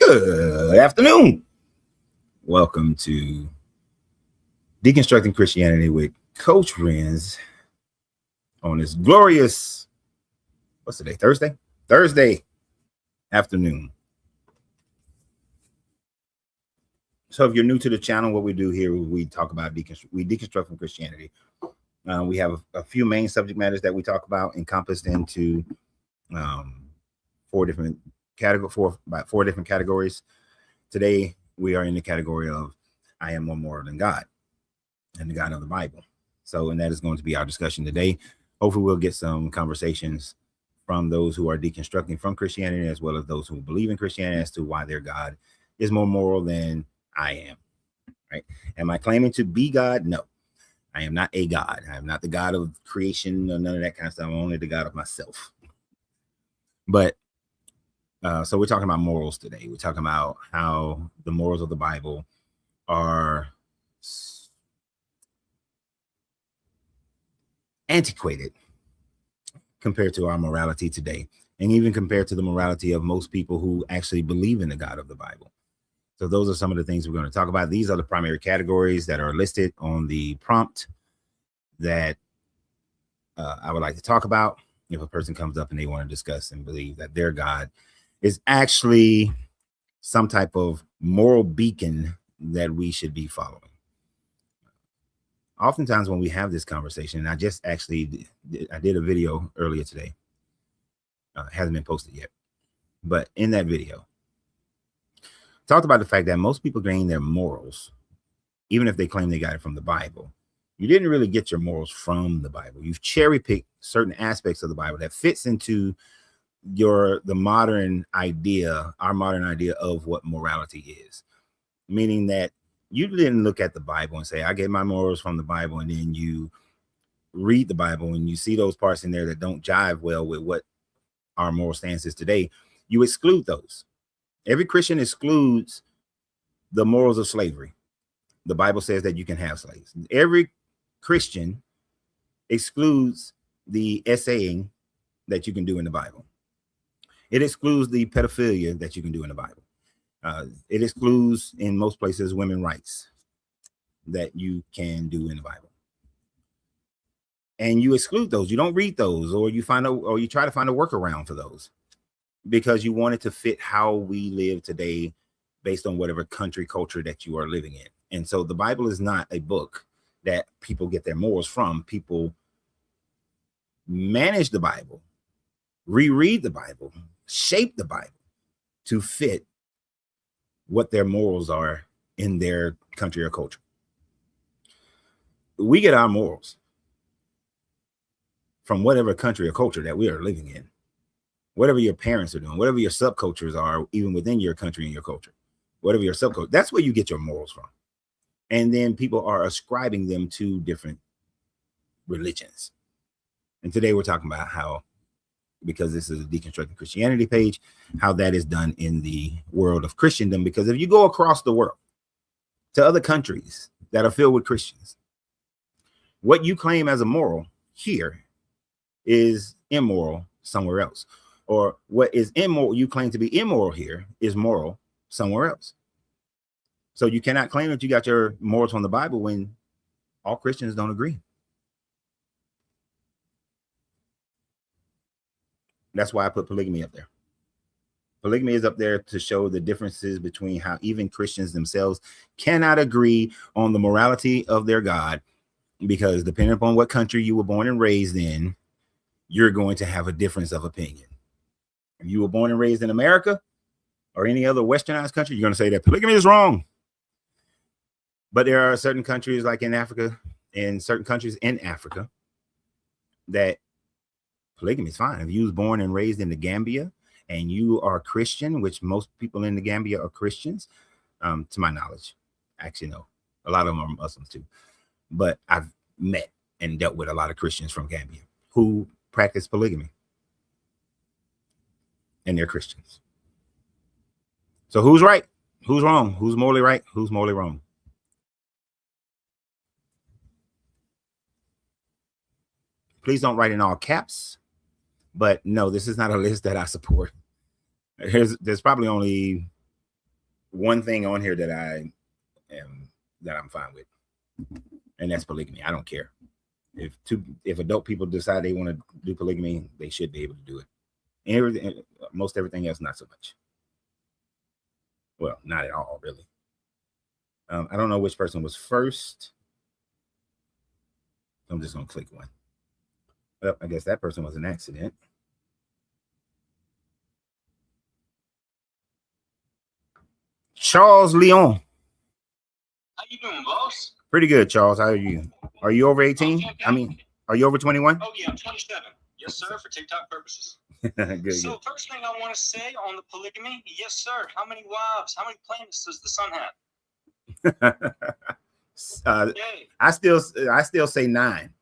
Good afternoon. Welcome to Deconstructing Christianity with Coach Renz on this glorious, what's today? Thursday afternoon. So if you're new to the channel, what we do here, we talk about deconstruct from Christianity. We have a few main subject matters that we talk about encompassed into four different categories. Today, we are in the category of I am more moral than God and the God of the Bible. So, and that is going to be our discussion today. Hopefully, we'll get some conversations from those who are deconstructing from Christianity, as well as those who believe in Christianity, as to why their God is more moral than I am. Right? Am I claiming to be God? No, I am not a God. I am not the God of creation or none of that kind of stuff. I'm only the God of myself. But so we're talking about morals today. We're talking about how the morals of the Bible are antiquated compared to our morality today, and even compared to the morality of most people who actually believe in the God of the Bible. So those are some of the things we're going to talk about. These are the primary categories that are listed on the prompt that I would like to talk about if a person comes up and they want to discuss and believe that their God is actually some type of moral beacon that we should be following. Oftentimes when we have this conversation, and I just actually did a video earlier today, hasn't been posted yet, but in that video, talked about the fact that most people gain their morals, even if they claim they got it from the Bible. You didn't really get your morals from the Bible. You've cherry picked certain aspects of the Bible that fits into our modern idea of what morality is, meaning that you didn't look at the Bible and say, I get my morals from the Bible, and then you read the Bible and you see those parts in there that don't jive well with what our moral stance is today. You exclude those. Every Christian excludes the morals of slavery. The Bible says that you can have slaves. Every Christian excludes the essaying that you can do in the Bible. It excludes the pedophilia that you can do in the Bible. It excludes, in most places, women's rights that you can do in the Bible. And you exclude those. You don't read those, or you try to find a workaround for those because you want it to fit how we live today based on whatever country culture that you are living in. And so the Bible is not a book that people get their morals from. People manage the Bible, reread the Bible, shape the Bible to fit what their morals are in their country or culture. We get our morals from whatever country or culture that we are living in, whatever your parents are doing, whatever your subcultures are, even within your country and your culture, whatever your subculture, that's where you get your morals from. And then people are ascribing them to different religions. And today we're talking about how, because this is a Deconstructing Christianity page, how that is done in the world of Christendom. Because if you go across the world to other countries that are filled with Christians, what you claim as a moral here is immoral somewhere else. Or what is immoral, you claim to be immoral here, is moral somewhere else. So you cannot claim that you got your morals from the Bible when all Christians don't agree. That's why I put polygamy up there. Polygamy is up there to show the differences between how even Christians themselves cannot agree on the morality of their God, because depending upon what country you were born and raised in, you're going to have a difference of opinion. If you were born and raised in America or any other westernized country, you're going to say that polygamy is wrong. But there are certain countries like in Africa, and certain countries in Africa, that polygamy is fine. If you was born and raised in the Gambia and you are Christian, which most people in the Gambia are Christians, to my knowledge. Actually, no, a lot of them are Muslims too. But I've met and dealt with a lot of Christians from Gambia who practice polygamy. And they're Christians. So who's right? Who's wrong? Who's morally right? Who's morally wrong? Please don't write in all caps. But no, this is not a list that I support. There's probably only one thing on here that I'm fine with, and that's polygamy. I don't care if adult people decide they want to do polygamy, they should be able to do it. Most everything else, not so much. Well, not at all, really. I don't know which person was first. I'm just gonna click one. Well, I guess that person was an accident. Charles Leon. How you doing, boss? Pretty good, Charles. How are you? Are you over 18? Okay. I mean, are you over 21? Oh yeah, I'm 27. Yes, sir, for TikTok purposes. Good, So good. first thing I want to say on the polygamy, yes, sir. How many wives? How many planets does the sun have? Yay. I still say 9.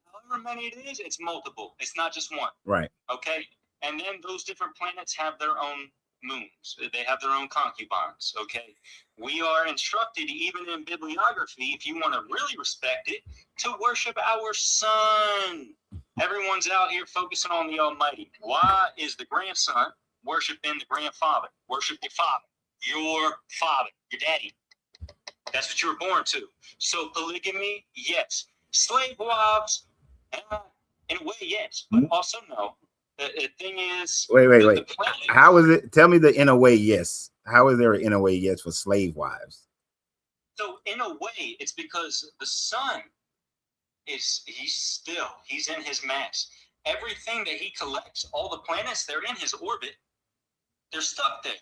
However many it is, it's multiple. It's not just one. Right. Okay. And then those different planets have their own moons. They have their own concubines. Okay. We are instructed, even in bibliography, if you want to really respect it, to worship our sun. Everyone's out here focusing on the Almighty. Why is the grandson worshiping the grandfather? Worship your father, your daddy. That's what you were born to. So polygamy, yes. Slave wives, in a way, yes. But also no. The thing is, wait. How is it? Tell me the in a way, yes. How is there an in a way, yes for slave wives? So in a way, it's because the sun he's in his mass. Everything that he collects, all the planets, they're in his orbit. They're stuck there.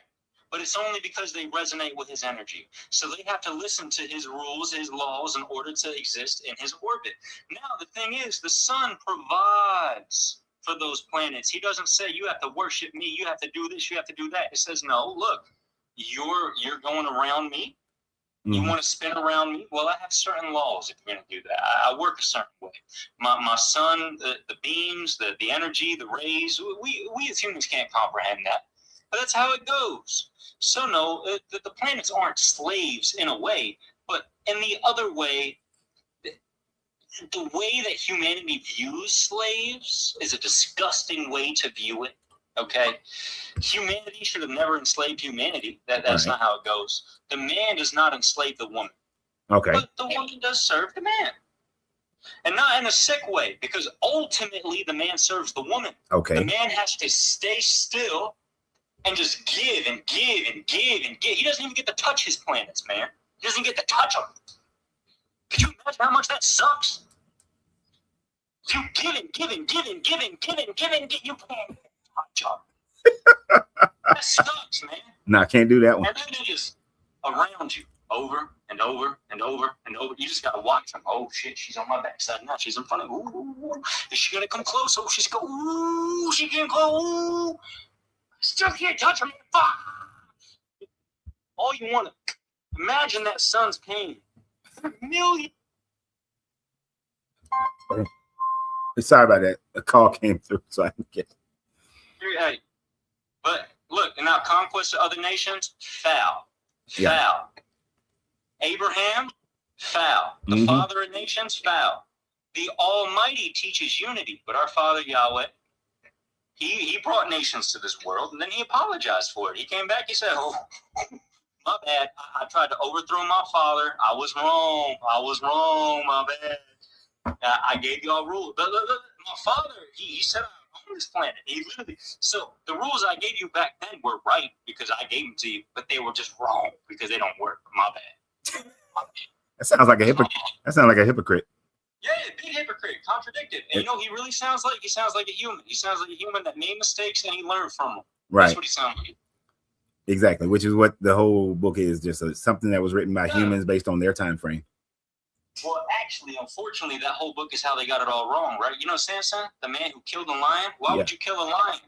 But it's only because they resonate with his energy. So they have to listen to his rules, his laws, in order to exist in his orbit. Now, the thing is, the sun provides for those planets. He doesn't say, you have to worship me, you have to do this, you have to do that. It says, no, look, you're going around me. You want to spin around me? Well, I have certain laws if you're going to do that. I work a certain way. My sun, the beams, the energy, the rays, we as humans can't comprehend that. But that's how it goes. So no, the planets aren't slaves in a way, but in the other way, the way that humanity views slaves is a disgusting way to view it. Okay, humanity should have never enslaved humanity. That's not how it goes. The man does not enslave the woman. Okay. But the woman does serve the man. And not in a sick way, because ultimately the man serves the woman. Okay. The man has to stay still and just give and give and give and give. He doesn't even get to touch his planets, man. He doesn't get to touch them. Could you imagine how much that sucks? You giving. You can't touch them. That sucks, man. No, I can't do that one. And then it is around you over and over and over and over. You just gotta watch them. Oh shit, she's on my backside now. She's in front of me. Ooh, is she gonna come close? Oh, she's going. Ooh, she can't go. Ooh, still can't touch her. All you want to imagine that son's pain. $1 million. Sorry about that. A call came through, so I can get. Hey, but look, and now conquest of other nations, foul. Yeah. Abraham, foul. The father of nations, foul. The Almighty teaches unity, but our Father Yahweh, he brought nations to this world, and then he apologized for it. He came back, he said, oh, my bad. I tried to overthrow my father. I was wrong, my bad. I gave y'all rules. My father, he said I own this planet. He literally. So the rules I gave you back then were right because I gave them to you, but they were just wrong because they don't work. My bad. That sounds like a hypocrite. That sounds like a hypocrite. Yeah, big hypocrite, contradicted. And you know he really sounds like? He sounds like a human. He sounds like a human that made mistakes and he learned from them. Right. That's what he sounds like. Exactly, which is what the whole book is, just something that was written by humans based on their time frame. Well, actually, unfortunately, that whole book is how they got it all wrong, right? You know Samson, the man who killed the lion? Why would you kill a lion?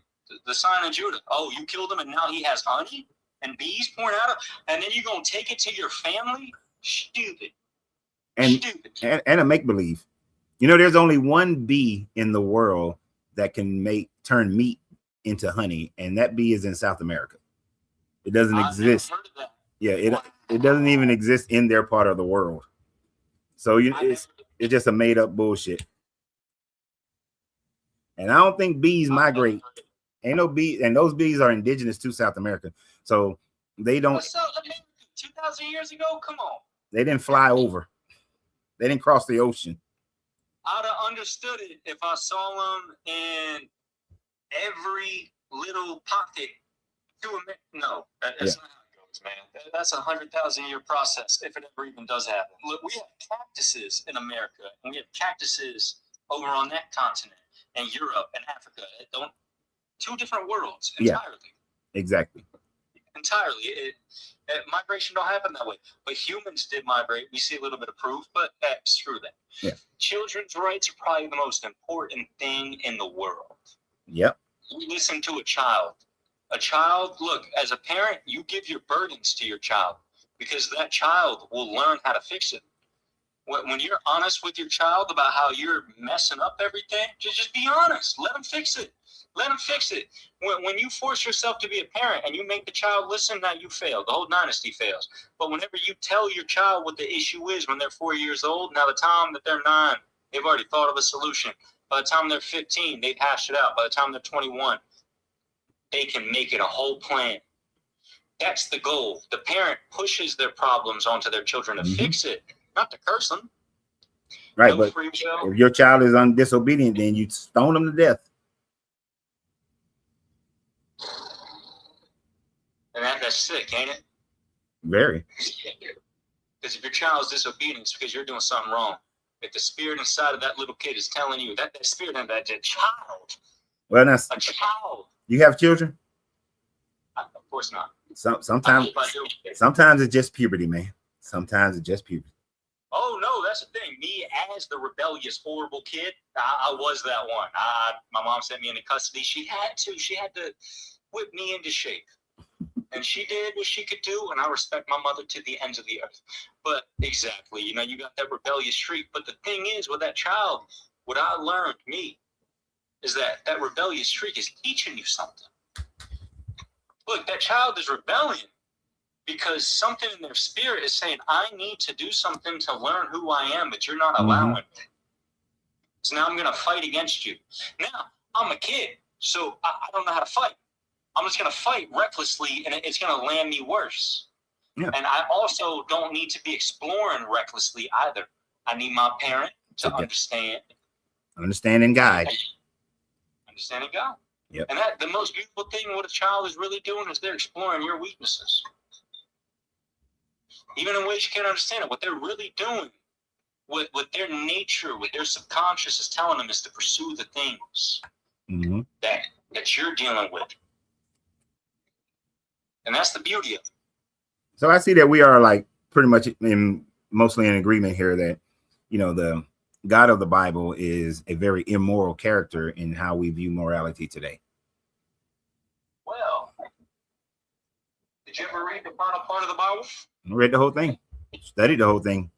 The sign of Judah. Oh, you killed him and now he has honey and bees pouring out of, and then you're going to take it to your family? Stupid. And a make-believe. You know, there's only one bee in the world that can turn meat into honey, and that bee is in South America. It doesn't exist. Never heard of that. Yeah, it doesn't even exist in their part of the world. So it's just a made up bullshit. And I don't think bees migrate. Ain't no bee, and those bees are indigenous to South America, so they don't. South America 2,000 years ago? Come on. They didn't fly over. They didn't cross the ocean. I'd have understood it if I saw them in every little pocket. No, that's not how it goes, man. That's a 100,000-year process, if it ever even does happen. Look, we have cactuses in America, and we have cactuses over on that continent, and Europe and Africa. Two different worlds entirely. Yeah, exactly. Entirely. Migration don't happen that way. But humans did migrate. We see a little bit of proof, but screw that. Yeah. Children's rights are probably the most important thing in the world. Yep. You listen to a child. A child, look, as a parent, you give your burdens to your child because that child will learn how to fix it. When you're honest with your child about how you're messing up everything, just be honest. Let them fix it. Let them fix it. When you force yourself to be a parent and you make the child listen, now you fail. The whole dynasty fails. But whenever you tell your child what the issue is when they're 4 years old, now the time that they're 9, they've already thought of a solution. By the time they're 15, they've hashed it out. By the time they're 21, they can make it a whole plan. That's the goal. The parent pushes their problems onto their children to fix it, not to curse them. Right, No but free will. if your child is disobedient, then you stone them to death. And that's sick, ain't it? Very. Because if your child's disobedient, it's because you're doing something wrong. If the spirit inside of that little kid is telling you that spirit and that child, well, that's a child. You have children? Of course not. Sometimes it's just puberty, man. Sometimes it's just puberty. Oh no, that's the thing. Me as the rebellious, horrible kid, I was that one. My mom sent me into custody. She had to whip me into shape. And she did what she could do, and I respect my mother to the ends of the earth. But exactly, you got that rebellious streak. But the thing is, with that child, what I learned, is that rebellious streak is teaching you something. Look, that child is rebelling because something in their spirit is saying, I need to do something to learn who I am, but you're not allowing me. So now I'm going to fight against you. Now, I'm a kid, so I don't know how to fight. I'm just going to fight recklessly, and it's going to land me worse. Yeah. And I also don't need to be exploring recklessly either. I need my parent to understand. Understand and guide. Understand and guide. Yep. And the most beautiful thing what a child is really doing is they're exploring your weaknesses. Even in ways you can't understand it. What they're really doing, what their nature, what their subconscious is telling them is to pursue the things that you're dealing with. And that's the beauty of it. So I see that we are like pretty much mostly in agreement here that, the God of the Bible is a very immoral character in how we view morality today. Well, did you ever read the final part of the Bible? I read the whole thing. Studied the whole thing.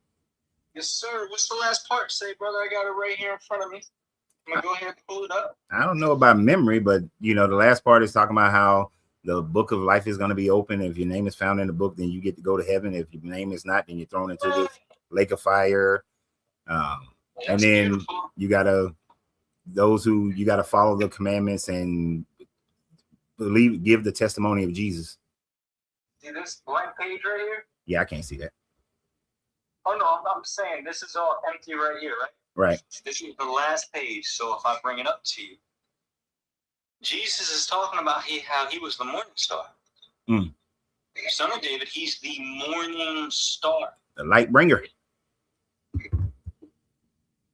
Yes, sir. What's the last part say, brother? I got it right here in front of me. I'm going to go ahead and pull it up. I don't know about memory, but, the last part is talking about how the book of life is going to be open. If your name is found in the book, then you get to go to heaven. If your name is not, then you're thrown into this lake of fire. And then beautiful. You got to follow the commandments and give the testimony of Jesus. See this blank page right here? Yeah, I can't see that. Oh, no, I'm saying this is all empty right here, right? Right. This is the last page. So if I bring it up to you, Jesus is talking about how he was the morning star. Son of David, he's the morning star. The light bringer.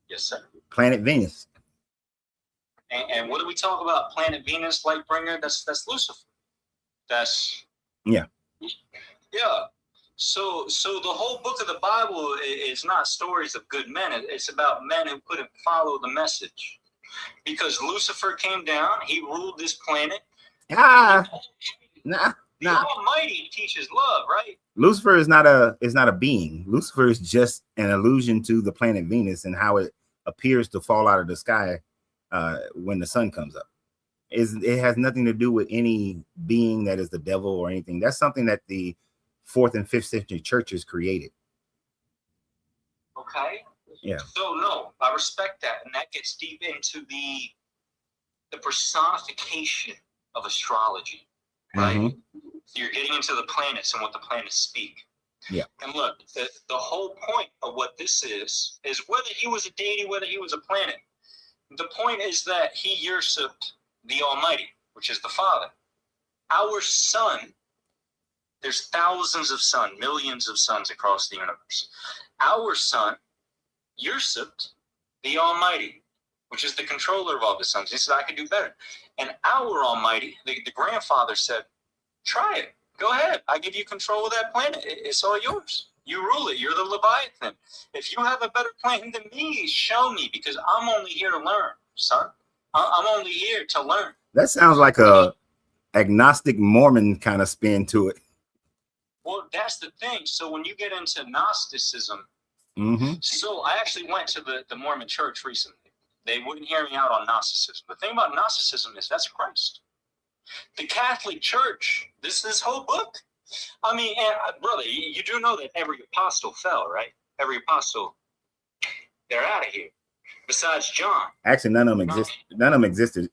Yes, sir. Planet Venus. And what do we talk about? Planet Venus, light bringer? That's Lucifer. Yeah. So the whole book of the Bible is not stories of good men. It's about men who couldn't follow the message. Because Lucifer came down, he ruled this planet. The Almighty teaches love, right? Lucifer is not a being. Lucifer is just an allusion to the planet Venus and how it appears to fall out of the sky when the sun comes up. It has nothing to do with any being that is the devil or anything. That's something that the 4th and 5th century churches created. Okay. Yeah. So no, I respect that, and that gets deep into the personification of astrology, right? Mhm. So you're getting into the planets and what the planets speak. Yeah. And look, the whole point of what this is whether he was a deity, whether he was a planet, the point is that he usurped the Almighty, which is the Father. Our sun, there's thousands of suns, millions of suns across the universe. Our sun usurped the Almighty, which is the controller of all the suns. He said, I can do better. And our Almighty, the grandfather said, try it. Go ahead. I give you control of that planet. It's all yours. You rule it. You're the Leviathan. If you have a better plan than me, show me, because I'm only here to learn, son. I'm only here to learn. That sounds like a agnostic Mormon kind of spin to it. Well, that's the thing. So when you get into Gnosticism, Mm-hmm. so I actually went to the Mormon church recently. They wouldn't hear me out on Gnosticism. The thing about Gnosticism is that's Christ. The Catholic Church, this whole book. I mean, brother, you do know that every apostle fell, right? Every apostle, they're out of here. Besides John. Actually, none of them exist. None of them existed.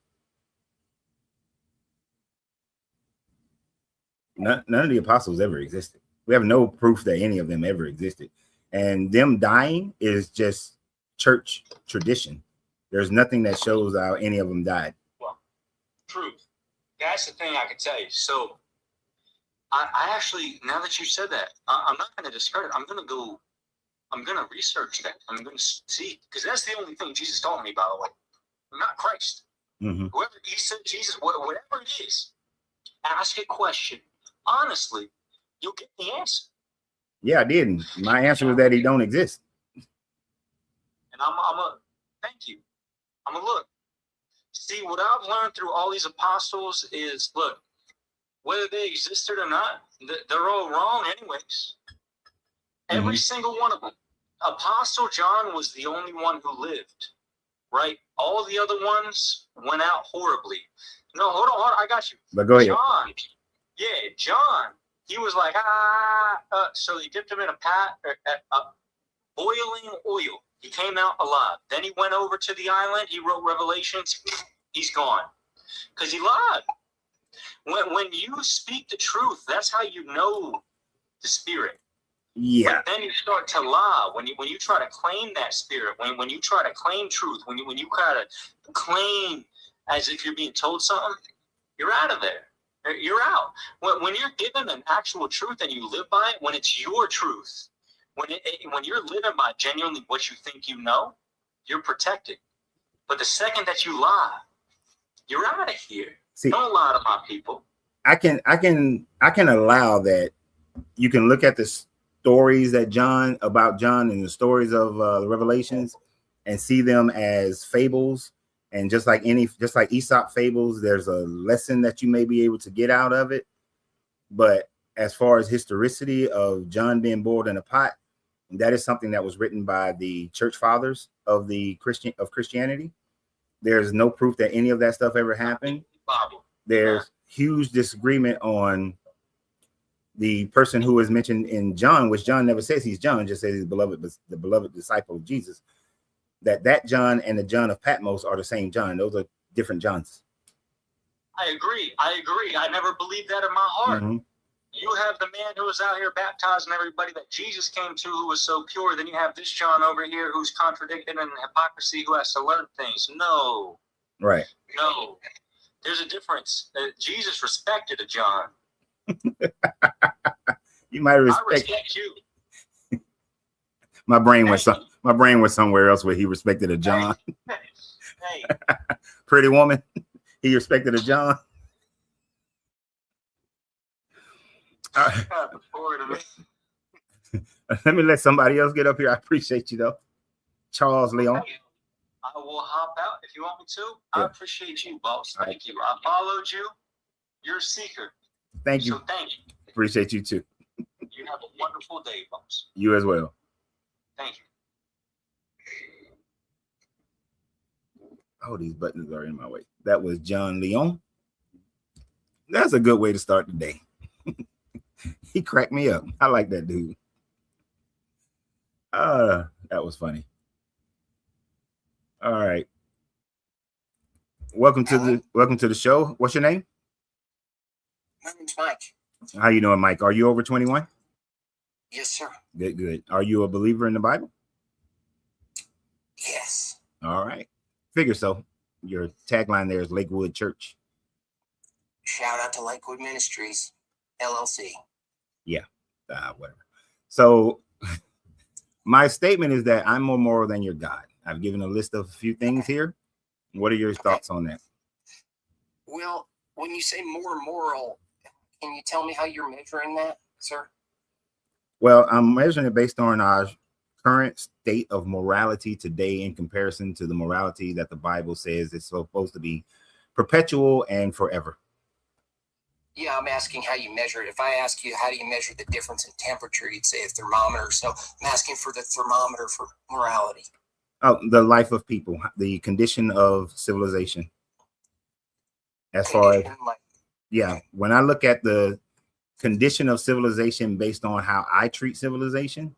None of the apostles ever existed. We have no proof that any of them ever existed. And them dying is just church tradition. There's nothing that shows how any of them died. Well, truth. That's the thing I can tell you. So I actually, now that you said that, I'm not going to discredit. I'm going to research that. I'm going to see, because that's the only thing Jesus taught me, by the way. I'm not Christ. Mm-hmm. Whoever he said, Jesus, whatever it is, ask a question. Honestly, you'll get the answer. Yeah, I did. My answer was that he don't exist. And thank you. I'm a look. See, what I've learned through all these apostles is, look, whether they existed or not, they're all wrong anyways. Every single one of them. Apostle John was the only one who lived, right? All the other ones went out horribly. No, hold on, I got you. But go ahead. John, he was like, so he dipped him in a boiling oil. He came out alive. Then he went over to the island. He wrote Revelations. He's gone. Because he lied. When you speak the truth, that's how you know the spirit. Yeah. But then you start to lie. When you try to claim that spirit, when you try to claim truth, when you try to claim as if you're being told something, you're out of there. You're out. When you're given an actual truth and you live by it, when it's your truth, when you're living by genuinely what you think you know, you're protected. But the second that you lie, you're out of here. See, don't lie to my people. I can allow that. You can look at the stories about John and the stories of the Revelations and see them as fables. And just like Aesop fables, there's a lesson that you may be able to get out of it. But as far as historicity of John being boiled in a pot, that is something that was written by the church fathers of Christianity. There's no proof that any of that stuff ever happened. There's huge disagreement on the person who is mentioned in John, which John never says he's John, just says he's the beloved disciple of Jesus. That John and the John of Patmos are the same John. Those are different Johns. I agree. I never believed that in my heart. Mm-hmm. You have the man who was out here baptizing everybody that Jesus came to, who was so pure. Then you have this John over here who's contradicted in hypocrisy, who has to learn things. No. Right. No. There's a difference. Jesus respected a John. You might respect. I respect you. My brain was somewhere else where he respected a John. Hey. Pretty woman. He respected a John. Let me let somebody else get up here. I appreciate you though. Charles Leon. Okay. I will hop out if you want me to. Yeah. I appreciate you, boss. Thank you. I followed you. You're a seeker. Thank you. So thank you. Appreciate you too. You have a wonderful day, boss. You as well. Thank you. Oh, these buttons are in my way. That was John Leon. That's a good way to start the day. He cracked me up. I like that dude. That was funny. All right. Welcome to the show. What's your name? My name's Mike. How you doing, Mike? Are you over 21? Yes, sir. Good, good. Are you a believer in the Bible? Yes. All right. Figure so. Your tagline there is Lakewood Church. Shout out to Lakewood Ministries, LLC. Whatever. So my statement is that I'm more moral than your God. I've given a list of a few things here. What are your thoughts on that? Well, when you say more moral, can you tell me how you're measuring that, sir? Well, I'm measuring it based on our current state of morality today in comparison to the morality that the Bible says is supposed to be perpetual and forever. Yeah, I'm asking how you measure it. If I ask you how do you measure the difference in temperature, you'd say a thermometer. So I'm asking for the thermometer for morality. Oh, the life of people, the condition of civilization. As far as, yeah, when I look at the condition of civilization based on how I treat civilization,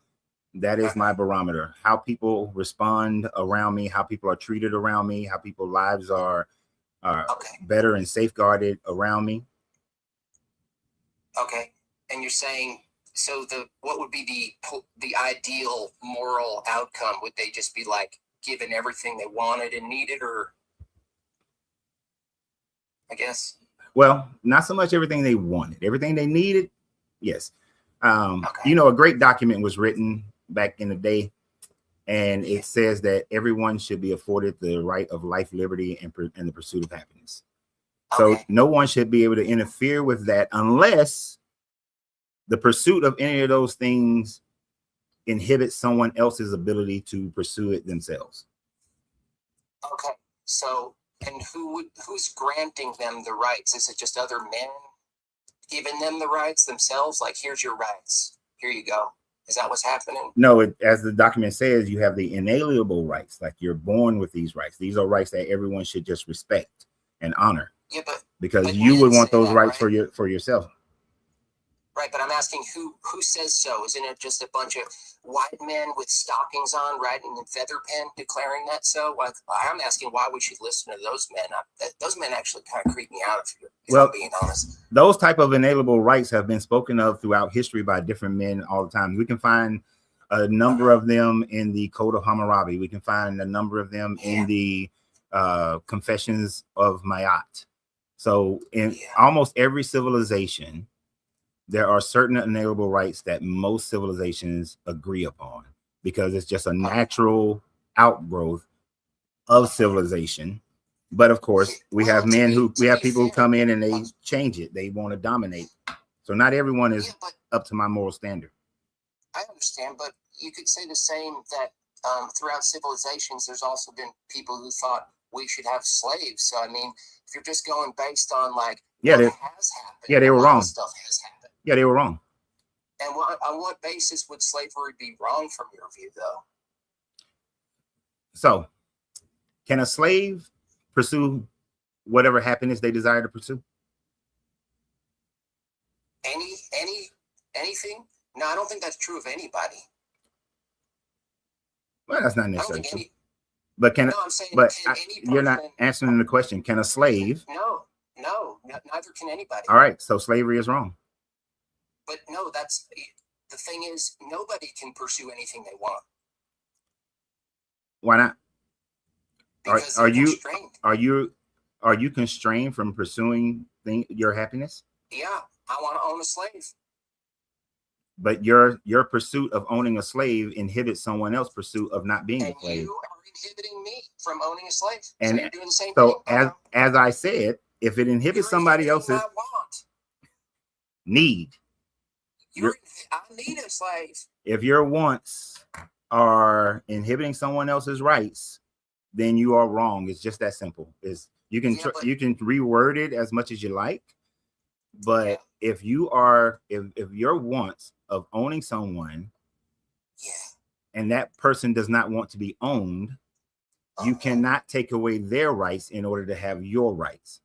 that is my barometer. How people respond around me, how people are treated around me, how people's lives are better and safeguarded around me. Okay, and you're saying, so what would be the ideal moral outcome? Would they just be like given everything they wanted and needed, or I guess? Well, not so much everything they wanted, everything they needed. Yes. You know, a great document was written back in the day, and it says that everyone should be afforded the right of life, liberty, and the pursuit of happiness. So no one should be able to interfere with that unless the pursuit of any of those things inhibits someone else's ability to pursue it themselves. Okay, so and who's granting them the rights? Is it just other men giving them the rights themselves? Like, here's your rights, here you go. Is that what's happening? No, as the document says, you have the inalienable rights. Like, you're born with these rights. These are rights that everyone should just respect and honor. Yeah, because you would want those rights for yourself. Right, but I'm asking who says so? Isn't it just a bunch of white men with stockings on, writing in feather pen, declaring that so? Like, I'm asking why we should listen to those men. Those men actually kind of creep me out, if I'm being honest. Those type of inalienable rights have been spoken of throughout history by different men all the time. We can find a number of them in the Code of Hammurabi. We can find a number of them in the Confessions of Maat. So in almost every civilization, there are certain inalienable rights that most civilizations agree upon because it's just a natural outgrowth of civilization. But of course, we have people who come in and they change it. They want to dominate. So not everyone is up to my moral standard. I understand, but you could say the same that throughout civilizations, there's also been people who thought we should have slaves. So I mean, if you're just going based on like what has happened, they were wrong. Stuff has happened. Yeah, they were wrong. And on what basis would slavery be wrong from your view, though? So, can a slave pursue whatever happiness they desire to pursue? Anything? No, I don't think that's true of anybody. Well, that's not necessarily true. But you're not answering the question. Can a slave? No, neither can anybody. All right, so slavery is wrong. But no, that's the thing is nobody can pursue anything they want. Why not? Because are you constrained from pursuing your happiness? Yeah, I want to own a slave. But your pursuit of owning a slave inhibits someone else's pursuit of not being a slave. You are inhibiting me from owning a slave. And so you're doing the same thing. So as I said, if it inhibits somebody else's need, I need a slave. If your wants are inhibiting someone else's rights, then you are wrong. It's just that simple. You can reword it as much as you like, but if your wants of owning someone, and that person does not want to be owned, you cannot take away their rights in order to have your rights.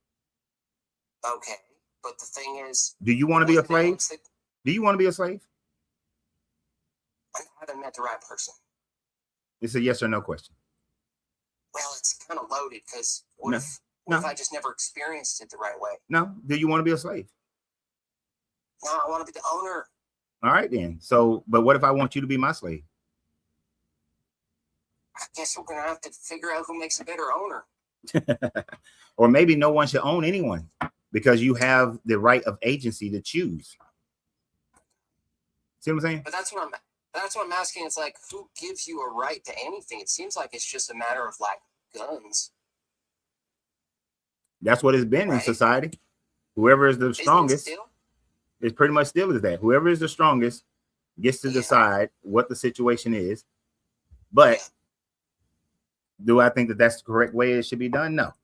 Okay, but the thing is, do you want to be a slave? Do you want to be a slave? I haven't met the right person. It's a yes or no question. Well, it's kind of loaded because what if I just never experienced it the right way? No. Do you want to be a slave? No, I want to be the owner. All right, then. So, but what if I want you to be my slave? I guess we're gonna have to figure out who makes a better owner. Or maybe no one should own anyone because you have the right of agency to choose. See what I'm saying? But that's what I'm asking. It's like, who gives you a right to anything? It seems like it's just a matter of like guns. That's what it's been in Right. society. Whoever is the Isn't it strongest, still? it pretty much still is that. Whoever is the strongest gets to Yeah. decide what the situation is. But Yeah. do I think that that's the correct way it should be done? No.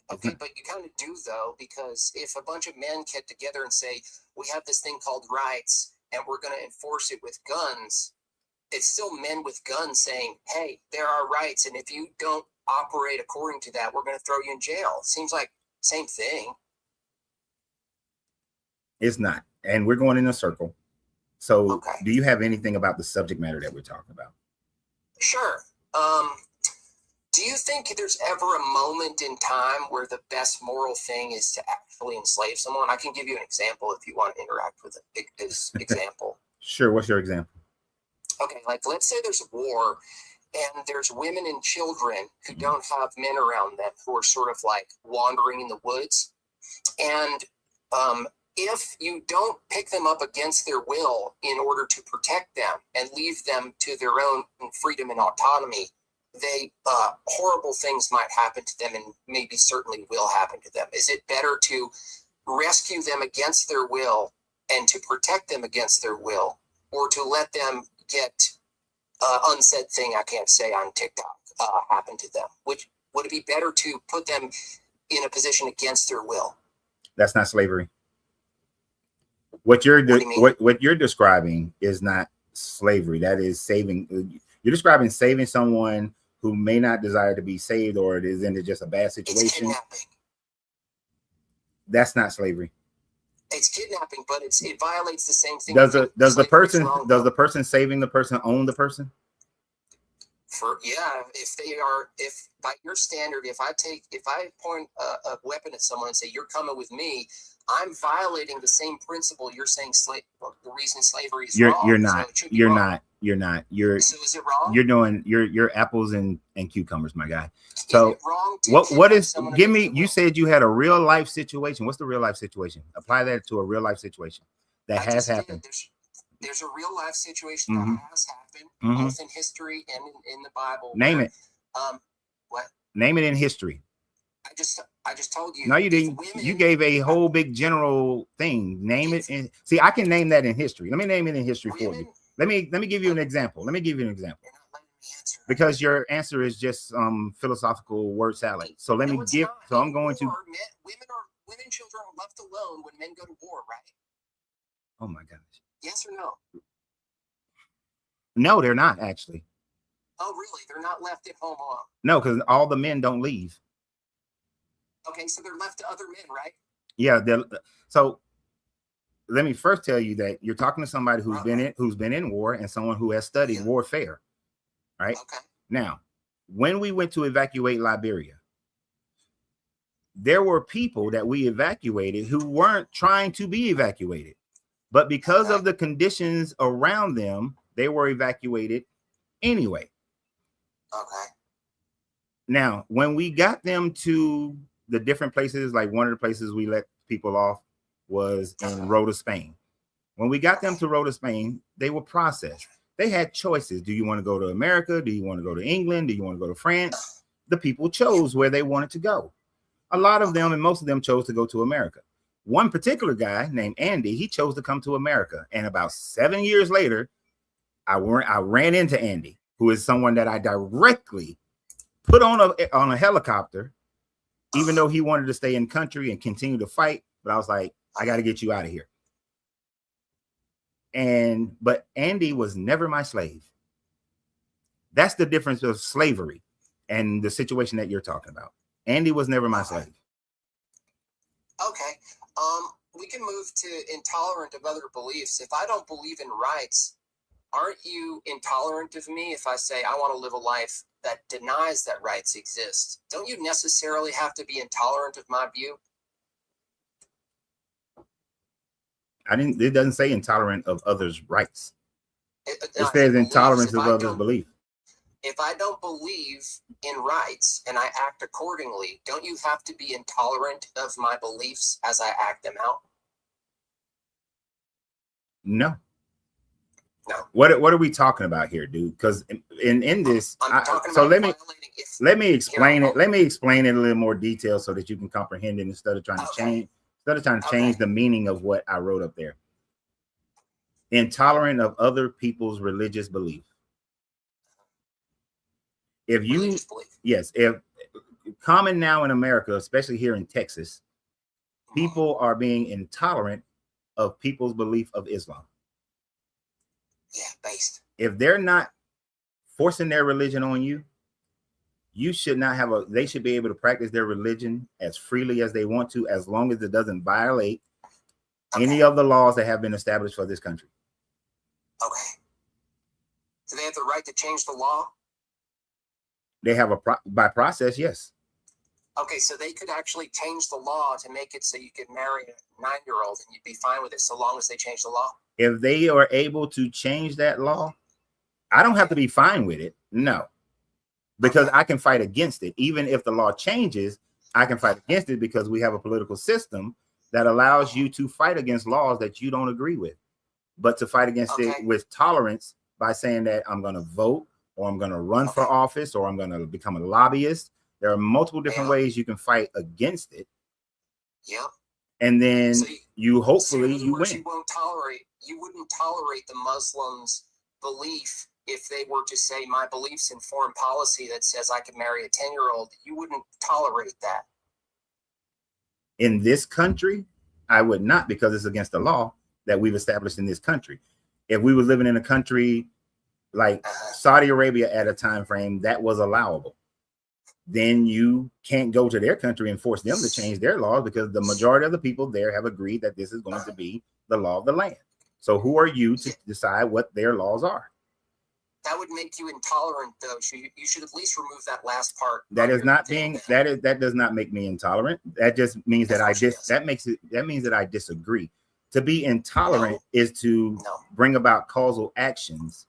Okay, but you kind of do though, because if a bunch of men get together and say, we have this thing called rights and we're going to enforce it with guns, it's still men with guns saying, hey, there are rights. And if you don't operate according to that, we're going to throw you in jail. Seems like same thing. It's not. And we're going in a circle. So Okay. do you have anything about the subject matter that we're talking about? Sure. Do you think there's ever a moment in time where the best moral thing is to actually enslave someone? I can give you an example if you want to interact with this example. Sure. What's your example? Okay, like let's say there's a war and there's women and children who don't have men around them who are sort of like wandering in the woods. And if you don't pick them up against their will in order to protect them and leave them to their own freedom and autonomy, they horrible things might happen to them and maybe certainly will happen to them. Is it better to rescue them against their will and to protect them against their will, or to let them get unsaid thing I can't say on TikTok happen to them? Which would it be better to put them in a position against their will? That's not slavery. What you're What do you mean? what you're describing is not slavery. That is saving. You're describing saving someone who may not desire to be saved, or it is in just a bad It's situation. kidnapping. That's not slavery. It's kidnapping, but it violates the same thing. Does the Slavery's wrong, does though. the person saving the person own the person? If by your standard, if I point a weapon at someone and say you're coming with me, I'm violating the same principle you're saying the reason slavery is wrong. You're So not. it should be You're wrong. not. You're not. You're So is it wrong? you're apples and cucumbers, my guy. Is So it wrong to what kidnap is someone give against me their you will? said you had a real life situation. What's the real life situation? Apply that to a real life situation that I has just did. happened. There's a real life situation Mhm. that has happened, Mhm. both in history and in the Bible. Name it. What? Name it in history. I just told you. No, you if didn't. women- You gave a whole big general thing. Name it. And see, I can name that in history. Let me name it in history for you. women- Let me give you an example. Let me give you an example. You're not letting me answer. Because your answer is just philosophical word salad. So let me No, it's give. not. So I'm In going to. war, women children are left alone when men go to war, right? Oh my gosh. Yes or no? No, they're not actually. Oh, really? They're not left at home alone. No, because all the men don't leave. Okay, so they're left to other men, right? Yeah. So let me first tell you that you're talking to somebody who's been in war and someone who has studied warfare. Right. Okay. Now, when we went to evacuate Liberia, there were people that we evacuated who weren't trying to be evacuated, but because of the conditions around them, they were evacuated anyway. Okay. Now, when we got them to the different places, like one of the places we let people off was in Rota, Spain. When we got them to Rota, Spain, they were processed. They had choices. Do you want to go to America? Do you want to go to England? Do you want to go to France? The people chose where they wanted to go. A lot of them and most of them chose to go to America. One particular guy named Andy, he chose to come to America. And about 7 years later, I ran into Andy, who is someone that I directly put on a helicopter, even though he wanted to stay in country and continue to fight. But I was like, I got to get you out of here. But Andy was never my slave. That's the difference of slavery and the situation that you're talking about. Andy was never my slave. Okay. We can move to intolerant of other beliefs. If I don't believe in rights, aren't you intolerant of me if I say I want to live a life that denies that rights exist? Don't you necessarily have to be intolerant of my view? It doesn't say intolerant of others' rights. It I says believe intolerance if of I others' don't- belief. If I don't believe in rights and I act accordingly, don't you have to be intolerant of my beliefs as I act them out? No. No. What are we talking about here, dude? Because in this, I'm talking so about let me violating. let me explain Here, it. Let me explain it in a little more detail so that you can comprehend it instead of trying to change. Instead of trying to change the meaning of what I wrote up there. Intolerant of other people's religious belief. If you, religious belief. yes, if common now in America, especially here in Texas, people are being intolerant of people's belief of Islam. Yeah, based. If they're not forcing their religion on you, you should not have they should be able to practice their religion as freely as they want to, as long as it doesn't violate any of the laws that have been established for this country. Okay. Do they have the right to change the law? They have by process, yes. Okay, so they could actually change the law to make it so you could marry a 9-year-old and you'd be fine with it so long as they change the law? If they are able to change that law, I don't have to be fine with it. No. Because I can fight against it. Even if the law changes, I can fight against it because we have a political system that allows you to fight against laws that you don't agree with. But to fight against it with tolerance by saying that I'm going to vote or I'm going to run for office or I'm going to become a lobbyist. There are multiple different ways you can fight against it. Yep. And then So you hopefully you win. You wouldn't tolerate the Muslims' belief if they were to say my beliefs in foreign policy that says I could marry a 10-year-old. You wouldn't tolerate that. In this country, I would not, because it's against the law that we've established in this country. If we were living in a country like Saudi Arabia at a time frame that was allowable, then you can't go to their country and force them to change their laws, because the majority of the people there have agreed that this is going to be the law of the land. So who are you to decide what their laws are? That would make you intolerant, though. You should at least remove that last part. That is not being that does not make me intolerant. That just means that that means that I disagree. To be intolerant is to bring about causal actions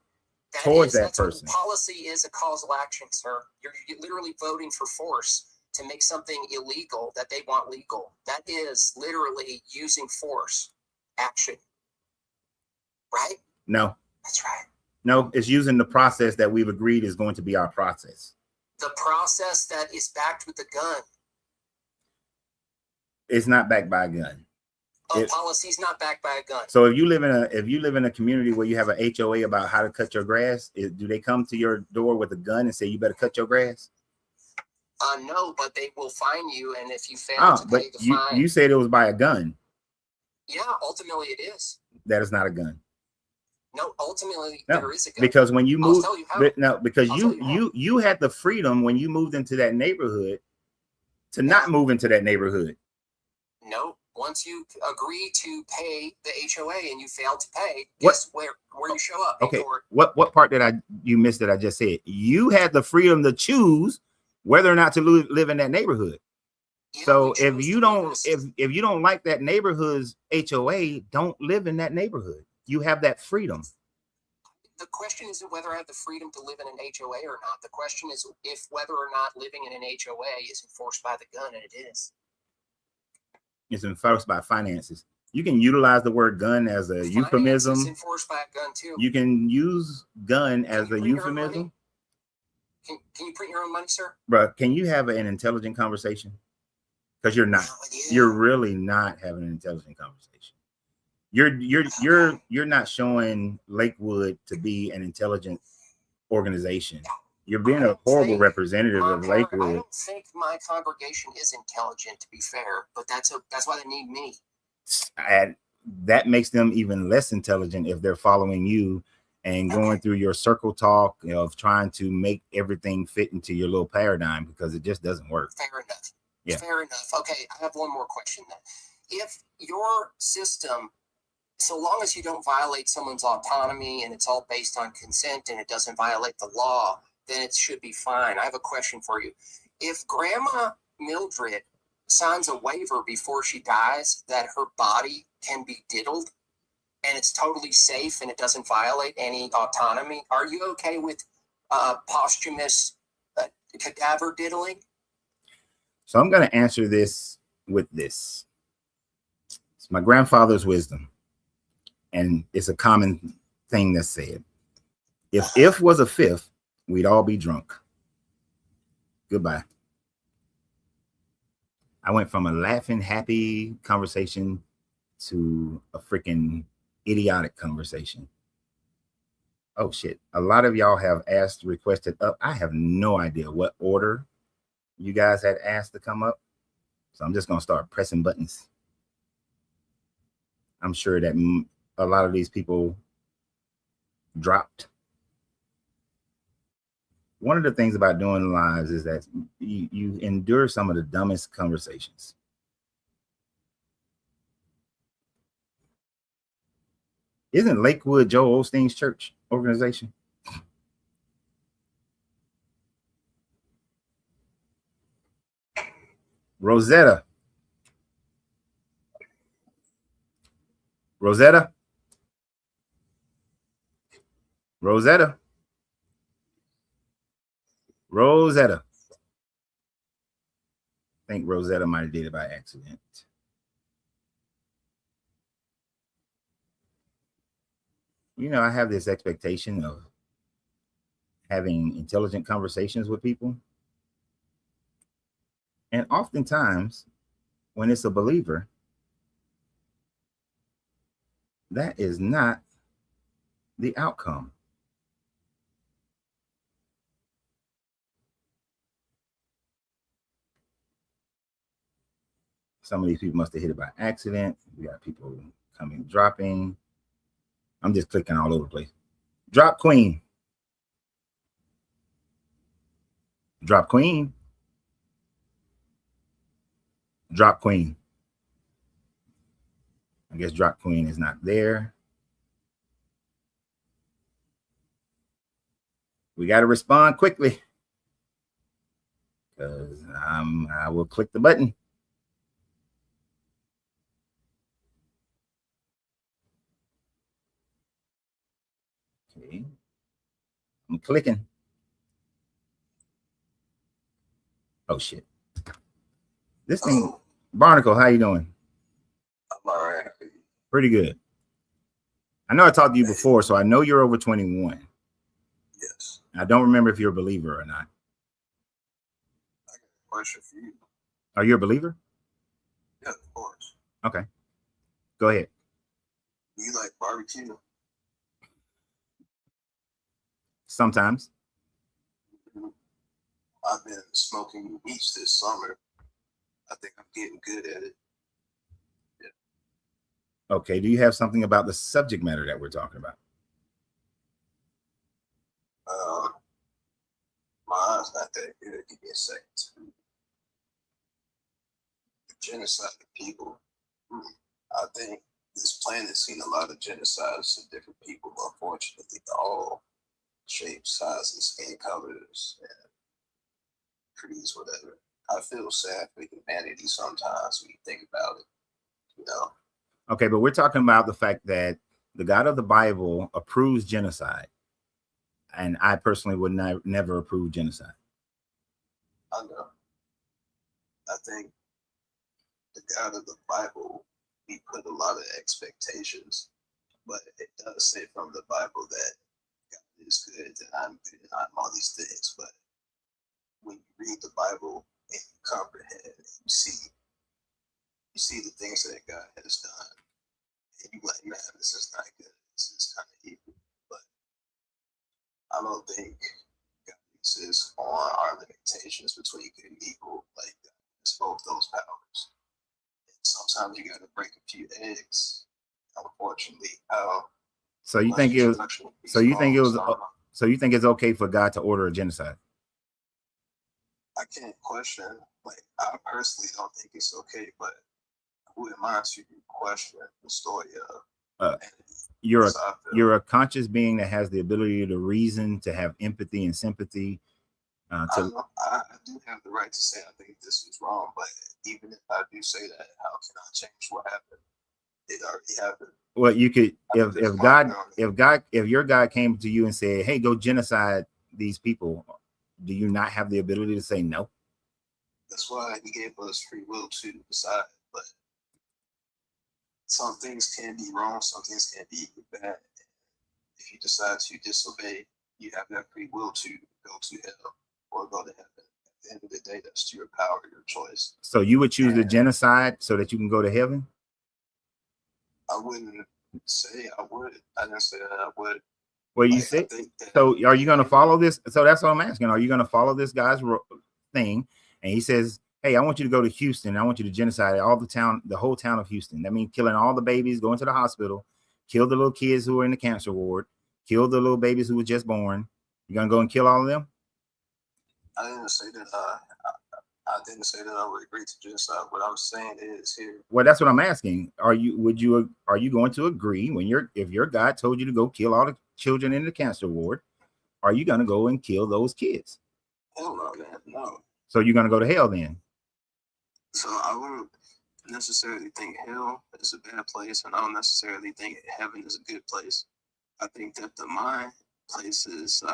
towards that person. Policy is a causal action, sir. You're literally voting for force to make something illegal that they want legal. That is literally using force action. Right? No. That's right. No, it's using the process that we've agreed is going to be our process. The process that is backed with a gun. It's not backed by a gun. Policy is not backed by a gun. So if you live in a community where you have an HOA about how to cut your grass, do they come to your door with a gun and say you better cut your grass? No, but they will fine you, and if you fail to pay the fine, you said it was by a gun. Yeah, ultimately it is. That is not a gun. No, ultimately there is a gun. Because when you moved, because you you had the freedom when you moved into that neighborhood to not move into that neighborhood. No. Once you agree to pay the HOA and you fail to pay, guess where you show up? Okay. What part did you missed that I just said? You had the freedom to choose whether or not to live in that neighborhood. Yeah, so if you don't like that neighborhood's HOA, don't live in that neighborhood. You have that freedom. The question isn't whether I have the freedom to live in an HOA or not. The question is if whether or not living in an HOA is enforced by the gun, and it is. It's enforced by finances. You can utilize the word gun as a euphemism. It's enforced by a gun too. You can use gun as a euphemism. Can you print your own money, sir? Bro, can you have an intelligent conversation? Because you're not. You're really not having an intelligent conversation. You're not showing Lakewood to be an intelligent organization. You're being a horrible representative of Lakewood. I don't think my congregation is intelligent, to be fair, but that's why they need me. And that makes them even less intelligent if they're following you and going through your circle talk of trying to make everything fit into your little paradigm, because it just doesn't work. Fair enough. Yeah. Fair enough. Okay, I have one more question then. If your system, so long as you don't violate someone's autonomy and it's all based on consent and it doesn't violate the law, then it should be fine. I have a question for you. If Grandma Mildred signs a waiver before she dies that her body can be diddled, and it's totally safe and it doesn't violate any autonomy, are you okay with posthumous cadaver diddling? So I'm going to answer this with this. It's my grandfather's wisdom, and it's a common thing that's said. If was a fifth, we'd all be drunk. Goodbye. I went from a laughing, happy conversation to a freaking idiotic conversation. Oh shit. A lot of y'all have asked, requested up. I have no idea what order you guys had asked to come up. So I'm just going to start pressing buttons. I'm sure that a lot of these people dropped. One of the things about doing lives is that you endure some of the dumbest conversations. Isn't Lakewood Joel Osteen's church organization? Rosetta. Rosetta. Rosetta. Rosetta. I think Rosetta might have did it by accident. You know, I have this expectation of having intelligent conversations with people. And oftentimes, when it's a believer, that is not the outcome. Some of these people must have hit it by accident. We got people coming, dropping. I'm just clicking all over the place. Drop queen. Drop queen. Drop queen. I guess drop queen is not there. We got to respond quickly because I will click the button. Okay. I'm clicking. Oh shit. This thing, Barnacle, how you doing? I'm all right. Pretty good. I know I talked to you before, so I know you're over 21. Yes. I don't remember if you're a believer or not. I got a question for you. Are you a believer? Yeah, of course. Okay. Go ahead. Do you like barbecue? Sometimes. I've been smoking meats this summer. I think I'm getting good at it. Yeah. Okay. Do you have something about the subject matter that we're talking about? My eyes not that good. Give me a second. Genocide of people. I think this planet's seen a lot of genocides of different people. Unfortunately, all shapes, sizes, skin colors, and creeds, whatever. I feel sad for humanity sometimes when you think about it. You know. Okay, but we're talking about the fact that the God of the Bible approves genocide. And I personally would never approve genocide. I know. I think the God of the Bible, we put a lot of expectations, but it does say from the Bible that God is good and I'm good and I'm all these things. But when you read the Bible and you comprehend and you see the things that God has done, and you're like, man, this is not good. This is kind of evil. But I don't think God exists on our limitations between good and evil. Like, God has both those powers. And sometimes you got to break a few eggs. Unfortunately, so you think it was? So you think it was? So you think it's okay for God to order a genocide? I can't question. Like, I personally don't think it's okay, but who am I to question the story of? You're a conscious being that has the ability to reason, to have empathy and sympathy. I do have the right to say I think this is wrong, but even if I do say that, how can I change what happened? It already happened. Well, you could I'm just marking on it. if your God came to you and said, "Hey, go genocide these people," do you not have the ability to say no? That's why he gave us free will to decide. But some things can be wrong, some things can be bad. If you decide to disobey, you have that free will to go to hell or go to heaven. At the end of the day, that's your power, your choice. So you would choose the And genocide so that you can go to heaven? I wouldn't say I would. I didn't say that I would. Well, you Like, I said. think that So are you going to follow this? So that's what I'm asking. Are you going to follow this guy's thing? And he says, "Hey, I want you to go to Houston. I want you to genocide all the whole town of Houston. That means killing all the babies, going to the hospital, kill the little kids who are in the cancer ward, kill the little babies who were just born. You're going to go and kill all of them?" I didn't say that I didn't say that I would agree to genocide. What I'm saying is here. Well, that's what I'm asking. Are you going to agree when if your God told you to go kill all the children in the cancer ward, are you going to go and kill those kids? Hell no, man. No. So you're going to go to hell then? So I wouldn't necessarily think hell is a bad place, and I don't necessarily think heaven is a good place. I think that the mind places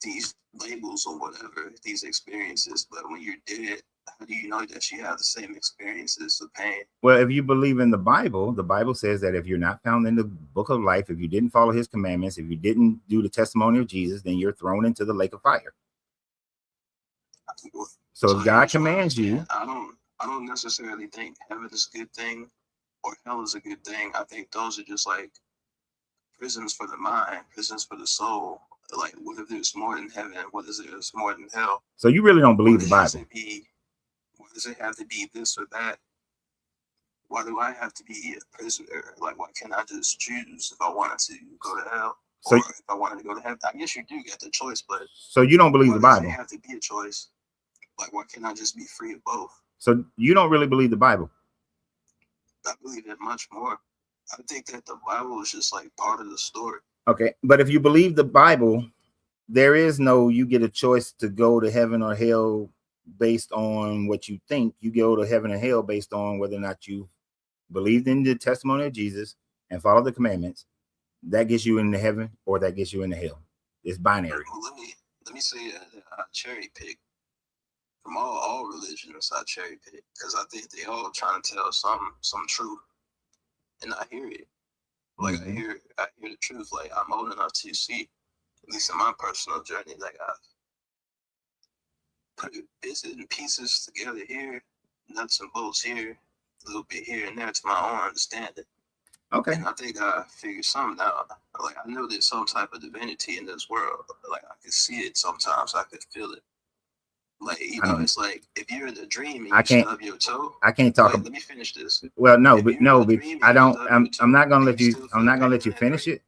these labels or whatever, these experiences, but when you're dead, how do you know that you have the same experiences of pain? Well, if you believe in the Bible says that if you're not found in the book of life, if you didn't follow his commandments, if you didn't do the testimony of Jesus, then you're thrown into the lake of fire. So if God commands you, I don't necessarily think heaven is a good thing or hell is a good thing. I think those are just like prisons for the mind, prisons for the soul. Like, what if there's more than heaven? What is there's more than hell? so you really don't believe the Bible. Why does it have to be this or that? Why do I have to be a prisoner? Like, why can't I just choose if I wanted to go to hell or if I wanted to go to heaven? I guess you do get the choice, but so you don't believe the Bible. It have to be a choice. Like, why can't I just be free of both? So you don't really believe the Bible. I believe it much more. I think that the Bible is just like part of the story. Okay, but if you believe the Bible, there is no you get a choice to go to heaven or hell based on what you think. You go to heaven or hell based on whether or not you believed in the testimony of Jesus and follow the commandments. That gets you into heaven or that gets you into hell. It's binary. Well, let me say I cherry pick from all religions. I cherry pick because I think they all trying to tell some truth, and I hear it. Like I hear the truth. Like I'm old enough to see, at least in my personal journey, like I've put bits and pieces together here, nuts and bolts here, a little bit here and there to my own understanding. Okay. And I think I figured something out. Like I know there's some type of divinity in this world. Like I can see it sometimes. I could feel it. Like it's like if you're in a dream and you stub your toe. I can't talk. Let me finish this. Well, no, but I don't. I'm not gonna let you. I'm not gonna let you finish it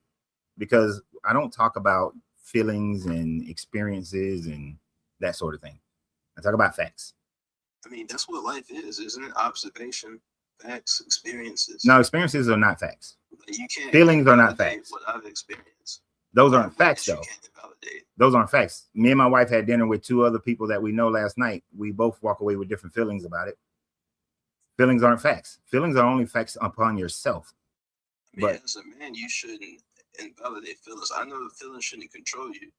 because I don't talk about feelings and experiences and that sort of thing. I talk about facts. I mean, that's what life is, isn't it? Observation, facts, experiences. No, experiences are not facts. You can't. Feelings are not facts. What I've experienced. Those aren't facts, though. Those aren't facts. Me and my wife had dinner with two other people that we know last night. We both walk away with different feelings about it. Feelings aren't facts. Feelings are only facts upon yourself. I mean, as a man, you shouldn't invalidate feelings. I know feelings shouldn't control you,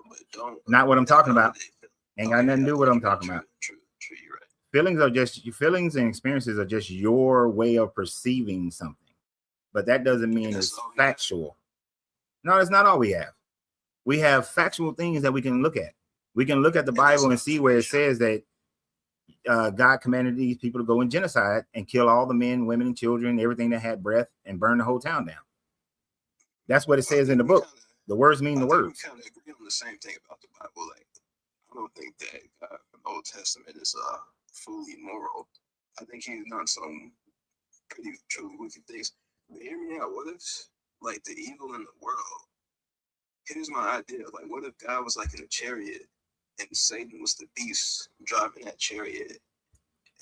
but don't. Not what I'm talking about. Ain't got nothing to do with what I'm talking about. True, you're right. Feelings are just your feelings and experiences are just your way of perceiving something, but that doesn't mean it's factual. No, it's not all we have. We have factual things that we can look at. We can look at the Bible and see where it says that God commanded these people to go and genocide and kill all the men, women, and children, everything that had breath, and burn the whole town down. That's what it says in the book. The words mean the words. We kind of agree on the same thing about the Bible. Like, I don't think that the Old Testament is fully moral. I think he's done some pretty truly wicked things. But hear me out. What if, like, the evil in the world? Here's my idea. Like, what if God was like in a chariot and Satan was the beast driving that chariot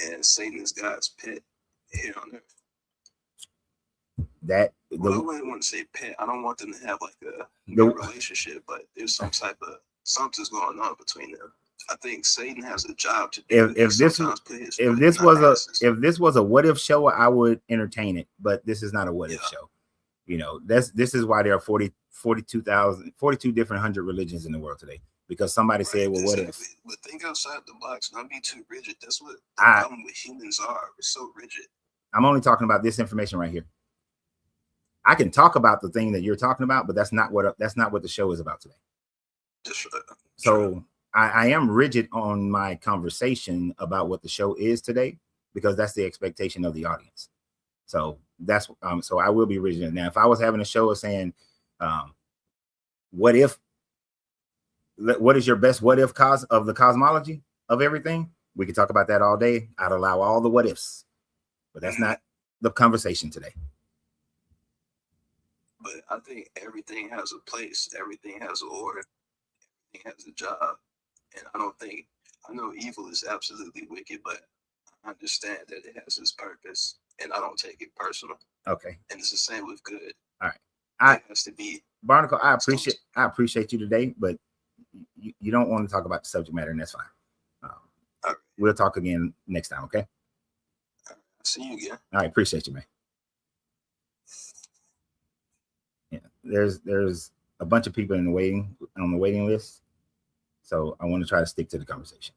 and Satan is God's pet here on earth? I wouldn't want to say pet. I don't want them to have like a relationship, but there's some type of something's going on between them. I think Satan has a job to do. If this was a what if show, I would entertain it, but this is not a what if show. You know, this is why there are 42 different hundred religions in the world today, because somebody said, well, what if? But think outside the box, don't be too rigid. That's what the problem with humans are. We're so rigid. I'm only talking about this information right here. I can talk about the thing that you're talking about, but that's not what the show is about today. So I am rigid on my conversation about what the show is today, because that's the expectation of the audience. So that's so I will be rigid. Now, if I was having a show of saying, what is your best what if of the cosmology of everything, we could talk about that all day. I'd allow all the what ifs, but that's not the conversation today. But I think everything has a place, everything has an order, everything has a job. And I know evil is absolutely wicked, but I understand that it has its purpose, and I don't take it personal. Okay. And it's the same with good. All right. It has to be. Barnacle, I appreciate you today, but you don't want to talk about the subject matter, and that's fine. Right. We'll talk again next time, okay? All right. See you again. All right, appreciate you, man. Yeah, there's a bunch of people on the waiting list, so I want to try to stick to the conversation.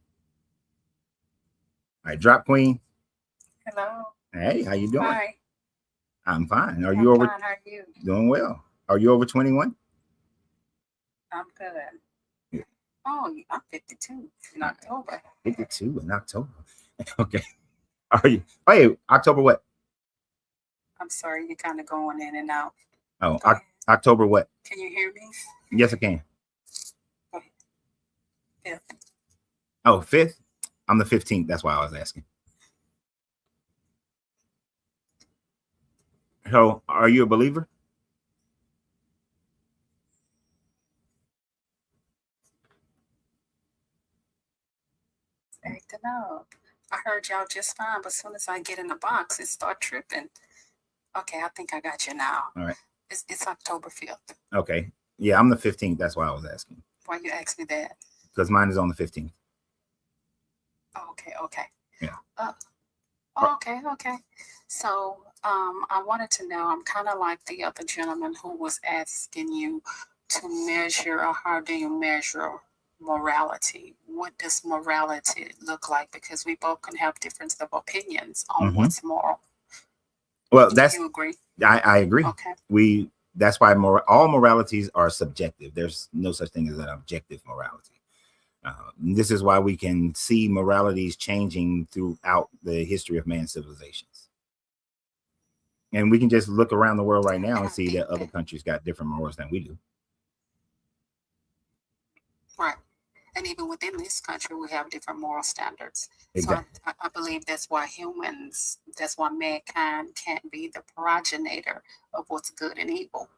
All right, Drop Queen. Hello. Hey, how you doing? Hi. I'm fine. Fine. How are you? Doing well. Are you over 21? I'm good. Yeah. Oh, I'm 52 in October. 52 in October. Okay. Are you? Hey, October what? I'm sorry, you're kind of going in and out. Oh, October what? Can you hear me? Yes, I can. Go ahead. 5th. Oh, 5th? I'm the 15th. That's why I was asking. So, are you a believer? Acting up. I heard y'all just fine, but as soon as I get in the box, it start tripping. Okay, I think I got you now. All right. It's October 5th. Okay. Yeah, I'm the 15th. That's why I was asking. Why you asked me that? Because mine is on the 15th. Okay. Yeah. Okay. So, I wanted to know, I'm kind of like the other gentleman who was asking you to measure, or how do you measure morality? What does morality look like? Because we both can have different opinions on what's moral. Well, Do you agree? I agree. Okay. That's why all moralities are subjective. There's no such thing as an objective morality. This is why we can see moralities changing throughout the history of man's civilizations. And we can just look around the world right now and see that other countries got different morals than we do. Right. And even within this country, we have different moral standards. Exactly. So I believe that's why mankind can't be the progenitor of what's good and evil.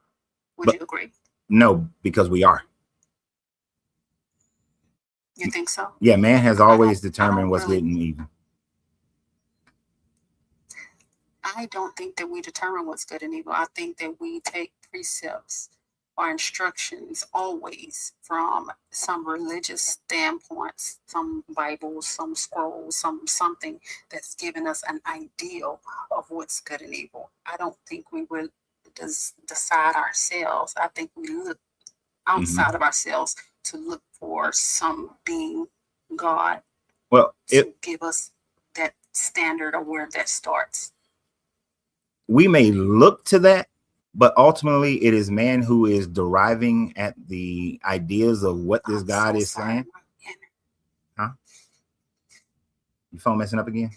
Would you agree? No, because we are. You think so? Yeah, man has always determined what's good and evil. I don't think that we determine what's good and evil. I think that we take precepts or instructions always from some religious standpoints, some Bibles, some scrolls, something that's given us an ideal of what's good and evil. I don't think we would decide ourselves. I think we look outside of ourselves to look for some being, God, to give us that standard of where that starts. We may look to that, but ultimately it is man who is deriving at the ideas of what this God is saying. Huh? Your phone messing up again?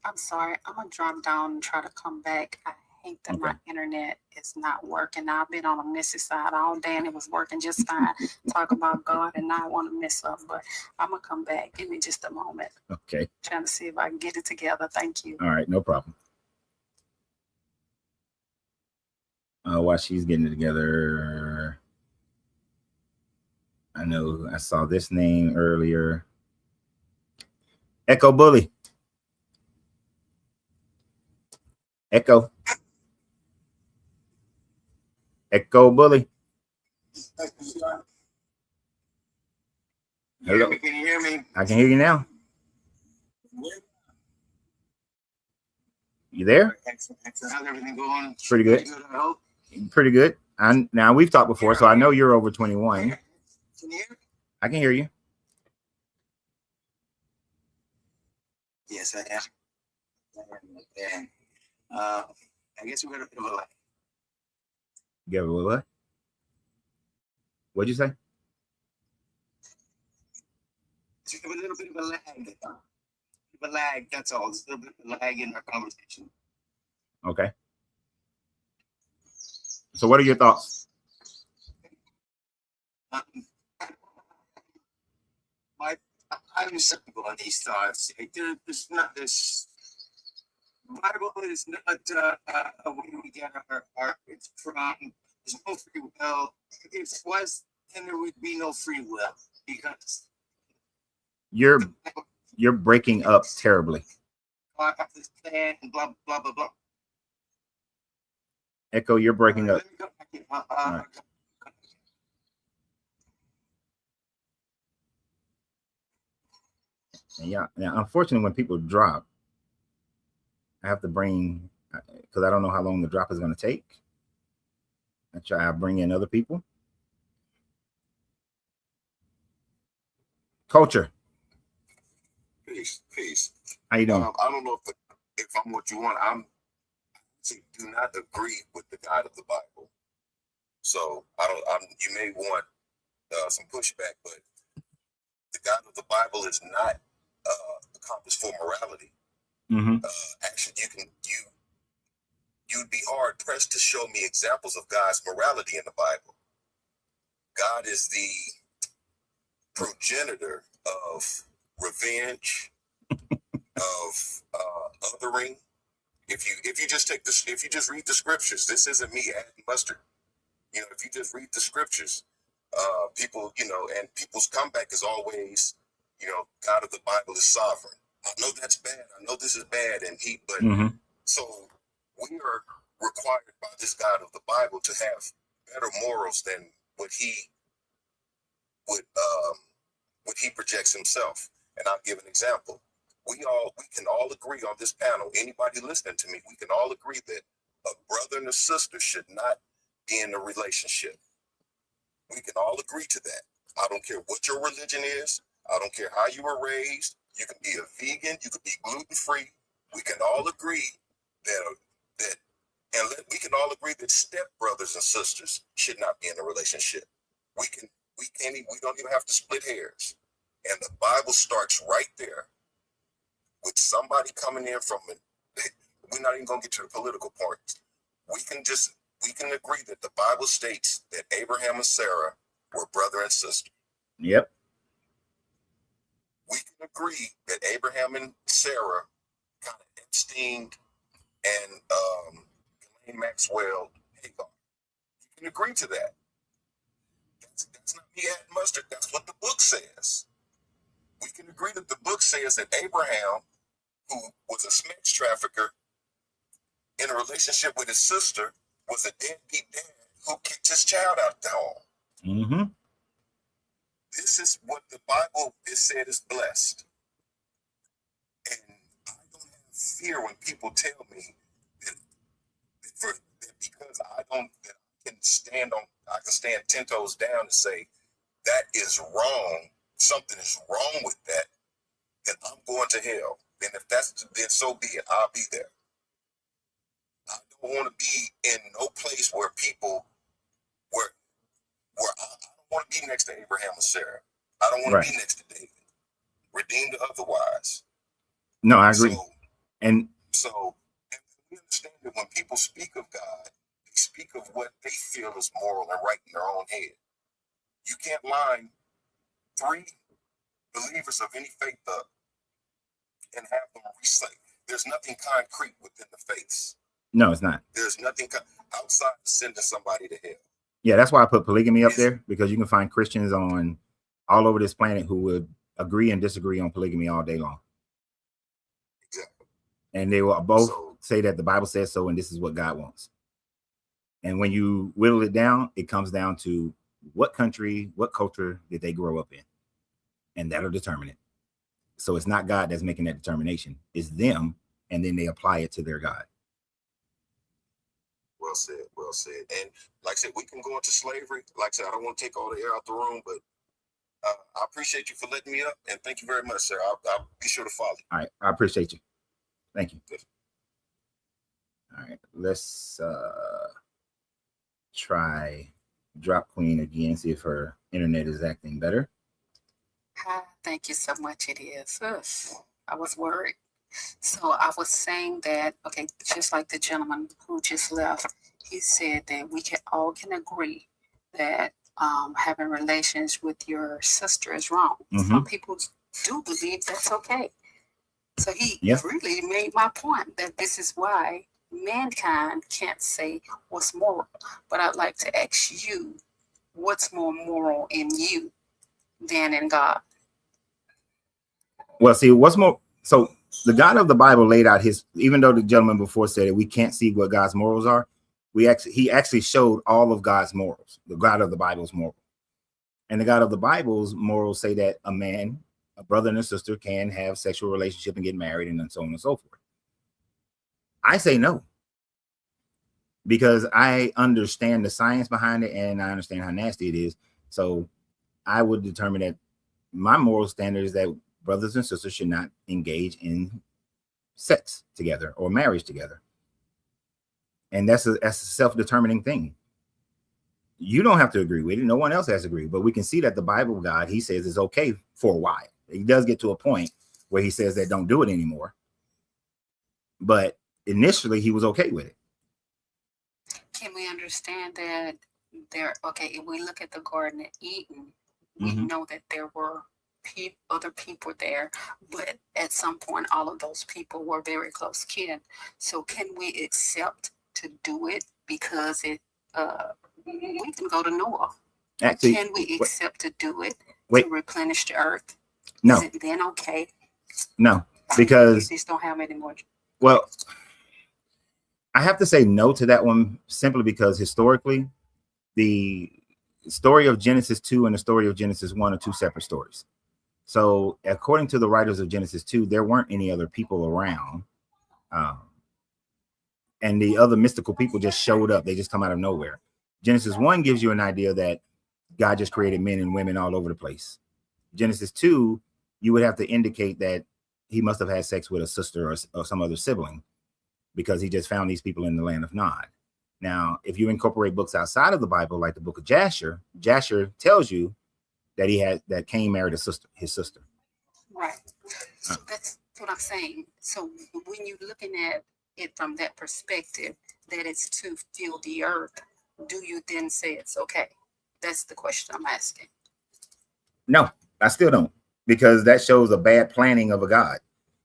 I'm sorry. I'm going to drop down and try to come back. I hate that my internet is not working. I've been on a messy side all day and it was working just fine. Talk about God and not want to mess up, but I'm going to come back. Give me just a moment. Okay. Trying to see if I can get it together. Thank you. All right. No problem. While she's getting it together, I know I saw this name earlier. Echo Bully. Echo Bully. Hello. Can you hear me? I can hear you now. You there? Excellent. How's everything going? Pretty good. I hope. Pretty good. Now we've talked before, so I know you're over 21. Can you hear me? I can hear you. Yes, I am. And I guess we got a bit of a lag. You got what? What'd you say? A little bit of a lag. That's all. There's a little bit of a lag in our conversation. Okay. So what are your thoughts? I'm skeptical on these thoughts. There's not this. Bible is not a way we get our it's from. There's no free will. If it was, then there would be no free will because You're breaking up terribly. God has this plan and blah blah blah blah. Echo, you're breaking up. Let me go back in. right. And yeah. Now, unfortunately, when people drop, I have to bring, because I don't know how long the drop is going to take. I bring in other people. Culture. Peace. How you doing? I don't know if I'm what you want. Do not agree with the God of the Bible. So you may want some pushback, but the God of the Bible is not a compass for morality. Mm-hmm. Actually, you'd be hard pressed to show me examples of God's morality in the Bible. God is the progenitor of revenge, of othering. If you just take this, if you just read the scriptures, this isn't me adding mustard. You know, if you just read the scriptures, people, and people's comeback is always, God of the Bible is sovereign. I know that's bad. I know this is bad, but Mm-hmm. so we are required by this God of the Bible to have better morals than what he projects himself. And I'll give an example. We can all agree on this panel. Anybody listening to me, we can all agree that a brother and a sister should not be in a relationship. We can all agree to that. I don't care what your religion is. I don't care how you were raised. You can be a vegan. You can be gluten-free. We can all agree we can all agree that step brothers and sisters should not be in a relationship. We don't even have to split hairs. And the Bible starts right there with somebody coming in from it. We're not even going to get to the political parts. We can agree that the Bible states that Abraham and Sarah were brother and sister. Yep. We can agree that Abraham and Sarah kind of Epstein and Ghislaine Maxwell Hagar. You can agree to that. That's not me adding mustard. That's what the book says. We can agree that the book says that Abraham, who was a sex trafficker in a relationship with his sister, was a deadbeat dad who kicked his child out the home. Mm-hmm. This is what the Bible is said is blessed. And I don't have fear when people tell me that because I can stand 10 toes down and say that is wrong. Something is wrong with that. Then I'm going to hell. And if then so be it. I'll be there. I don't want to be in no place where people where I don't want to be next to Abraham and Sarah. I don't want to be next to David. Redeemed or otherwise. No, I agree. And we understand that when people speak of God, they speak of what they feel is moral and right in their own head. You can't line 3 believers of any faith up and have them recite. There's nothing concrete within the faiths. No, it's not. There's nothing outside of sending somebody to hell. Yeah, that's why I put polygamy up there, because you can find Christians on all over this planet who would agree and disagree on polygamy all day long. Exactly. And they will both say that the Bible says so, and this is what God wants. And when you whittle it down, it comes down to what country, what culture did they grow up in? and that'll determine it. So it's not God that's making that determination. It's them, and then they apply it to their God. Well said, well said. And like I said, we can go into slavery. Like I said, I don't want to take all the air out the room, but I appreciate you for letting me up, and thank you very much, sir. I'll be sure to follow you. All right, I appreciate you. Thank you. All right, let's try Drop Queen again, see if her internet is acting better. Hi, thank you so much. It is. Ugh, I was worried. So I was saying that, okay, just like the gentleman who just left, he said that we can agree that having relations with your sister is wrong. Some people do believe that's okay. So he really made my point that this is why mankind can't say what's moral. But I'd like to ask you, what's more moral in you than in God? Well, see, what's more, so the God of the Bible laid out his, even though the gentleman before said it, we can't see what God's morals are. He actually showed all of God's morals, the God of the Bible's moral. And the God of the Bible's morals say that a man, a brother and a sister can have sexual relationship and get married and so on and so forth. I say no, because I understand the science behind it and I understand how nasty it is. So I would determine that my moral standard is that brothers and sisters should not engage in sex together or marriage together. And that's a self-determining thing. You don't have to agree with it. No one else has to agree. But we can see that the Bible God, he says, is okay for a while. He does get to a point where he says that don't do it anymore. But initially, he was okay with it. Can we understand that if we look at the Garden of Eden, we know that there were other people there, but at some point, all of those people were very close kin. So can we accept to do it because we can go to Noah? Actually, can we accept to do it to replenish the earth? No. Is it then okay? No, because you just don't have any more. Well, I have to say no to that one simply because historically, the story of Genesis 2 and the story of Genesis 1 are two separate stories. So according to the writers of Genesis 2, there weren't any other people around. And the other mystical people just showed up. They just come out of nowhere. Genesis 1 gives you an idea that God just created men and women all over the place. Genesis 2, you would have to indicate that he must have had sex with a sister or some other sibling, because he just found these people in the land of Nod. Now, if you incorporate books outside of the Bible, like the book of Jasher, Jasher tells you that Cain married his sister. Right. So that's what I'm saying. So when you're looking at it from that perspective, that it's to fill the earth, do you then say it's okay? That's the question I'm asking. No, I still don't, because that shows a bad planning of a God.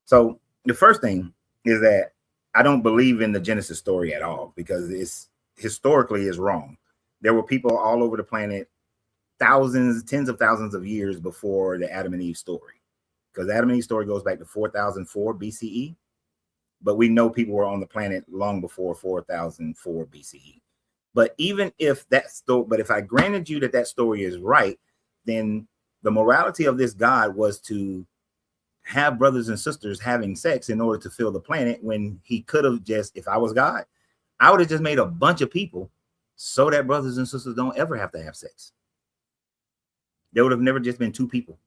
So the first thing is that I don't believe in the Genesis story at all, because it's historically is wrong. There were people all over the planet thousands, tens of thousands of years before the Adam and Eve story, because the Adam and Eve story goes back to 4004 BCE. But we know people were on the planet long before 4004 BCE. But even if if I granted you that story is right, then the morality of this God was to have brothers and sisters having sex in order to fill the planet, when he could have just, if I was God, I would have just made a bunch of people so that brothers and sisters don't ever have to have sex. There would have never just been two people,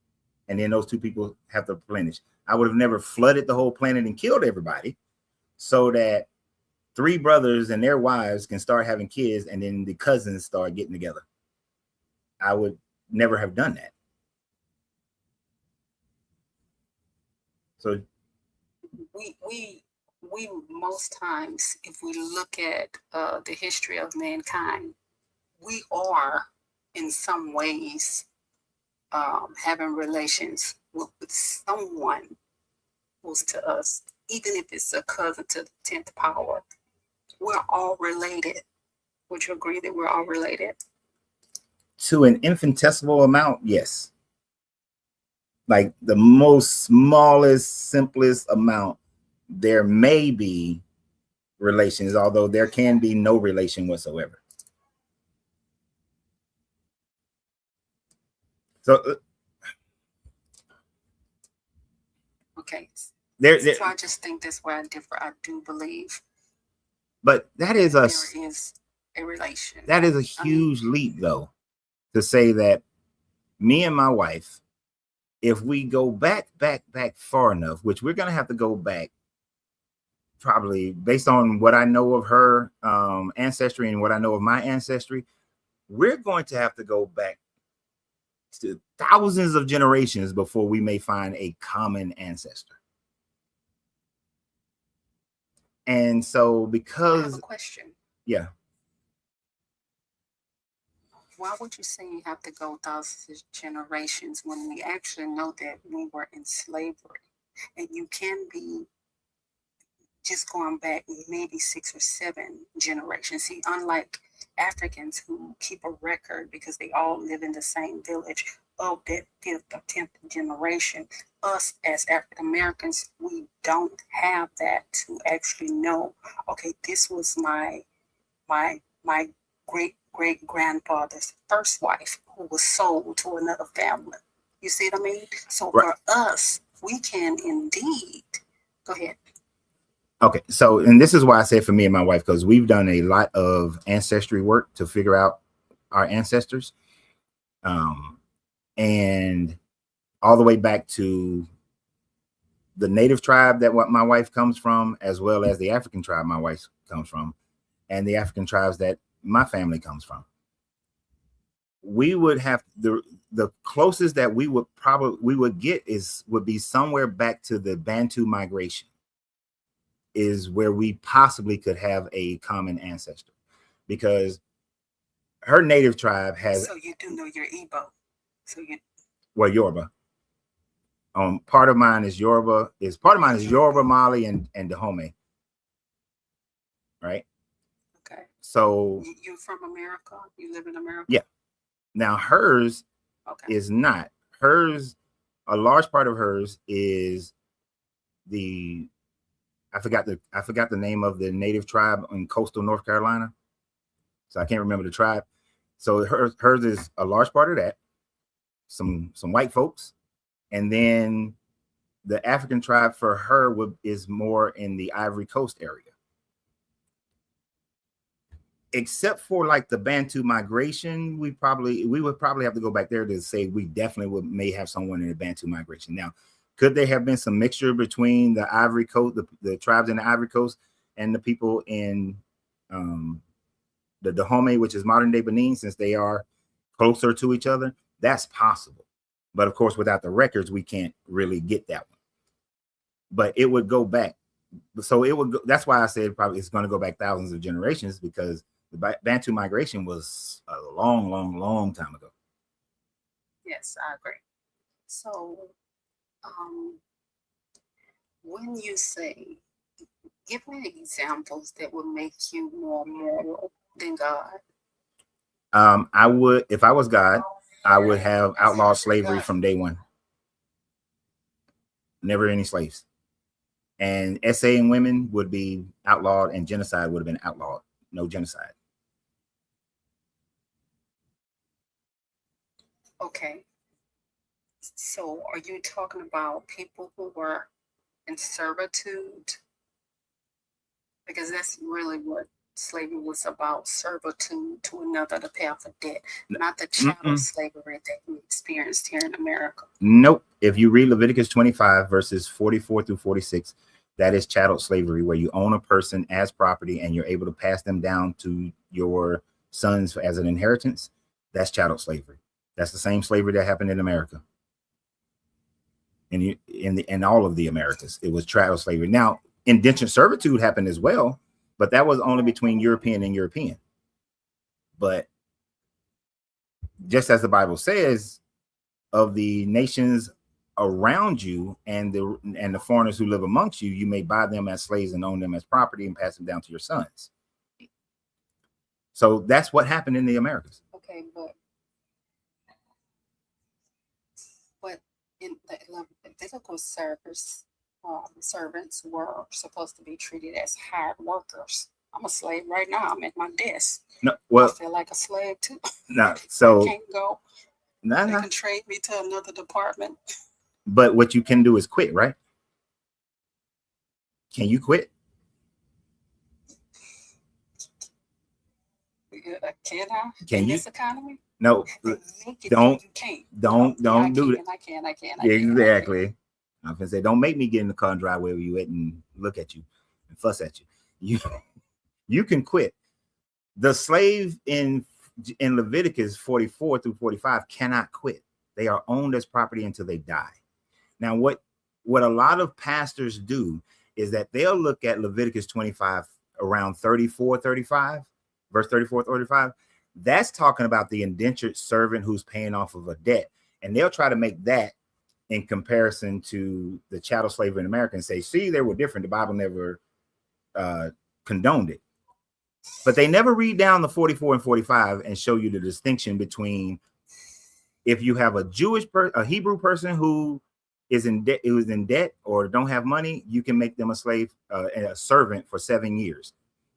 and then those two people have to replenish. I would have never flooded the whole planet and killed everybody so that three brothers and their wives can start having kids, and then the cousins start getting together. I would never have done that. So we most times, if we look at the history of mankind, we are in some ways having relations with someone close to us, even if it's a cousin to the 10th power. We're all related. Would you agree that we're all related? To an infinitesimal amount, yes. Like the most smallest, simplest amount, there may be relations, although there can be no relation whatsoever. So Okay. There, So I just think that's where I differ. I do believe but that is there a is a relation. that is a huge leap, though, to say that me and my wife, if we go back far enough, which we're gonna have to go back, probably based on what I know of her ancestry and what I know of my ancestry, we're going to have to go back to thousands of generations before we may find a common ancestor. And so, I have because a question. yeah, Why would you say you have to go thousands of generations when we actually know that we were in slavery? And you can be just going back maybe 6 or 7 generations. See, unlike Africans who keep a record because they all live in the same village of that 5th or 10th generation, us as African Americans, we don't have that to actually know, okay, this was my great grandfather's first wife who was sold to another family. You see what I mean? So Right. for us, we can indeed go ahead. okay. So, and this is why I say for me and my wife, because we've done a lot of ancestry work to figure out our ancestors, and all the way back to the native tribe that what my wife comes from, as well as the African tribe my wife comes from, and the African tribes that my family comes from. We would have the closest that we would get would be somewhere back to the Bantu migration, is where we possibly could have a common ancestor, because her native tribe has. So you do know your Igbo. So you. Well, Yoruba. Part of mine is Yoruba. Yoruba, Mali, and Dahomey. Right. Okay. So You're from America. You live in America. Yeah. Now hers Okay. is not. Hers, a large part of hers is the. I forgot the name of the native tribe in coastal North Carolina. So I can't remember the tribe. So hers is a large part of that. Some white folks, and then the African tribe for her is more in the Ivory Coast area. Except for like the Bantu migration, we would probably have to go back there to say we definitely may have someone in the Bantu migration. Now, could there have been some mixture between the Ivory Coast, the tribes in the Ivory Coast, and the people in the Dahomey, which is modern day Benin, since they are closer to each other? That's possible. But of course, without the records, we can't really get that one. But it would go back. So it would go, that's why I said probably it's going to go back thousands of generations, because the Bantu migration was a long time ago. Yes, I agree. So, when you say, give me examples that would make you more moral than God. I would, if I was God, I would have outlawed slavery from day one. Never any slaves. And essaying women would be outlawed, and genocide would have been outlawed. No genocide. Okay. So are you talking about people who were in servitude? Because that's really what slavery was about, servitude to another, the path of death, not the chattel slavery that we experienced here in America. Nope. If you read Leviticus 25, verses 44 through 46, that is chattel slavery, where you own a person as property and you're able to pass them down to your sons as an inheritance. That's chattel slavery. That's the same slavery that happened in America. And in all of the Americas, it was chattel slavery. Now, indentured servitude happened as well, but that was only between European and European. But just as the Bible says, of the nations around you and the foreigners who live amongst you, you may buy them as slaves and own them as property and pass them down to your sons. So that's what happened in the Americas. Okay, but in the Levitical servants were supposed to be treated as hired workers. I'm a slave right now. I'm at my desk. No, well, I feel like a slave too. No, so I can't go. They can trade me to another department. But what you can do is quit, right? Can you quit? Can I? Can in you? this economy? No, They make it don't- so you can't. don't I do can, it. I can. I can. Exactly. I'm gonna say, don't make me get in the car and drive wherever you at and look at you and fuss at you. You can quit. The slave in Leviticus 44 through 45 cannot quit. They are owned as property until they die. Now, what a lot of pastors do is that they'll look at Leviticus 25 around 34, 35, verse 34, 35. That's talking about the indentured servant who's paying off of a debt. And they'll try to make that in comparison to the chattel slavery in America and say, see, they were different. The Bible never condoned it. But they never read down the 44 and 45 and show you the distinction between if you have a a Hebrew person who is in debt or don't have money, you can make them a slave, a servant for 7 years.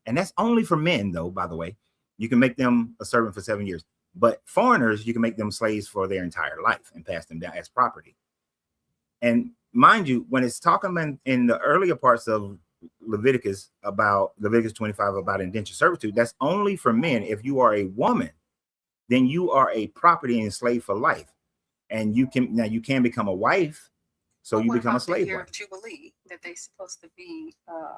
And that's only for men, though, by the way. You can make them a servant for 7 years. But foreigners, you can make them slaves for their entire life and pass them down as property. And mind you, when it's talking in the earlier parts of Leviticus about Leviticus 25 about indentured servitude, that's only for men. If you are a woman, then you are a property and slave for life. And you can become a wife, so you become a slave year wife. of Jubilee that they're supposed to be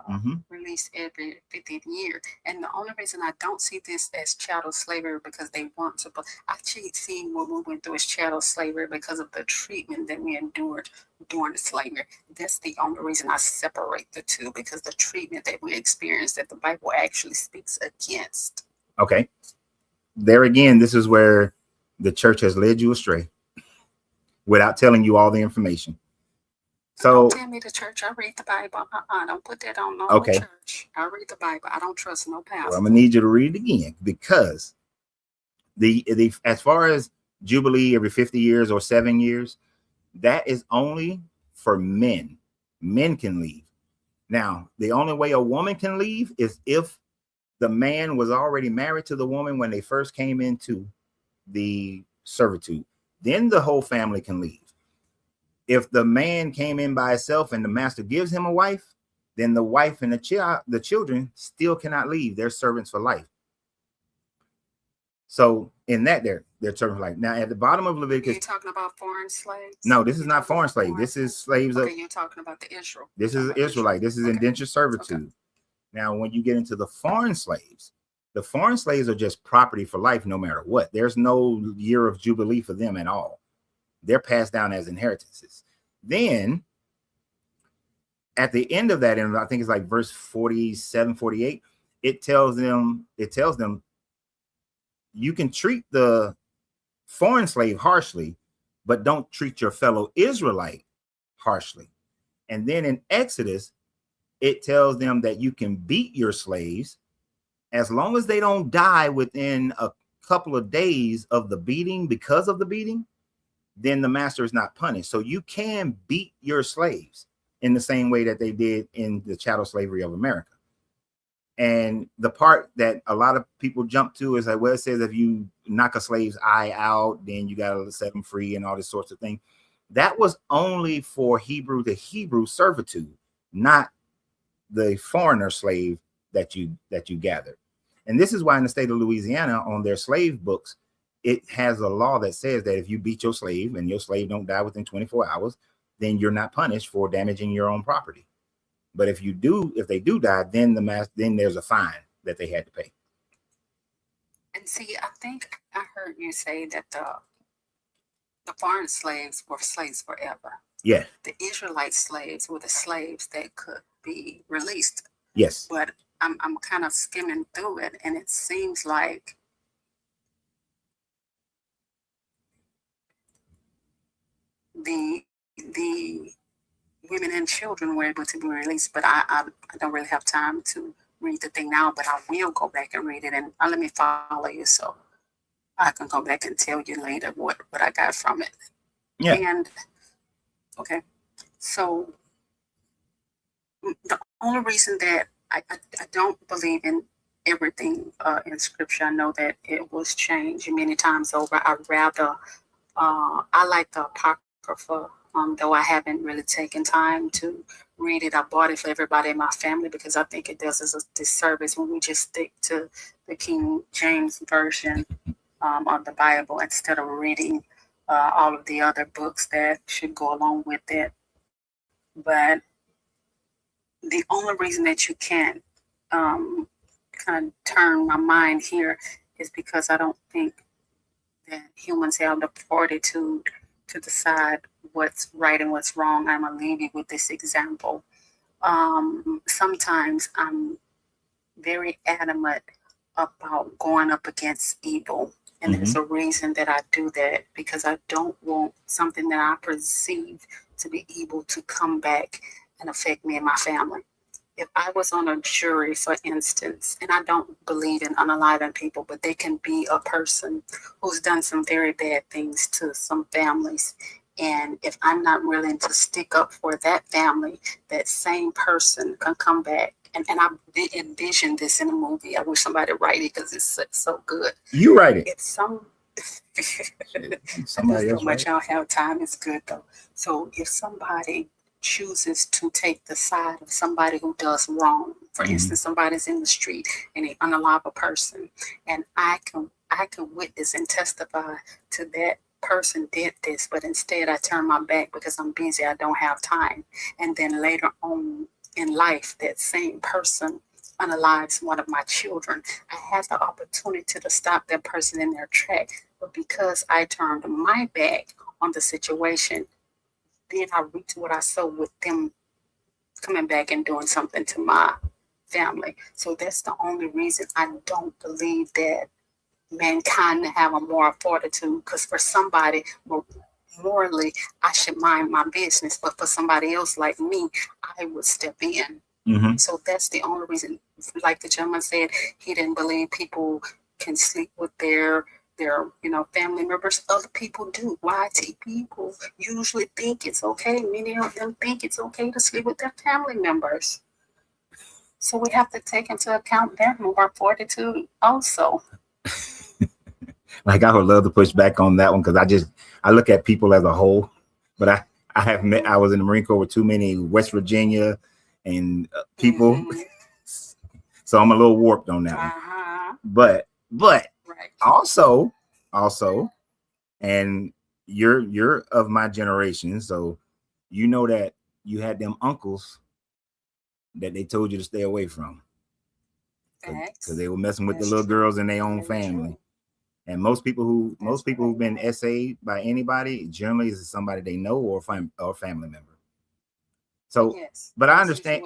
Mhm. released every 50th year. And the only reason I don't see this as chattel slavery because they want to, but I actually see what we went through as chattel slavery because of the treatment that we endured during the slavery. That's the only reason I separate the two, because the treatment that we experienced that the Bible actually speaks against. Okay. There again, this is where the church has led you astray without telling you all the information. So don't tell me the church. I read the Bible. Don't put that on no Okay. church. I read the Bible. I don't trust no pastor. well, I'm gonna need you to read it again, because the as far as Jubilee every 50 years or 7 years, that is only for men. Men can leave. Now, the only way a woman can leave is if the man was already married to the woman when they first came into the servitude. Then the whole family can leave. If the man came in by himself and the master gives him a wife, then the wife and the children still cannot leave. They're servants for life. So in that, they're servants for life. Now at the bottom of Are Leviticus, you talking about foreign slaves? no, this is You're not talking foreign about slave. This is slaves of. Okay, you're talking about the Israel. This You're is talking about Israelite. This is Okay. indentured servitude. Now, when you get into the foreign slaves are just property for life, no matter what. There's no year of Jubilee for them at all. They're passed down as inheritances. Then at the end of that, and I think it's like verse 47, 48, it tells them you can treat the foreign slave harshly, but don't treat your fellow Israelite harshly. And then in Exodus, it tells them that you can beat your slaves as long as they don't die within a couple of days of the beating. Because of the beating, then the master is not punished. So you can beat your slaves in the same way that they did in the chattel slavery of America. And the part that a lot of people jump to is like, well, it says if you knock a slave's eye out, then you got to set them free and all this sorts of thing. That was only for Hebrew to Hebrew servitude, not the foreigner slave that you gathered. And this is why in the state of Louisiana, on their slave books, it has a law that says that if you beat your slave and your slave don't die within 24 hours, then you're not punished for damaging your own property. But if they do die, then there's a fine that they had to pay. And see, I think I heard you say that the foreign slaves were slaves forever. Yeah. The Israelite slaves were the slaves that could be released. Yes. But I'm kind of skimming through it, and it seems like the women and children were able to be released, but I don't really have time to read the thing now, but I will go back and read it, and let me follow you so I can go back and tell you later what I got from it. Yeah. And okay, so the only reason that I don't believe in everything in scripture, I know that it was changed many times over. I like the Apocrypha, though I haven't really taken time to read it. I bought it for everybody in my family because I think it does us a disservice when we just stick to the King James version of the Bible instead of reading all of the other books that should go along with it. But the only reason that you can't kind of turn my mind here is because I don't think that humans have the fortitude to decide what's right and what's wrong. I'm gonna leave you with this example. Sometimes I'm very adamant about going up against evil. And there's a reason that I do that, because I don't want something that I perceive to be evil to come back and affect me and my family. If I was on a jury, for instance, and I don't believe in unaliving people, but they can be a person who's done some very bad things to some families. And if I'm not willing to stick up for that family, that same person can come back. And I envisioned this in a movie. I wish somebody write it because it's so good. You write it. It's some. Somebody else so much I don't have time. It's good though. So if somebody chooses to take the side of somebody who does wrong, for instance, somebody's in the street and they unalive a person, and I can witness and testify to that person did this, but instead I turn my back because I'm busy, I don't have time. And then later on in life, that same person unalives one of my children. I had the opportunity to stop that person in their track, but because I turned my back on the situation, then I reaped what I sowed with them coming back and doing something to my family. So that's the only reason I don't believe that mankind have a moral fortitude, because for somebody, morally, I should mind my business, but for somebody else like me, I would step in. So that's the only reason. Like the gentleman said, he didn't believe people can sleep with their family members. Other people do. YT people usually think it's okay. Many of them think it's okay to sleep with their family members. So we have to take into account their moral fortitude also. Like, I would love to push back on that one, because I look at people as a whole. But I was in the Marine Corps with too many West Virginia and people, so I'm a little warped on that one. But right. also, and you're of my generation, so you know that you had them uncles that they told you to stay away from, because they were messing with the little girls in their own family. And most people who've been essayed by anybody generally is somebody they know or family member. So, but I understand.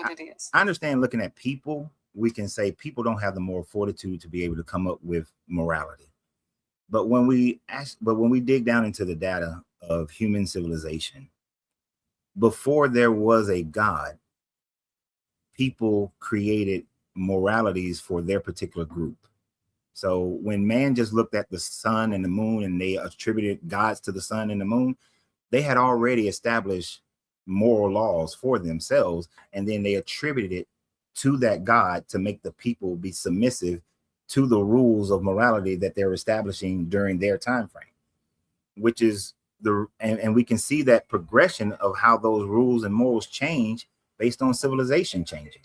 I understand. Looking at people, we can say people don't have the moral fortitude to be able to come up with morality. But when we dig down into the data of human civilization, before there was a God, people created moralities for their particular group. So when man just looked at the sun and the moon and they attributed gods to the sun and the moon, they had already established moral laws for themselves, and then they attributed it to that God to make the people be submissive to the rules of morality that they're establishing during their time frame, which is and we can see that progression of how those rules and morals change based on civilization changing.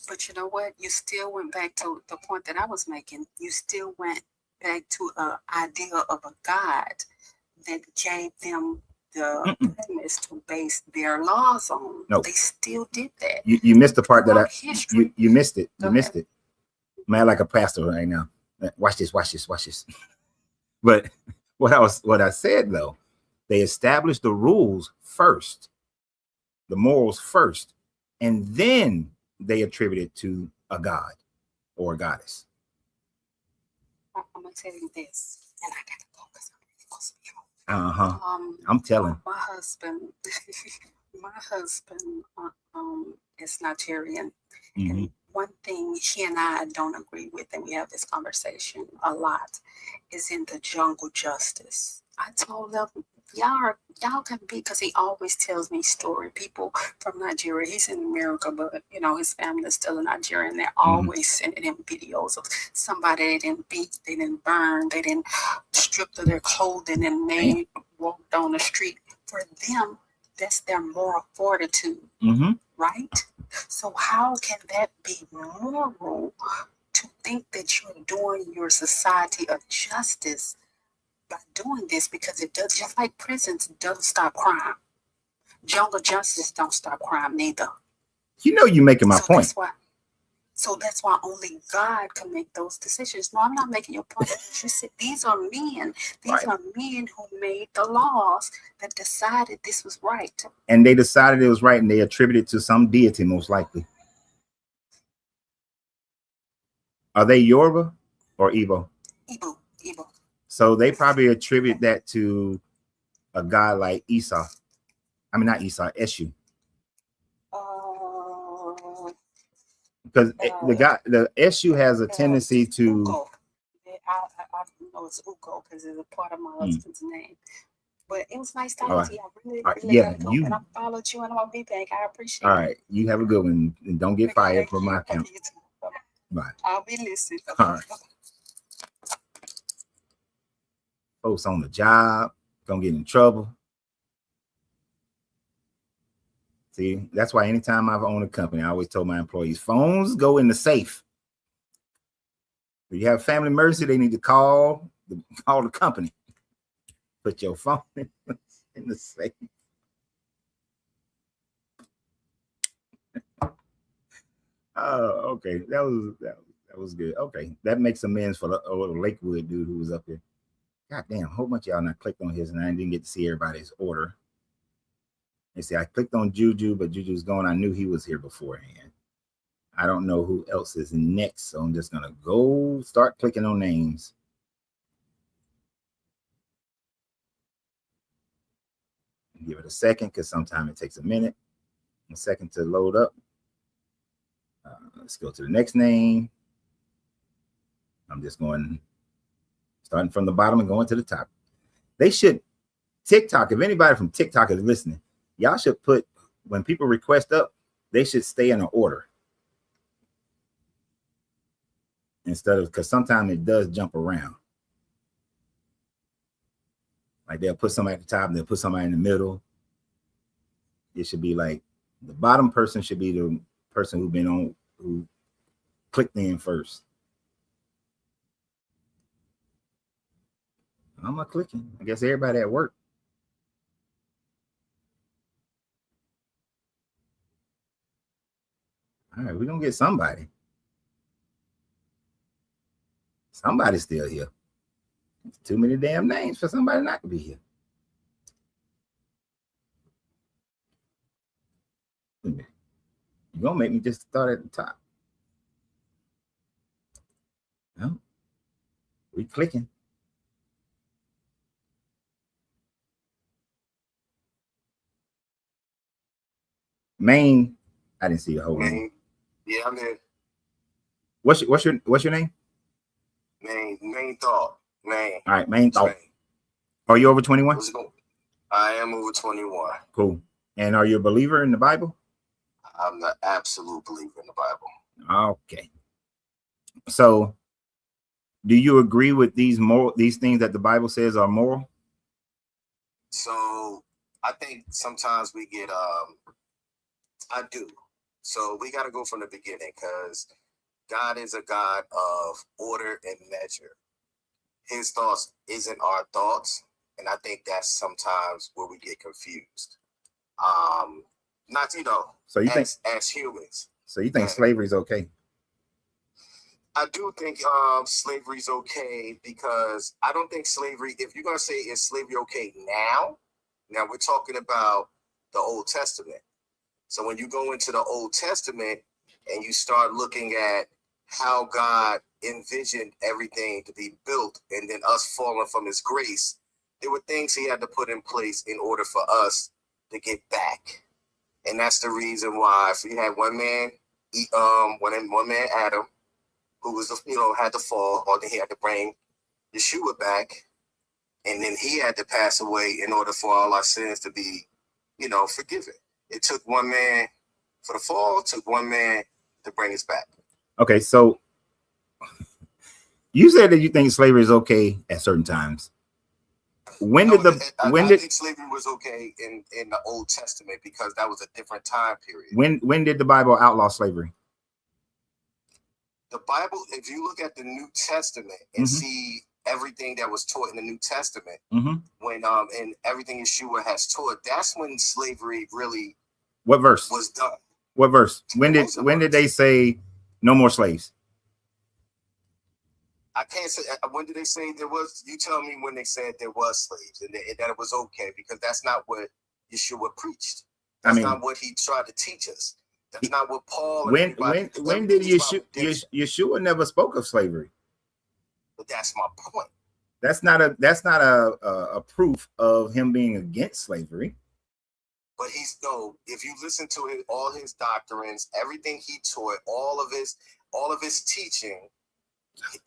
But you know what? You still went back to the point that I was making. You still went back to an idea of a God that gave them the premise to base their laws on. No, they still did that. You missed the part that you missed it. You missed it. Man, like a pastor right now. Watch this. But what I said though, they established the rules first, the morals first, and then they attribute it to a god or a goddess. I'm gonna tell you this, and I gotta go because I'm really supposed to be home. I'm telling. My husband is Nigerian, and one thing he and I don't agree with, and we have this conversation a lot, is in the jungle justice. I told him, y'all can be, because he always tells me story. People from Nigeria, he's in America, but his family is still in Nigeria, and they're always sending him videos of somebody they didn't beat, they didn't burn, they didn't strip of their clothing, and they walked on the street. For them, That's their moral fortitude, Mm-hmm. right? So how can that be moral to think that you're doing your society a justice by doing this? Because it does, just like prisons doesn't stop crime. Jungle justice don't stop crime neither. You know, you're making my point. That's why only God can make those decisions. No, I'm not making your point. You said these are men. These Right. are men who made the laws that decided this was right. And they decided it was right, and they attributed it to some deity, most likely. Are they Yoruba or Igbo? Igbo. So they probably attribute that to a guy like Esau. I mean, not Esau, Eshu. Because the Eshu has a tendency to. Ugo. I know it's Ugo because it's a part of my husband's name. But it was nice talking to you. I really gotta go. And I followed you and I'll be back. I appreciate it. All right. You have a good one. And don't get fired from my account. Bye. I'll be listening. All right. Folks on the job, gonna get in trouble. See, that's why anytime I've owned a company, I always told my employees, phones go in the safe. If you have family emergency, they need to call the company. Put your phone in the safe. Oh, okay. That was good. Okay, that makes amends for the Lakewood dude who was up there. God damn, a whole bunch of y'all not clicked on his, and I didn't get to see everybody's order. You see, I clicked on Juju, but Juju's gone. I knew he was here beforehand. I don't know who else is next, so I'm just gonna go start clicking on names. Give it a second, because sometimes it takes a second to load up. Let's go to the next name. I'm just starting from the bottom and going to the top. They should, TikTok, if anybody from TikTok is listening, y'all should put, when people request up, they should stay in an order. Instead of, because sometimes it does jump around. Like they'll put somebody at the top and they'll put somebody in the middle. It should be like the bottom person should be the person who clicked in first. I'm not clicking. I guess everybody at work. All right, we're gonna get somebody. Somebody's still here. It's too many damn names for somebody not to be here. You're gonna make me just start at the top. No, we clicking. Maine, I didn't see the whole name. Yeah, I'm there. What's your name? Main thought. Main. All right, Main thought. Are you over 21? I am over 21. Cool. And are you a believer in the Bible? I'm the absolute believer in the Bible. Okay. So, do you agree with these things that the Bible says are moral? So, I think sometimes we get I do. So we got to go from the beginning, because God is a God of order and measure. His thoughts isn't our thoughts. And I think that's sometimes where we get confused. Not, so you think as humans. So you think slavery is okay? I do think slavery is okay, because I don't think slavery, if you're going to say is slavery okay now we're talking about the Old Testament. So when you go into the Old Testament and you start looking at how God envisioned everything to be built, and then us falling from his grace, there were things he had to put in place in order for us to get back. And that's the reason why, if you had one man, Adam, who was, had to fall, or then he had to bring Yeshua back, and then he had to pass away in order for all our sins to be, forgiven. It took one man for the fall, took one man to bring us back. Okay, so you said that you think slavery is okay at certain times. When No, did the I when did think slavery was okay in the Old Testament because that was a different time period. when did the Bible outlaw slavery? The Bible, if you look at the New Testament and see everything that was taught in the New Testament, when and everything Yeshua has taught, that's when slavery really What verse? was done. What verse? When did they say no more slaves? I can't say when did they say there was. You tell me when they said there was slaves and that it was okay, because that's not what Yeshua preached. That's not what he tried to teach us. That's not what Paul. When did Yeshua never spoke of slavery? But that's my point. That's not a proof of him being against slavery. But if you listen to it, all his doctrines, everything he taught, all of his teaching,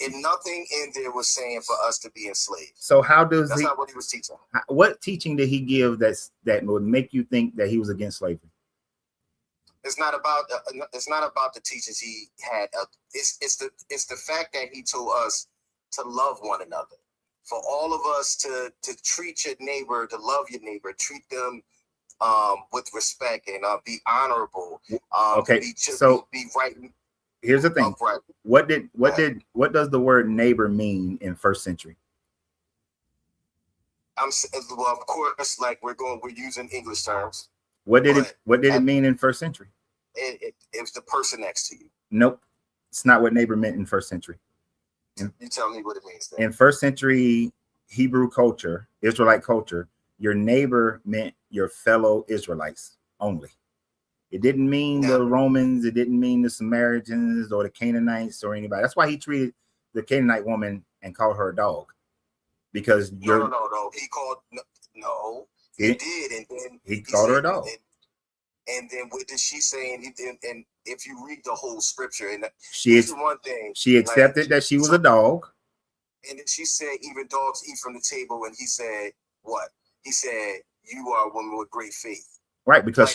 and nothing in there was saying for us to be enslaved. So how does that's not what he was teaching. What teaching did he give that would make you think that he was against slavery? It's not about the teachings he had. It's the fact that he told us to love one another. For all of us to treat your neighbor, to love your neighbor, treat them with respect and be honorable. Okay, be right. Here's the thing. Upright. What does the word neighbor mean in first century? Well, of course, like we're using English terms. What did it mean in first century? It was the person next to you. Nope, it's not what neighbor meant in first century. You tell me what it means then. In first century Hebrew culture, Israelite culture, your neighbor meant your fellow Israelites only. It didn't mean the Romans. It didn't mean the Samaritans or the Canaanites or anybody. That's why he treated the Canaanite woman and called her a dog. Because no. He did, and then he called her a dog. And then what did she say? And if you read the whole scripture, and one thing, she accepted that she was a dog. And then she said, even dogs eat from the table. And he said, what? He said, you are a woman with great faith. Right, because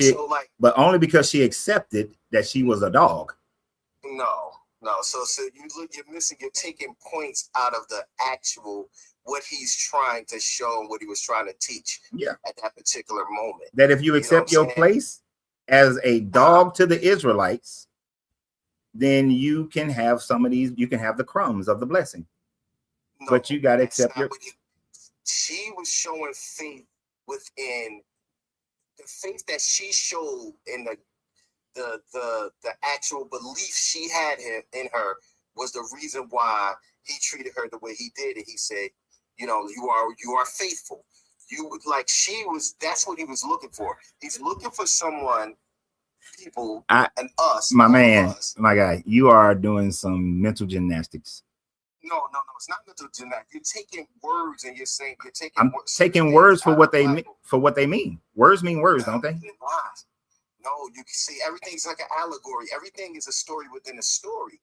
but only because she accepted that she was a dog. No. So you're taking points out of the actual what he's trying to show and what he was trying to teach. Yeah. At that particular moment. That if you accept your place as a dog to the Israelites, then you can have you can have the crumbs of the blessing. No, but you got to accept she was showing faith within the faith that she showed in the actual belief she had in her was the reason why he treated her the way he did. And he said, you are faithful. That's what he was looking for. He's looking for someone, and us. My guy, you are doing some mental gymnastics. No, it's not mental gymnastics. You're taking words and I'm taking words for what they mean. Words mean words, don't they? No, you can see everything's like an allegory. Everything is a story within a story.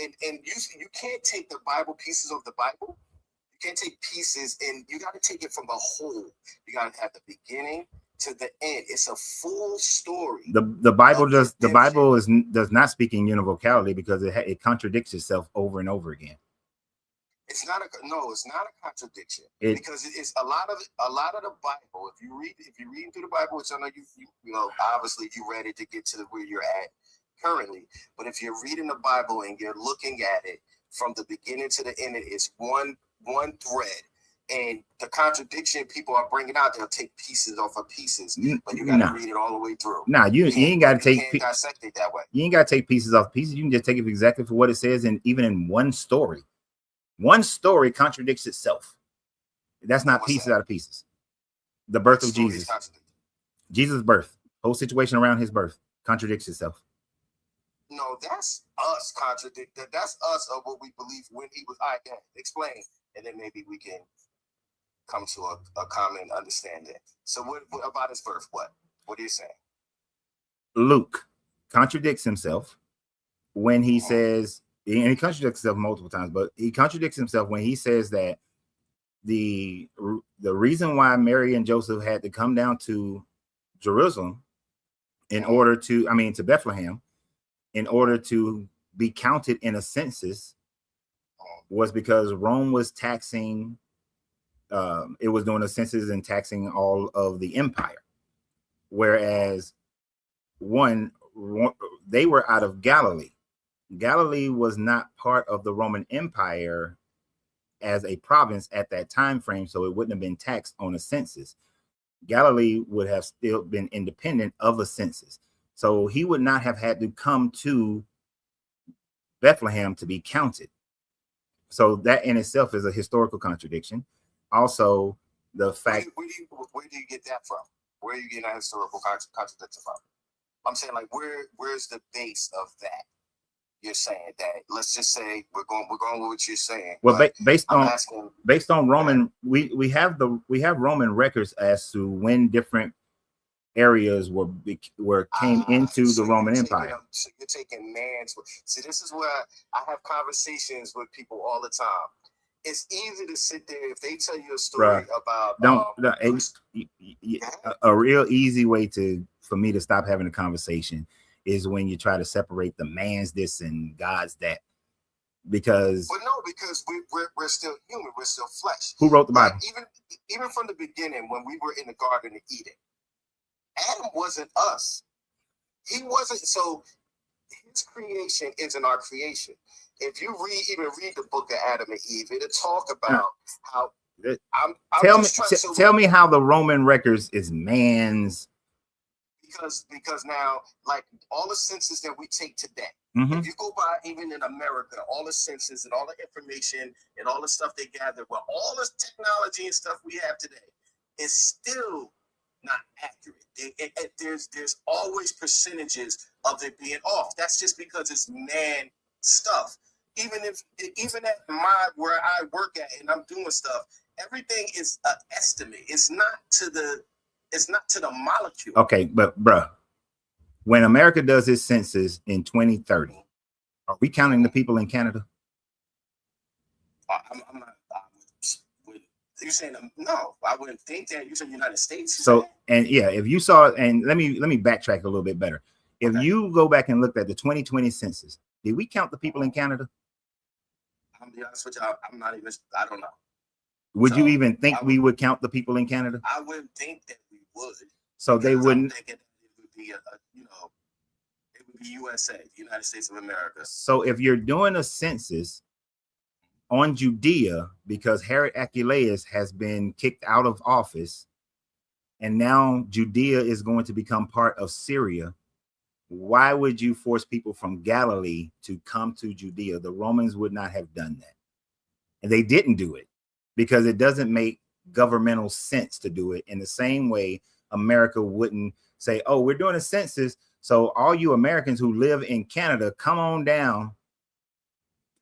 And you can't take the Bible, pieces of the Bible. You can't take pieces, and you got to take it from the whole. You got to have the beginning to the end. It's a full story. The Bible does not speak in univocality because it contradicts itself over and over again. It's not a contradiction because it's a lot of the Bible. If you're reading through the Bible, which I know you obviously you read it to get to where you're at currently. But if you're reading the Bible and you're looking at it from the beginning to the end, it's one thread. And the contradiction people are bringing out, they'll take pieces off of pieces, but you got to read it all the way through. You ain't got to take dissect it that way. You ain't got to take pieces off pieces. You can just take it exactly for what it says, and even in one story. One story contradicts itself. That's not pieces out of pieces. The birth of Jesus. Jesus' birth. Whole situation around his birth contradicts itself. No, that's us contradicting. That's us of what we believe when he was. I can explain, and then maybe we can come to a common understanding. So what about his birth? What are you saying? Luke contradicts himself when he says, and he contradicts himself multiple times, but he contradicts himself when he says that the reason why Mary and Joseph had to come down to Jerusalem to Bethlehem, in order to be counted in a census, was because Rome was taxing it was doing a census and taxing all of the empire, whereas they were out of Galilee. Galilee was not part of the Roman Empire as a province at that time frame, so it wouldn't have been taxed on a census. Galilee would have still been independent of a census, so he would not have had to come to Bethlehem to be counted. So that in itself is a historical contradiction. Also, the fact where do you get that from? Where are you getting that historical contradiction from? I'm saying, like, where's the base of that? You're saying that, let's just say we're going with what you're saying. Well, based on Yeah. Roman, we have Roman records as to when different areas came into the Roman Empire. So you're taking man's. See, this is where I have conversations with people all the time. It's easy to sit there if they tell you a story about a real easy way for me to stop having a conversation is when you try to separate the man's this and God's that, because we're still human, we're still flesh. Who wrote the Bible? Even from the beginning, when we were in the Garden of Eden, Adam wasn't us. He wasn't. So his creation isn't our creation. If you read the book of Adam and Eve, it'll talk about how. Tell me how the Roman records is man's. Because now, like, all the census that we take today, Mm-hmm. if you go by even in America, all the census and all the information and all the stuff they gather, well, all this technology and stuff we have today is still not accurate. There's always percentages of it being off. That's just because it's man stuff. Even at where I work at and I'm doing stuff, everything is an estimate. It's not to the molecule. Okay, but bruh, when America does its census in 2030, are we counting the people in Canada? I'm not. You're saying no? I wouldn't think that. You said United States. So if you saw, and let me backtrack a little bit better. If you go back and looked at the 2020 census, did we count the people in Canada? I'm gonna be honest with you. I'm not even. I don't know. Would you even think we would count the people in Canada? I wouldn't think that we would. So they wouldn't. I'm thinking it would be it would be USA, the United States of America. So if you're doing a census on Judea because Herod Archelaus has been kicked out of office, and now Judea is going to become part of Syria, why would you force people from Galilee to come to Judea? The Romans would not have done that. And they didn't do it because it doesn't make governmental sense to do it in the same way America wouldn't say, oh, we're doing a census, so all you Americans who live in Canada, come on down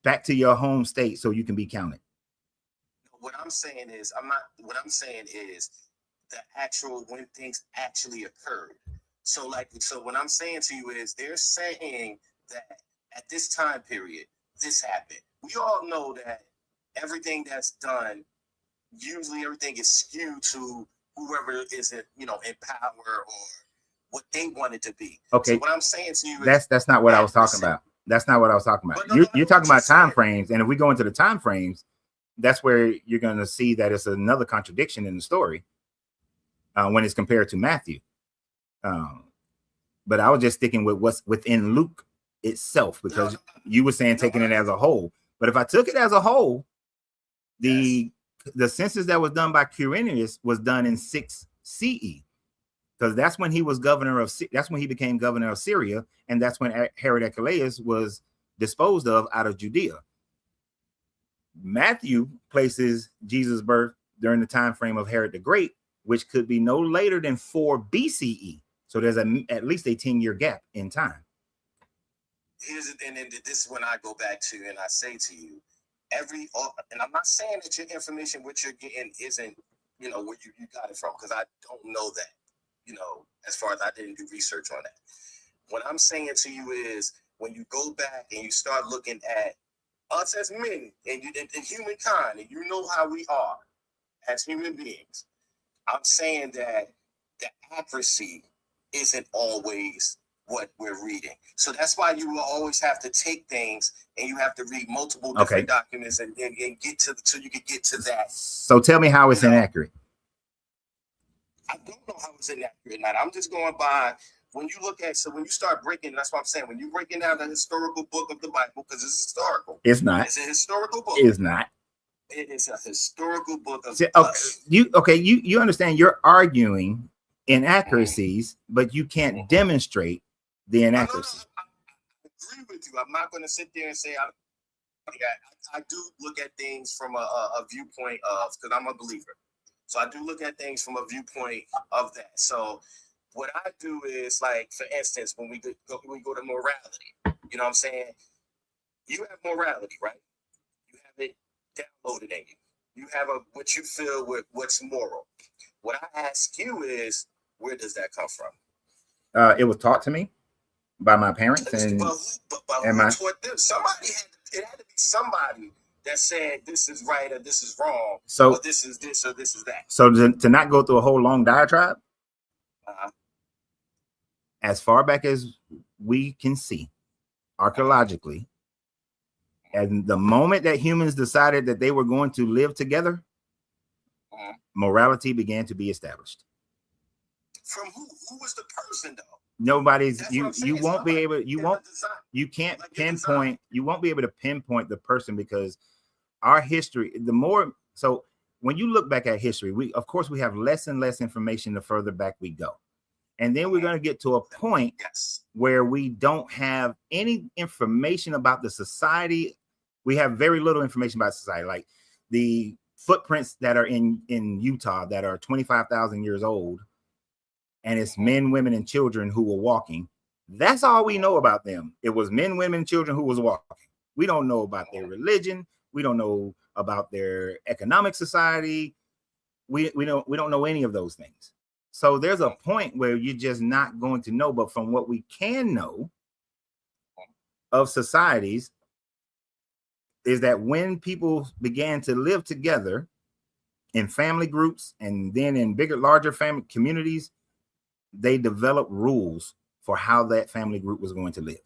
back to your home state so you can be counted. What I'm saying is the actual when things actually occurred. So what I'm saying to you is they're saying that at this time period, this happened. We all know that everything that's done, usually everything is skewed to whoever is in power or what they want it to be. Okay. So what I'm saying to you is that's not what I was talking about. That's not what I was talking about. You're talking about time frames, and if we go into the time frames, that's where you're going to see that it's another contradiction in the story when it's compared to Matthew. But I was just sticking with what's within Luke itself, because you were saying taking it as a whole. But if I took it as a whole, the census that was done by Quirinius was done in 6 CE, because that's when he was that's when he became governor of Syria, and that's when Herod Archelaus was disposed of out of Judea. Matthew places Jesus' birth during the time frame of Herod the Great, which could be no later than 4 BCE. So there's at least a 10-year gap in time. And then this is when I go back to and I say to you, and I'm not saying that your information, what you're getting, isn't where you got it from, because I don't know that. As far as I didn't do research on that. What I'm saying to you is when you go back and you start looking at us as men and humankind, and you know how we are as human beings, I'm saying that the accuracy isn't always what we're reading. So that's why you will always have to take things and you have to read multiple different documents and get to so you can get to that. So tell me how it's inaccurate. I don't know how it's inaccurate. Now I'm just going by when you look at, so when you start breaking, that's what I'm saying. When you're breaking down the historical book of the Bible, because it's historical. It's not. It's a historical book. It's not. It is a historical book of you understand you're arguing inaccuracies, but you can't demonstrate the inaccuracy. I agree with you. I'm not going to sit there and say I do look at things from a viewpoint of, because I'm a believer. So I do look at things from a viewpoint of that. So what I do is, like, for instance, when we go to morality, you know what I'm saying? You have morality, right? You have it downloaded in you. You have what you feel with what's moral. What I ask you is, where does that come from? It was taught to me by my parents, and who taught them? It had to be somebody that said this is right or this is wrong. So or this is this or this is that. So to not go through a whole long diatribe, as far back as we can see archaeologically, and the moment that humans decided that they were going to live together, morality began to be established. From who? Who was the person, though? Nobody's you won't be able, you can't pinpoint, you won't be able to pinpoint the person, because our history, so when you look back at history, we have less and less information the further back we go. And then we're going to get to a point where we don't have any information about the society. We have very little information about society, like the footprints that are in Utah that are 25,000 years old. And it's men, women, and children who were walking. That's all we know about them. It was men, women, and children who was walking. We don't know about their religion. We don't know about their economic society. We don't know any of those things. So there's a point where you're just not going to know. But from what we can know of societies is that when people began to live together in family groups and then in bigger, larger family communities, they developed rules for how that family group was going to live.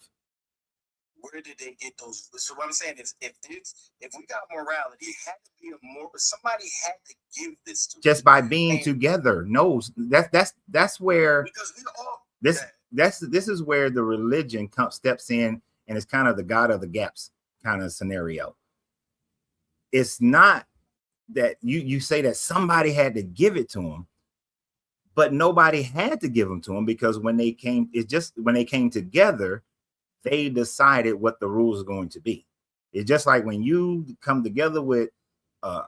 Where did they get those? So what I'm saying is, if we got morality, it had to be somebody had to give this to just by being together. No, that's where, because we all this is where the religion steps in, and it's kind of the God of the gaps kind of scenario. It's not that you say that somebody had to give it to them, but nobody had to give them to them, because when they came together, they decided what the rules are going to be. It's just like when you come together with a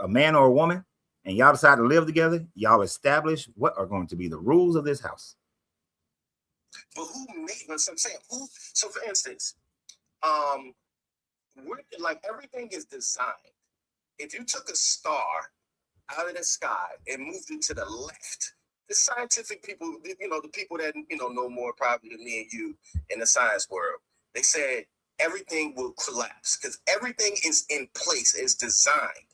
man or a woman and y'all decide to live together, y'all establish what are going to be the rules of this house. But who made what I'm saying? So for instance, like everything is designed. If you took a star out of the sky and moved it to the left, the scientific people, the people that know more probably than me and you in the science world, they said everything will collapse because everything is in place, it's designed.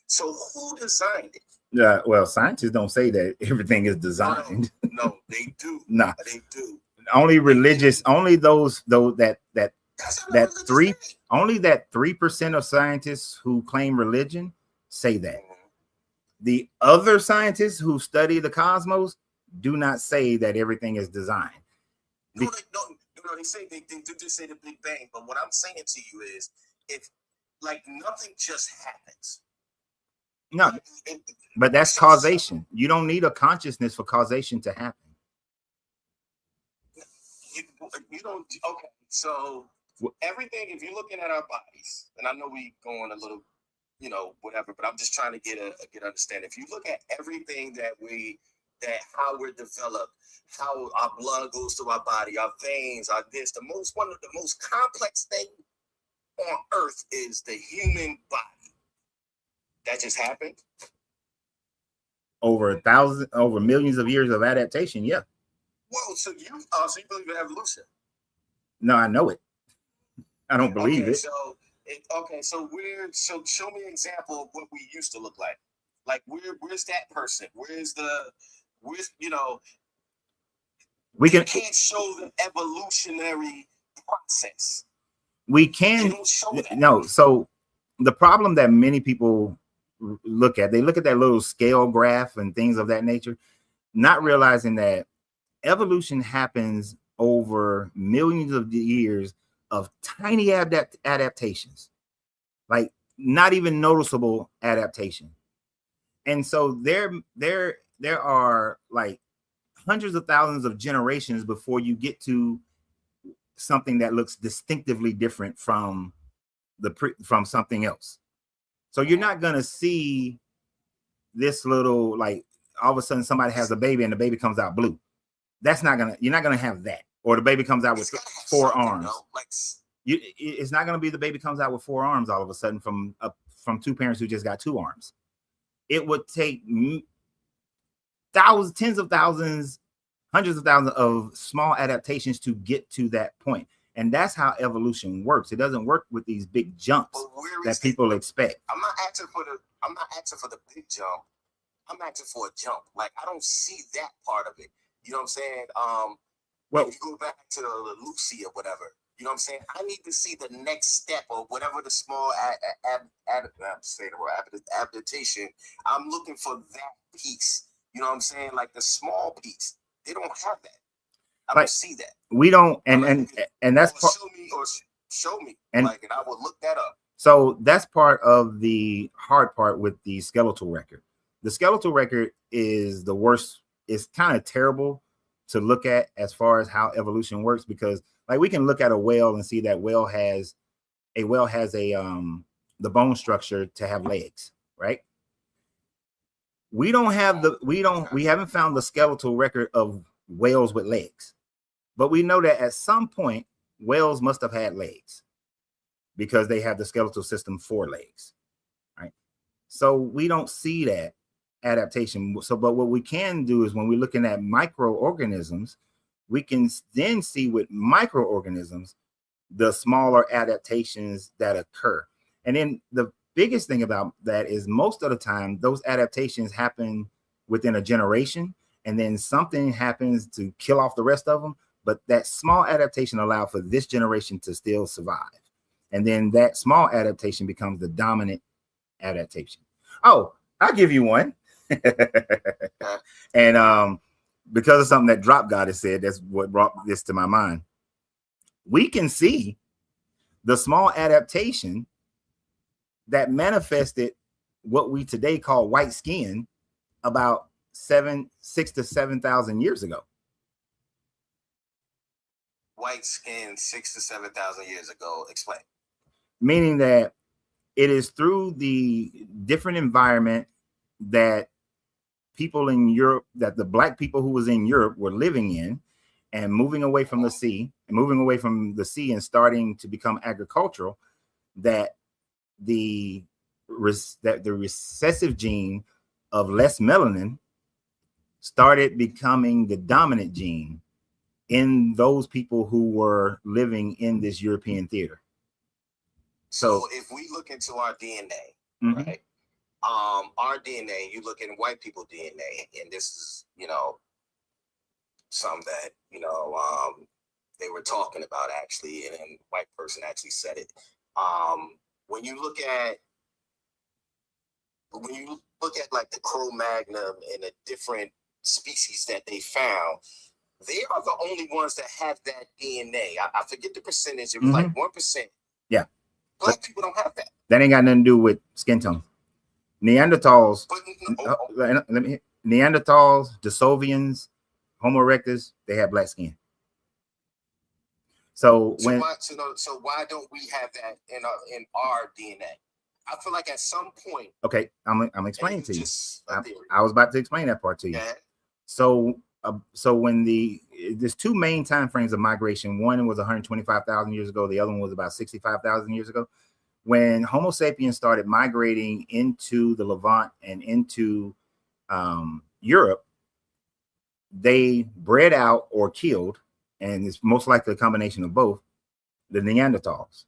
So who designed it? Yeah, well, scientists don't say that everything is designed. No, they do. Nah, they do. Only religious, only those that 3% of scientists who claim religion say that. The other scientists who study the cosmos do not say that everything is designed. No, they say they do just say the Big Bang. But what I'm saying to you is, if like nothing just happens. No, but that's causation. You don't need a consciousness for causation to happen. You don't. Okay, so everything. If you're looking at our bodies, and I know we going a little, whatever, but I'm just trying to get understanding. If you look at everything that how we're developed, how our blood goes to our body, our veins, one of the most complex things on earth is the human body. That just happened over millions of years of adaptation. Yeah. Whoa, so you believe in evolution? No, I know it. I don't believe it. So show me an example of what we used to look like. Like where's that person? We can, can't show the evolutionary process. we They can, don't show that. no. So the problem that many people look at, they look at that little scale graph and things of that nature, not realizing that evolution happens over millions of years of tiny adaptations, like not even noticeable adaptation. And so there are like hundreds of thousands of generations before you get to something that looks distinctively different from from something else. So you're not going to see this little, like, all of a sudden somebody has a baby and the baby comes out blue. That's not gonna, you're not gonna have that. Or the baby comes out with 4 arms. Like, It's not gonna be the baby comes out with 4 arms all of a sudden from 2 parents who just got 2 arms. It would take thousands, tens of thousands, hundreds of thousands of small adaptations to get to that point. And that's how evolution works. It doesn't work with these big jumps that people expect. I'm not asking for the big jump. I'm asking for a jump. Like, I don't see that part of it. You know what I'm saying? Well, if you go back to the Lucy or whatever, you know what I'm saying? I need to see the next step or whatever the small adaptation. I'm looking for that piece. You know what I'm saying? Like the small piece. They don't have that. I don't see that. We don't, and that's part, show me, and like, and I will look that up. So that's part of the hard part with the skeletal record. The skeletal record is the worst. It's kind of terrible to look at as far as how evolution works, because like we can look at a whale and see that whale has a the bone structure to have legs, right? We haven't found the skeletal record of whales with legs, but we know that at some point whales must have had legs because they have the skeletal system for legs, right? So we don't see that adaptation. So, but what we can do is when we're looking at microorganisms, we can then see with microorganisms the smaller adaptations that occur. And then the biggest thing about that is most of the time those adaptations happen within a generation, and then something happens to kill off the rest of them. But that small adaptation allowed for this generation to still survive. And then that small adaptation becomes the dominant adaptation. Oh, I'll give you one. And because of something that Drop God has said, that's what brought this to my mind. We can see the small adaptation that manifested what we today call white skin about 6,000 to 7,000 years ago. White skin 6,000 to 7,000 years ago. Explain. Meaning that it is through the different environment that people in Europe, that the black people who was in Europe were living in, and moving away from the sea and starting to become agricultural, that the recessive gene of less melanin started becoming the dominant gene in those people who were living in this European theater. So if we look into our DNA, right? Our DNA, you look in white people DNA, and this is, some that, they were talking about actually, and a white person actually said it. When you look at like the Cro-Magnon and the different species that they found, they are the only ones that have that DNA. I forget the percentage. It was like 1%. Yeah. Black people don't have that. That ain't got nothing to do with skin tone. Neanderthals, Neanderthals, Desovians, Homo erectus, they have black skin. So why don't we have that in our DNA? I feel like at some point. Okay, I'm explaining to you. I was about to explain that part to you. Yeah. So when there's 2 main time frames of migration. One was 125,000 years ago. The other one was about 65,000 years ago. When Homo sapiens started migrating into the Levant and into Europe, they bred out or killed, and it's most likely a combination of both, the Neanderthals.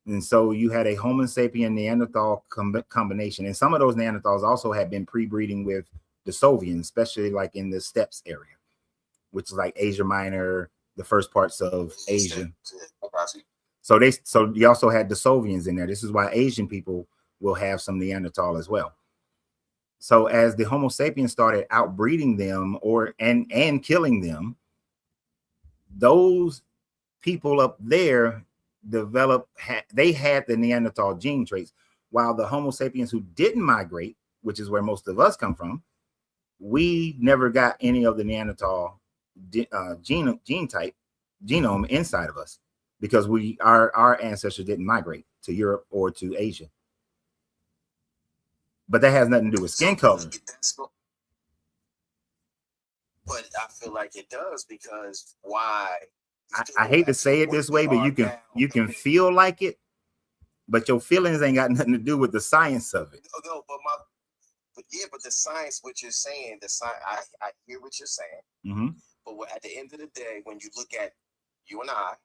And so you had a Homo sapien Neanderthal combination. And some of those Neanderthals also had been pre-breeding with Desovians, especially like in the steppes area. which is like Asia Minor, the first parts of Asia. I got you. So you also had Desovians in there. This is why Asian people will have some Neanderthal as well. So as the Homo sapiens started outbreeding them and killing them, those people up there they had the Neanderthal gene traits, while the Homo sapiens who didn't migrate, which is where most of us come from, we never got any of the Neanderthal genome inside of us, because our ancestors didn't migrate to Europe or to Asia. But that has nothing to do with skin color. But I feel like it does, because why? I hate to say it this way, but you can feel like it, but your feelings ain't got nothing to do with the science of it. No, but the science, what you're saying, I hear what you're saying. Mm-hmm. But at the end of the day, when you look at you and I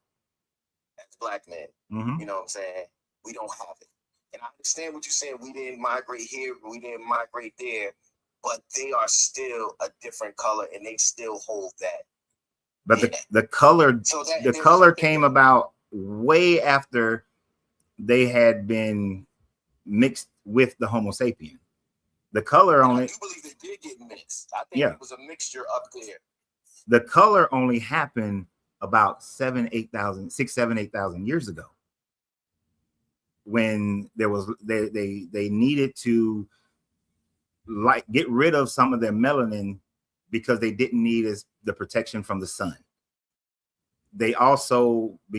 as black men, Mm-hmm. you know what I'm saying, we don't have it. And I understand what you're saying. We didn't migrate here, we didn't migrate there, but they are still a different color, and they still hold that. But the color, So the color came about way after they had been mixed with the Homo sapien. The color And I only, do believe they did get mixed. I think it was a mixture up there. the color only happened about 6,000-8,000 years ago, when there was they needed to get rid of some of their melanin, because they didn't need the protection from the sun. They also So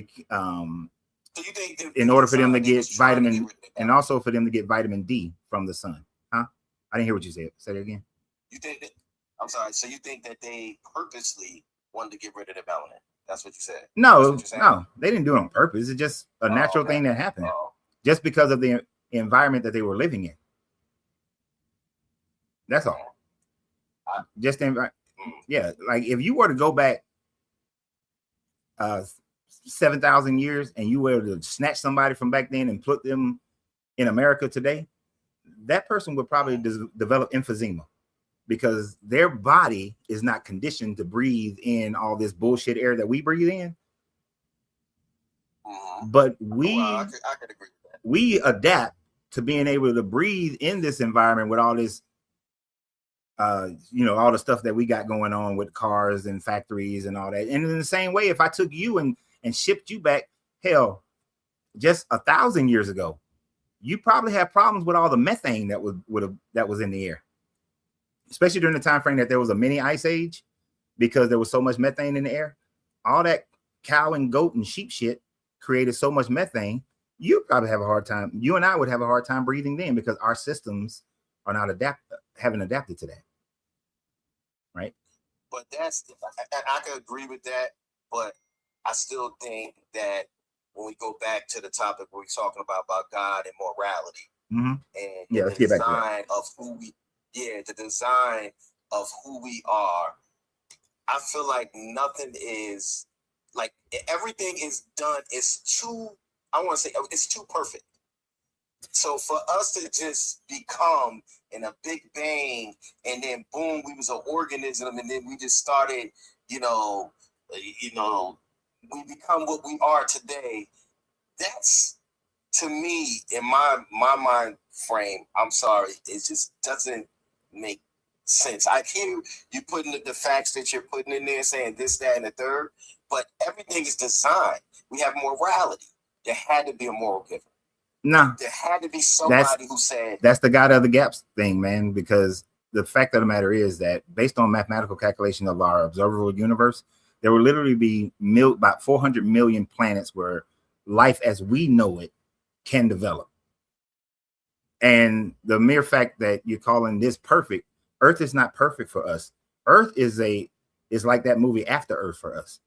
you think in order for them to get vitamin, and also for them to get vitamin D from the sun. Huh? I didn't hear what you said. Say it again. You think that? I'm sorry. So you think that they purposely wanted to get rid of the melanin? That's what you said. No, they didn't do it on purpose. It's just a natural thing that happened, Oh. just because of the environment that they were living in. That's all. Just yeah, like if you were to go back 7,000 years and you were to snatch somebody from back then and put them in America today, that person would probably develop emphysema, because their body is not conditioned to breathe in all this bullshit air that we breathe in. But I could agree with that. we adapt to being able to breathe in this environment with all this all the stuff that we got going on with cars and factories and all that. And in the same way, if I took you and shipped you back, hell, just 1,000 years ago, you probably have problems with all the methane that was in the air, especially during the time frame that there was a mini ice age, because there was so much methane in the air. All that cow and goat and sheep shit created so much methane. You probably have a hard time. You and I would have a hard time breathing then, because our systems are not haven't adapted to that. Right. But I can agree with that, but I still think that when we go back to the topic we're talking about God and morality, and let's get back to that. The design of who we are, I feel like nothing is like, everything is done. It's too perfect. So for us to just become in a big bang, and then boom, we was an organism, and then we just started, we become what we are today. That's, to me, in my mind frame, I'm sorry, it just doesn't make sense. I hear you putting the facts that you're putting in there, saying this, that, and the third, but everything is designed. We have morality. There had to be a moral giver. No, there had to be somebody who said, that's the God of the gaps thing, man. Because the fact of the matter is that, based on mathematical calculation of our observable universe, there will literally be about 400 million planets where life as we know it can develop. And the mere fact that you're calling this perfect, Earth is not perfect for us. Earth is like that movie After Earth for us,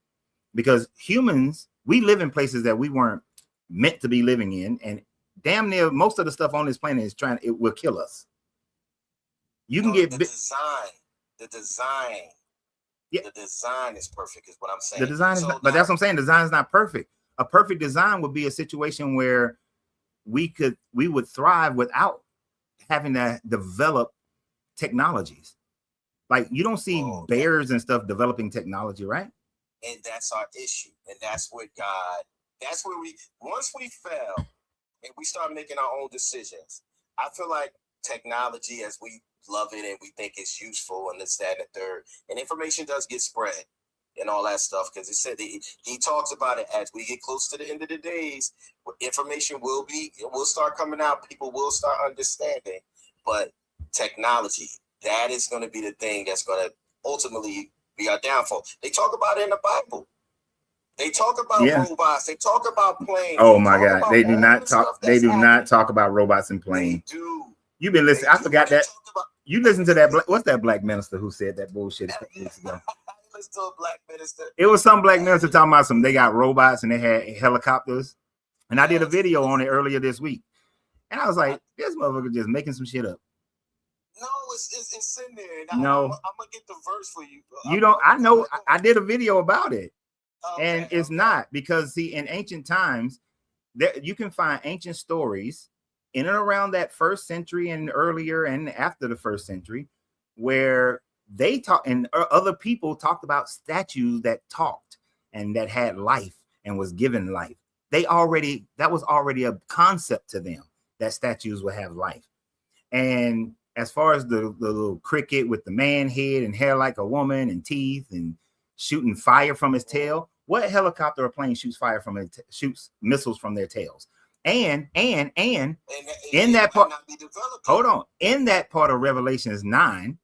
because humans, we live in places that we weren't meant to be living in, and damn near most of the stuff on this planet it will kill us. You can get the design. Yeah, the design is perfect, is what I'm saying. The design is but that's what I'm saying. Design is not perfect. A perfect design would be a situation where we would thrive without having to develop technologies. Like you don't see Oh, bears and stuff developing technology, right? And that's our issue. And that's what God, that's where once we fail and we start making our own decisions, I feel like technology, as we love it and we think it's useful and this, that, and the third, and information does get spread and all that stuff, because it said he talks about it as we get close to the end of the days, information will start coming out, people will start understanding, but technology, that is going to be the thing that's going to ultimately be our downfall. They talk about it in the Bible. They talk about robots. They talk about planes. Oh my God, they do not talk. They do not talk about robots and planes. They do. You've been listening. I forgot that. You listened to that. What's that black minister who said that bullshit a couple weeks ago? Listen to a black minister. It was some black minister talking about they got robots and they had helicopters. And I did a video on it earlier this week. And I was like, this motherfucker just making some shit up. No, it's in there. No. I'm gonna get the verse for you. You don't. I know. I did a video about it. Okay, and it's not, because see, in ancient times, you can find ancient stories in and around that 1st century and earlier and after the 1st century, where they talk and other people talked about statues that talked and that had life and was given life. That was already a concept to them, that statues would have life. And as far as the little cricket with the man head and hair like a woman and teeth and shooting fire from his tail, what helicopter or plane shoots fire from it, shoots missiles from their tails? And in that part, hold on, in that part of Revelations 9,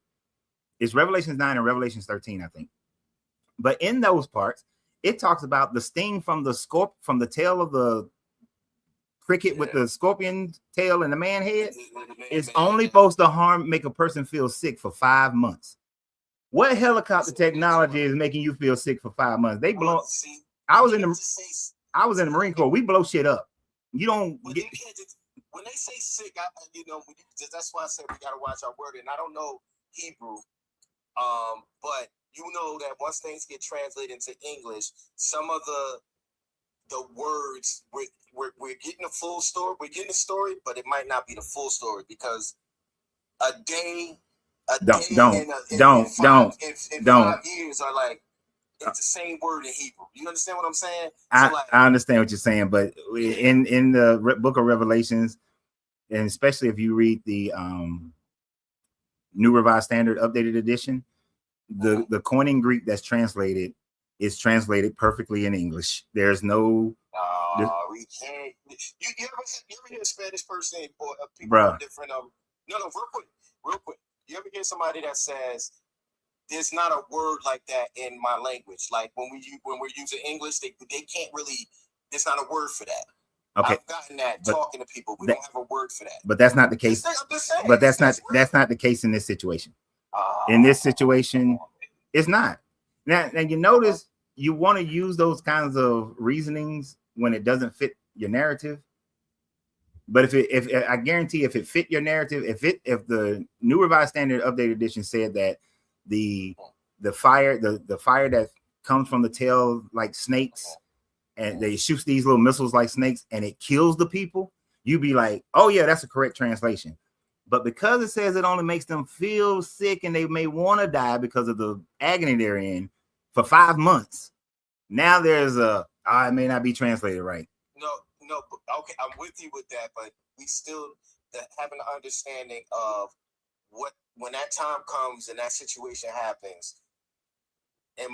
it's Revelations 9 and Revelations 13, I think. But in those parts, it talks about the sting from the tail of the cricket with the scorpion tail and the man head is only supposed to make a person feel sick for 5 months. What helicopter technology is making you feel sick for 5 months? They blow. I was in the Marine Corps. We blow shit up. You don't when they say sick, that's why I said we gotta watch our word. And I don't know Hebrew, but you know that once things get translated into English, some of the words we're getting a full story. We're getting a story, but it might not be the full story, because a day. Don't. 5 years are like, it's the same word in Hebrew. You understand what I'm saying? I understand what you're saying, but in the book of Revelations, and especially if you read the New Revised Standard Updated Edition, the Koine Greek that's translated is translated perfectly in English. There's no. We can't. You ever hear a Spanish person or people Bruh. Different? No, real quick. You ever hear somebody that says, there's not a word like that in my language? Like when we're using English, they can't really. There's not a word for that. Okay, I've gotten that talking to people. We don't have a word for that. But that's not the case. But that's not the case in this situation. In this situation, it's not. Now you notice you want to use those kinds of reasonings when it doesn't fit your narrative. But if I guarantee, if it fit your narrative, if the New Revised Standard Updated Edition said that the fire that comes from the tail like snakes, and they shoots these little missiles like snakes, and it kills the people, you'd be like, oh yeah, that's a correct translation. But because it says it only makes them feel sick and they may want to die because of the agony they're in for 5 months, now there's it may not be translated right. No, okay, I'm with you with that, but we still having an understanding of when that time comes and that situation happens. And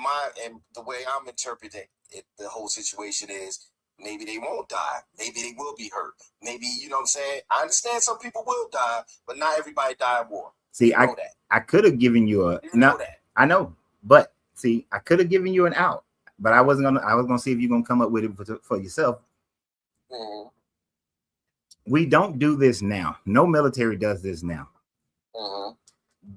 the way I'm interpreting it, the whole situation is, maybe they won't die, maybe they will be hurt, maybe, you know what I'm saying? I understand some people will die, but not everybody die in war. See, I could have given you I know, but see, I could have given you an out, but I was gonna see if you're gonna come up with it for yourself. Mm-hmm. We don't do this now. No military does this now. Mm-hmm.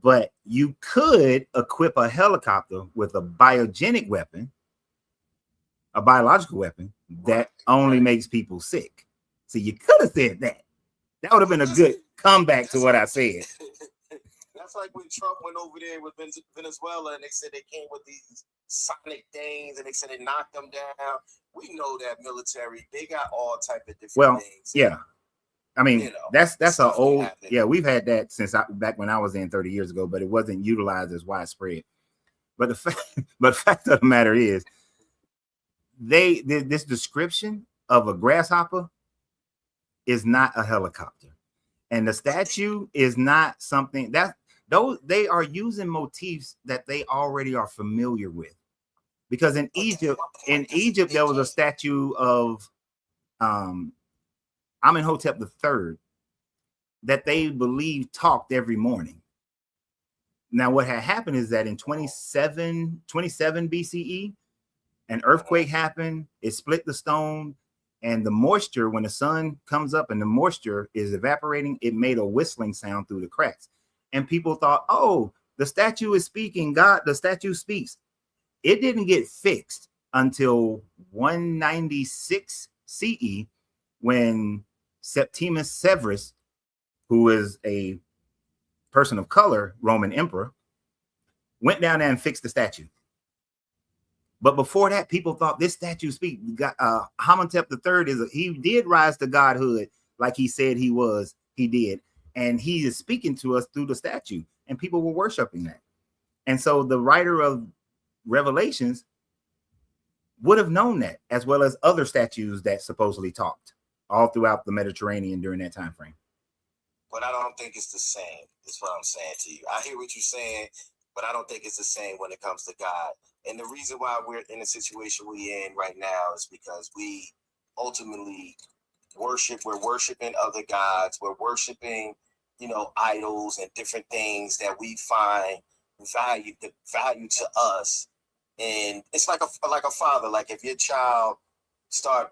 But you could equip a helicopter with a biogenic weapon, a biological weapon that only makes people sick. So you could have said that. That would have been a good comeback to what I said. That's like when Trump went over there with Venezuela and they said they came with these sonic things and they said they knocked them down. We know that military, they got all type of different things. Yeah. I mean, You know, that's a stuff old, happened. yeah, we've had that since back when I was in 30 years ago, but it wasn't utilized as widespread. But the fact of the matter is, this description of a grasshopper is not a helicopter, and the statue is not something that they are using motifs that they already are familiar with. Because in Egypt, there was a statue of Amenhotep III that they believe talked every morning. Now, what had happened is that in 27 BCE, an earthquake happened. It split the stone, and the moisture, when the sun comes up and the moisture is evaporating, it made a whistling sound through the cracks. And people thought, oh, the statue is speaking. God, the statue speaks. It didn't get fixed until 196 CE, when Septimus Severus, who is a person of color, Roman emperor, went down there and fixed the statue. But before that, people thought this statue speaks. Amenhotep III he did rise to godhood like he said he was. He did, and he is speaking to us through the statue, and people were worshiping that. And so the writer of Revelations would have known that, as well as other statues that supposedly talked all throughout the Mediterranean during that time frame. But I don't think it's the same. Is what I'm saying to you. I hear what you're saying, but I don't think it's the same when it comes to God. And the reason why we're in the situation we're in right now is because we ultimately we're worshiping other gods. We're worshiping, idols and different things that we find value to us. And it's like a father. Like if your child start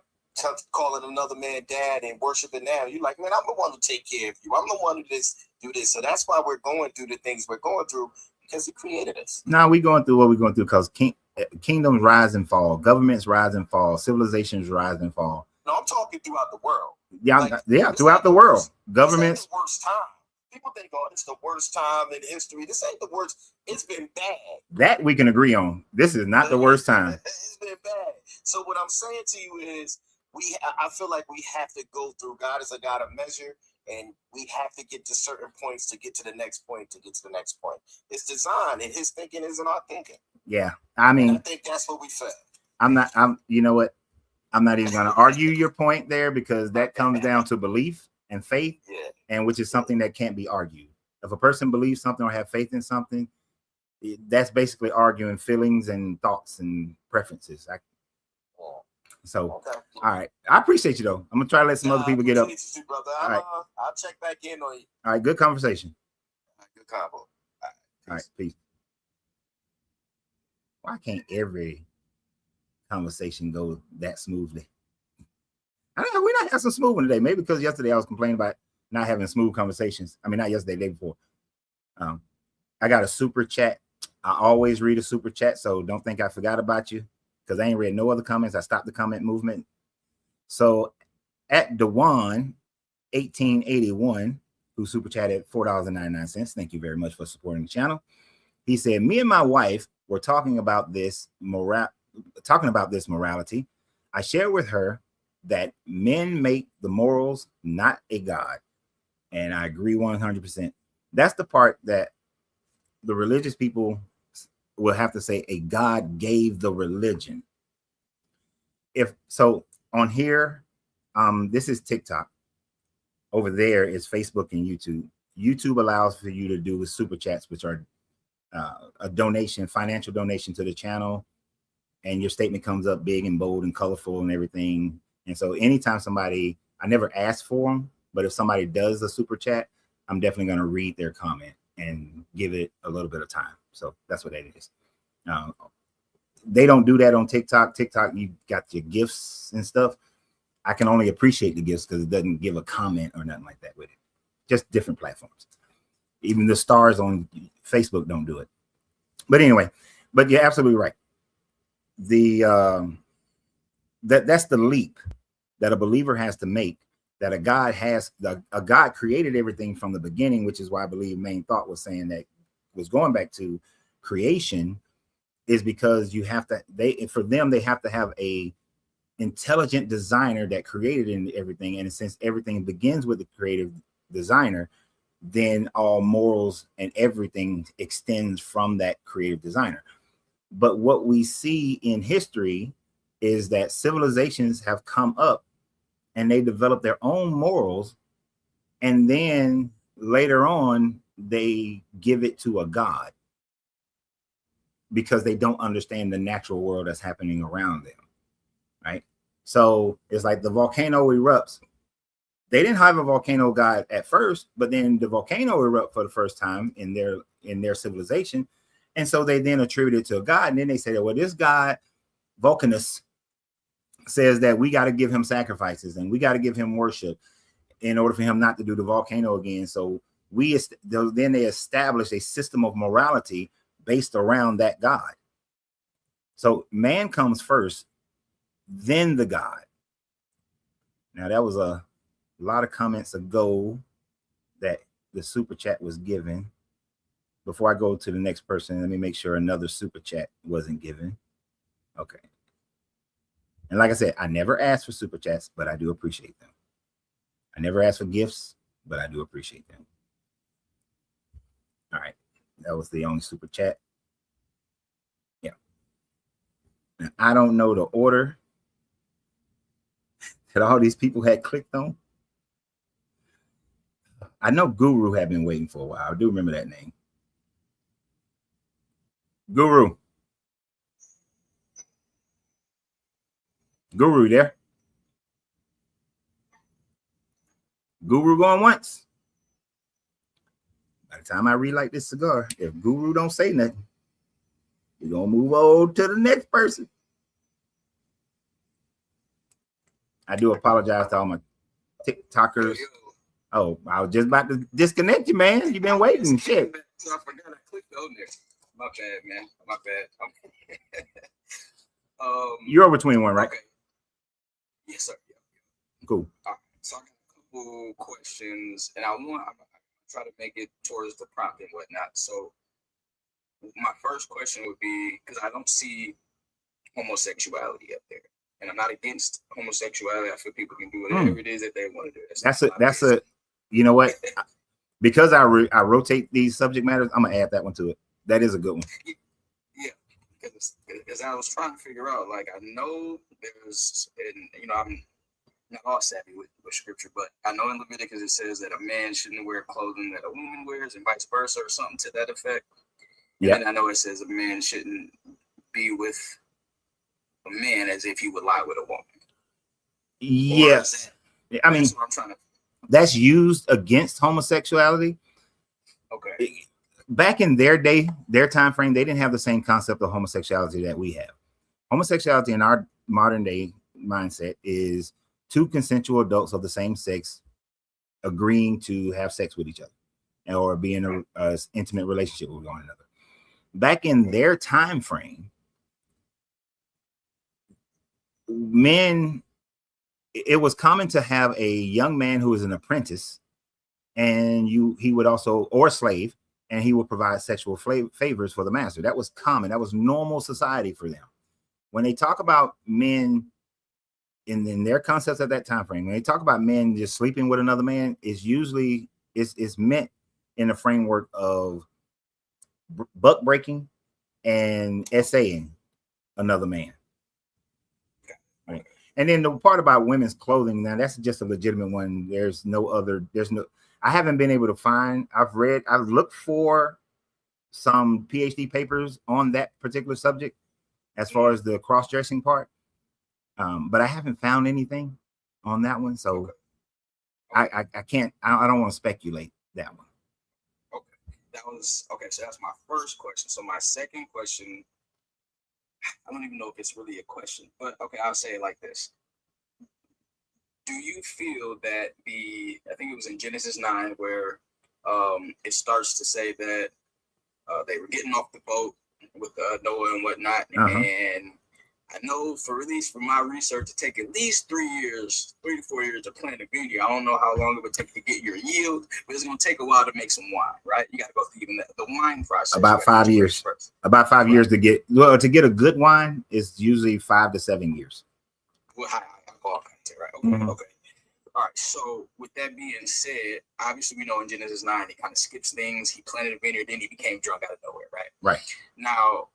calling another man dad and worshiping now, you're like, man, I'm the one to take care of you. I'm the one who do this. So that's why we're going through the things we're going through, because he created us. Now we're going through what we're going through because kingdoms rise and fall, governments rise and fall, civilizations rise and fall. No, I'm talking throughout the world. Throughout the world, governments. This ain't the worst time. People think, oh, it's the worst time in history. This ain't the worst. It's been bad. That we can agree on. This is not the worst time. It's been bad. So what I'm saying to you is, I feel like we have to go through. God is a God of measure, and we have to get to certain points to get to the next point, to get to the next point. It's design, and his thinking isn't our thinking. Yeah. I mean, and I think that's what we failed. You know what? I'm not even going to argue your point there, because that comes down to belief and faith, and which is something that can't be argued. If a person believes something or have faith in something, that's basically arguing feelings and thoughts and preferences. All right. I appreciate you, though. I'm going to try to let some other people get up. You, brother. I'll check back in on you. All right. Good conversation. Good combo. All right. Peace. Why can't every conversation go that smoothly? I don't know. We're not having some smooth one today. Maybe because yesterday I was complaining about not having smooth conversations. I mean, not yesterday, the day before. I got a super chat. I always read a super chat, so don't think I forgot about you, because I ain't read no other comments. I stopped the comment movement. So at Dewan 1881, who super chatted $4.99. Thank you very much for supporting the channel. He said, me and my wife were talking about this morality. I shared with her that men make the morals, not a God. And I agree 100%. That's the part that the religious people will have to say a God gave the religion. If so, on here, this is TikTok. Over there is Facebook and YouTube. YouTube allows for you to do with super chats, which are a donation, financial donation to the channel, and your statement comes up big and bold and colorful and everything. And so anytime somebody, I never ask for them, but if somebody does a super chat, I'm definitely going to read their comment and give it a little bit of time. So that's what that is. They don't do that on TikTok. TikTok, you got your gifts and stuff. I can only appreciate the gifts because it doesn't give a comment or nothing like that with it. Just different platforms. Even the stars on Facebook don't do it. But anyway, but you're absolutely right. That's the leap that a believer has to make, that a God created everything from the beginning, which is why I believe Main Thought was saying that, was going back to creation, is because you have to, they have to have a intelligent designer that created everything, and since everything begins with the creative designer, then all morals and everything extends from that creative designer. But what we see in history is that civilizations have come up and they develop their own morals, and then later on they give it to a god because they don't understand the natural world that's happening around them, right? So it's like the volcano erupts. They didn't have a volcano god at first, but then the volcano erupted for the first time in their civilization, and so they then attribute it to a god, and then they say that, well, this god Vulcanus says that we got to give him sacrifices and we got to give him worship in order for him not to do the volcano again. So then they establish a system of morality based around that god. So man comes first, then the god. Now that was a lot of comments ago that the super chat was given. Before I go to the next person, let me make sure another super chat wasn't given. Okay. And like I said, I never asked for super chats, but I do appreciate them. I never asked for gifts, but I do appreciate them. All right. That was the only super chat. Yeah. Now, I don't know the order that all these people had clicked on. I know Guru had been waiting for a while. I do remember that name. Guru. Guru there. Guru going once. By the time I relight this cigar, if Guru don't say nothing, we're gonna move on to the next person. I do apologize to all my TikTokers. Oh, I was just about to disconnect you, man. You've been waiting. Shit. So I forgot I clicked on there. My bad, man. My bad. You're over 21, right? Okay. Yes, sir. Yeah. Cool. All right. So I got a couple questions, and I'm try to make it towards the prompt and whatnot. So my first question would be, because I don't see homosexuality up there, and I'm not against homosexuality. I feel people can do whatever it is that they want to do. That's a you know what? Because I rotate these subject matters, I'm gonna add that one to it. That is a good one. Yeah, because I was trying to figure out, like, I know there's, and I'm not all savvy with scripture, but I know in Leviticus it says that a man shouldn't wear clothing that a woman wears, and vice versa, or something to that effect. Yeah. And I know it says a man shouldn't be with a man as if he would lie with a woman. Yes. I mean, that's what I'm trying to. That's used against homosexuality. Okay. Back in their day, their time frame, they didn't have the same concept of homosexuality that we have. Homosexuality in our modern day mindset is two consensual adults of the same sex agreeing to have sex with each other or be in a intimate relationship with one another. Back in their time frame, men, it was common to have a young man who was an apprentice, and he would also, or slave, and he would provide sexual favors for the master. That was common. That was normal society for them. When they talk about men in their concepts at that time frame, when they talk about men just sleeping with another man, is usually is meant in the framework of buck breaking and essaying another man. Right. And then the part about women's clothing, now that's just a legitimate one. I haven't been able to find, I've looked for some PhD papers on that particular subject as far as the cross-dressing part. But I haven't found anything on that one. So I don't want to speculate that one. Okay. So that's my first question. So my second question, I don't even know if it's really a question, but okay, I'll say it like this. Do you feel that I think it was in Genesis 9 where it starts to say that they were getting off the boat with Noah and whatnot, and I know at least from my research, it take at least 3 to 4 years to plant a vineyard. I don't know how long it would take to get your yield, but it's going to take a while to make some wine, right? You got to go through even the wine process. About 5 years. About 5 years to get a good wine is usually 5 to 7 years. Well, I call content, right? Okay, Mhm. okay. All right. So with that being said, obviously we know in Genesis 9 he kind of skips things. He planted a vineyard, then he became drunk out of nowhere, right? Right. Now,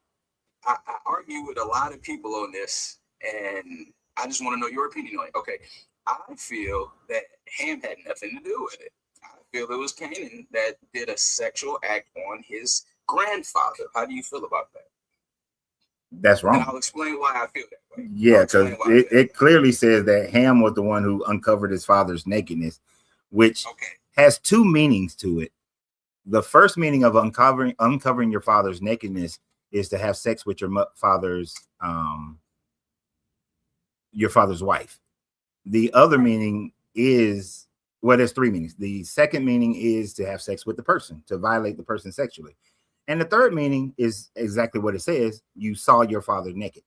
I argue with a lot of people on this, and I just want to know your opinion on it. Okay, I feel that Ham had nothing to do with it. I feel it was Canaan that did a sexual act on his grandfather. How do you feel about that? That's And wrong. I'll explain why I feel that way. Yeah, I'll because explain why I feel it clearly says that Ham was the one who uncovered his father's nakedness, which that. Okay. has two meanings to it. The first meaning of uncovering your father's nakedness is to have sex with your father's wife. The other meaning is, well, there's three meanings. The second meaning is to have sex with the person, to violate the person sexually. And the third meaning is exactly what it says. You saw your father naked.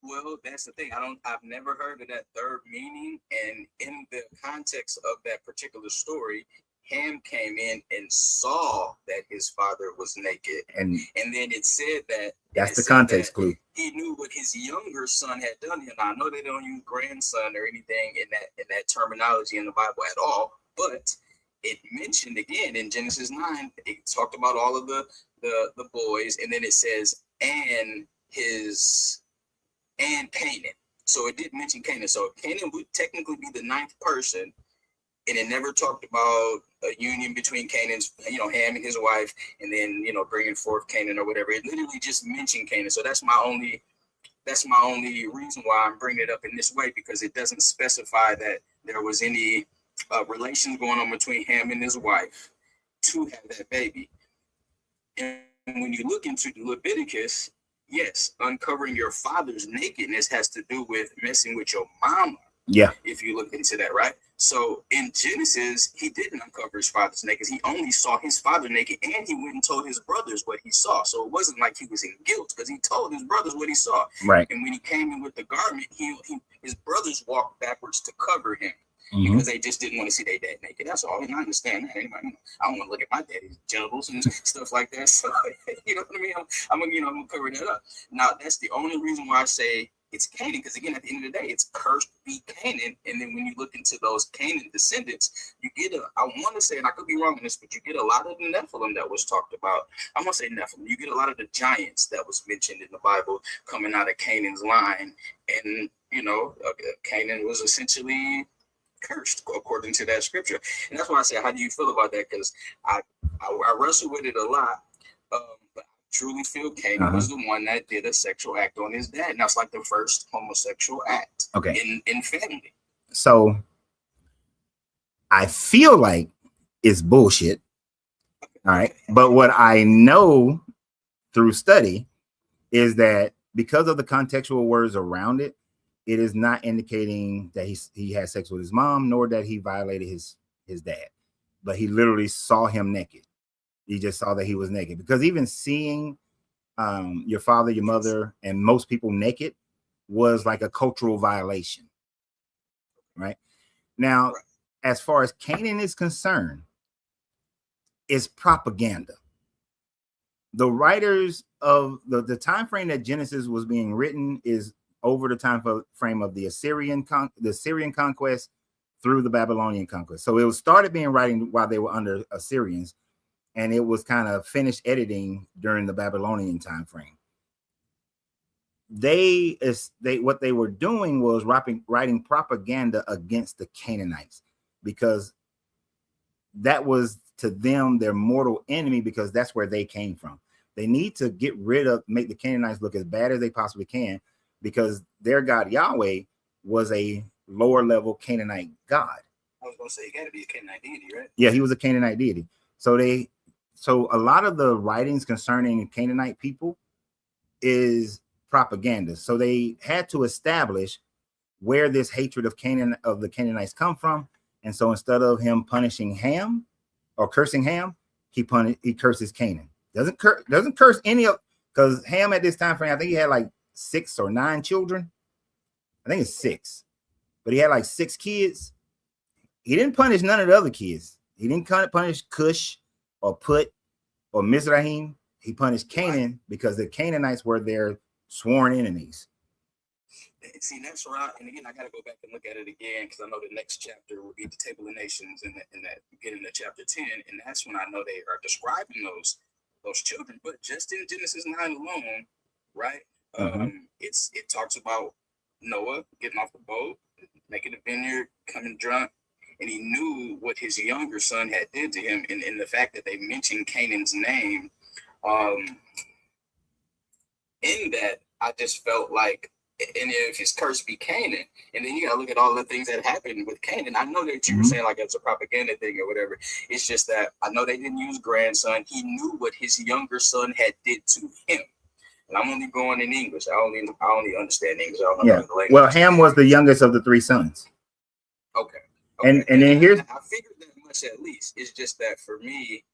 Well, that's the thing. I've never heard of that third meaning. And in the context of that particular story, Ham came in and saw that his father was naked. And then it said that that's the context clue. He knew what his younger son had done. And I know they don't use grandson or anything in that terminology in the Bible at all, but it mentioned again in Genesis 9, it talked about all of the boys, and then it says and Canaan. So it did mention Canaan. So Canaan would technically be the ninth person, and it never talked about a union between Canaan's, Ham and his wife, and then, bringing forth Canaan or whatever. It literally just mentioned Canaan. So that's my only reason why I'm bringing it up in this way, because it doesn't specify that there was any relations going on between Ham and his wife to have that baby. And when you look into Leviticus, yes, uncovering your father's nakedness has to do with messing with your mama. Yeah. If you look into that, right? So in Genesis, he didn't uncover his father's naked. He only saw his father naked, and he went and told his brothers what he saw. So it wasn't like he was in guilt, because he told his brothers what he saw. Right. And when he came in with the garment, his brothers walked backwards to cover him. Mm-hmm. Because they just didn't want to see their dad naked. That's all. And I understand that. Anybody, I don't want to look at my daddy's genitals and stuff like that. So you know what I mean? I'm gonna cover that up. Now that's the only reason why I say it's Canaan, because again, at the end of the day, it's cursed be Canaan. And then when you look into those Canaan descendants, you get I want to say, and I could be wrong in this, but you get a lot of the Nephilim that was talked about. I'm gonna say Nephilim. You get a lot of the giants that was mentioned in the Bible coming out of Canaan's line, and Canaan was essentially cursed according to that scripture. And that's why I say, how do you feel about that? Because I wrestle with it a lot, but I truly feel Canaan was the one that did a sexual act on his dad, and that's like the first homosexual act in family. So I feel like it's bullshit. All right. But what I know through study is that because of the contextual words around it, it is not indicating that he had sex with his mom, nor that he violated his dad, but he literally saw him naked. He just saw that he was naked, because even seeing your father, your mother, and most people naked was like a cultural violation. Right now, as far as Canaan is concerned, it's propaganda. The writers of the time frame that Genesis was being written is over the time frame of the Assyrian conquest through the Babylonian conquest. So it was started being writing while they were under Assyrians, and it was kind of finished editing during the Babylonian time frame. What they were doing was writing propaganda against the Canaanites, because that was to them their mortal enemy, because that's where they came from. They need to make the Canaanites look as bad as they possibly can, because their God Yahweh was a lower level Canaanite God. I was going to say, you got to be a Canaanite deity, right? Yeah, he was a Canaanite deity. So a lot of the writings concerning Canaanite people is propaganda. So they had to establish where this hatred of the Canaanites come from. And so instead of him punishing Ham or cursing Ham, he curses Canaan. Doesn't curse any of, because Ham at this time frame, I think he had like 6 or 9 children. I think it's 6, but he had like 6 kids. He didn't punish none of the other kids. He didn't punish Cush or Put or Mizraim. He punished Canaan because the Canaanites were their sworn enemies. See, that's right. And again, I got to go back and look at it again because I know the next chapter will be the Table of Nations, and that beginning of chapter 10, and that's when I know they are describing those children. But just in Genesis 9 alone, right? It talks about Noah getting off the boat, making a vineyard, coming drunk, and he knew what his younger son had did to him, and the fact that they mentioned Canaan's name, in that I just felt like, and if his curse be Canaan, and then you gotta look at all the things that happened with Canaan. I know that you were saying like it's a propaganda thing or whatever. It's just that I know they didn't use grandson. He knew what his younger son had did to him. And I'm only going in English. I only understand English. I don't know the language. Well, Ham was the youngest of the three sons. Okay. And then here's, I figured that much at least. It's just that for me,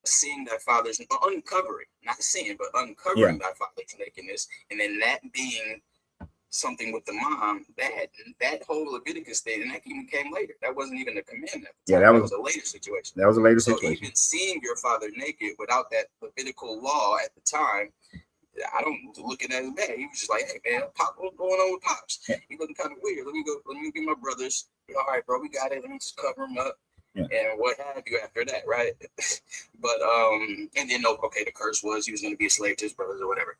seeing that father's uncovering, not seeing, but uncovering that father's nakedness, and then that being something with the mom, that whole Leviticus thing, and that even came later. That wasn't even a commandment. that was a later situation. That was a later so situation. Even seeing your father naked without that Levitical law at the time, I don't look at it as bad. He was just like, hey man, Pop, what's going on with Pops? Yeah. He looking kind of weird. Let me go get my brothers. All right, bro, we got it. Let me just cover him up. Yeah. And what have you after that, right? But and then okay, the curse was he was going to be a slave to his brothers or whatever.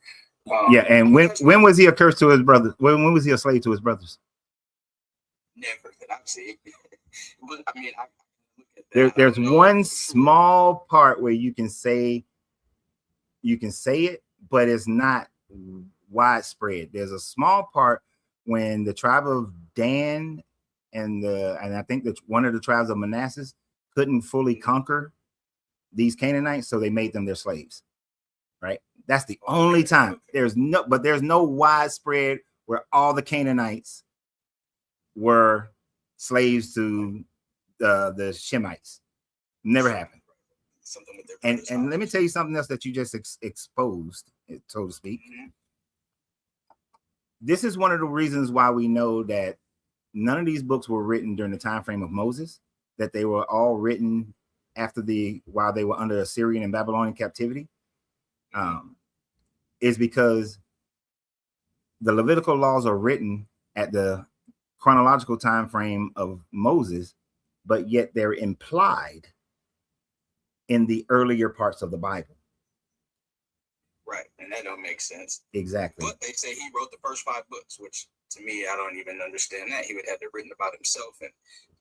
And when was he a curse to his brothers? When was he a slave to his brothers? Never that I've seen. But I mean, I look at that. There's one small part where you can say it, but it's not widespread. There's a small part when the tribe of Dan and I think that one of the tribes of Manasseh couldn't fully conquer these Canaanites, so they made them their slaves. Right? That's the only time. There's no widespread where all the Canaanites were slaves to the Shemites. Never happened. And let me tell you something else that you just exposed, so to speak. This is one of the reasons why we know that none of these books were written during the time frame of Moses, that they were all written while they were under Assyrian and Babylonian captivity, is because the Levitical laws are written at the chronological time frame of Moses, but yet they're implied in the earlier parts of the Bible. Right, and that don't make sense. Exactly. But they say he wrote the first 5 books, which to me, I don't even understand that. He would have to written about himself and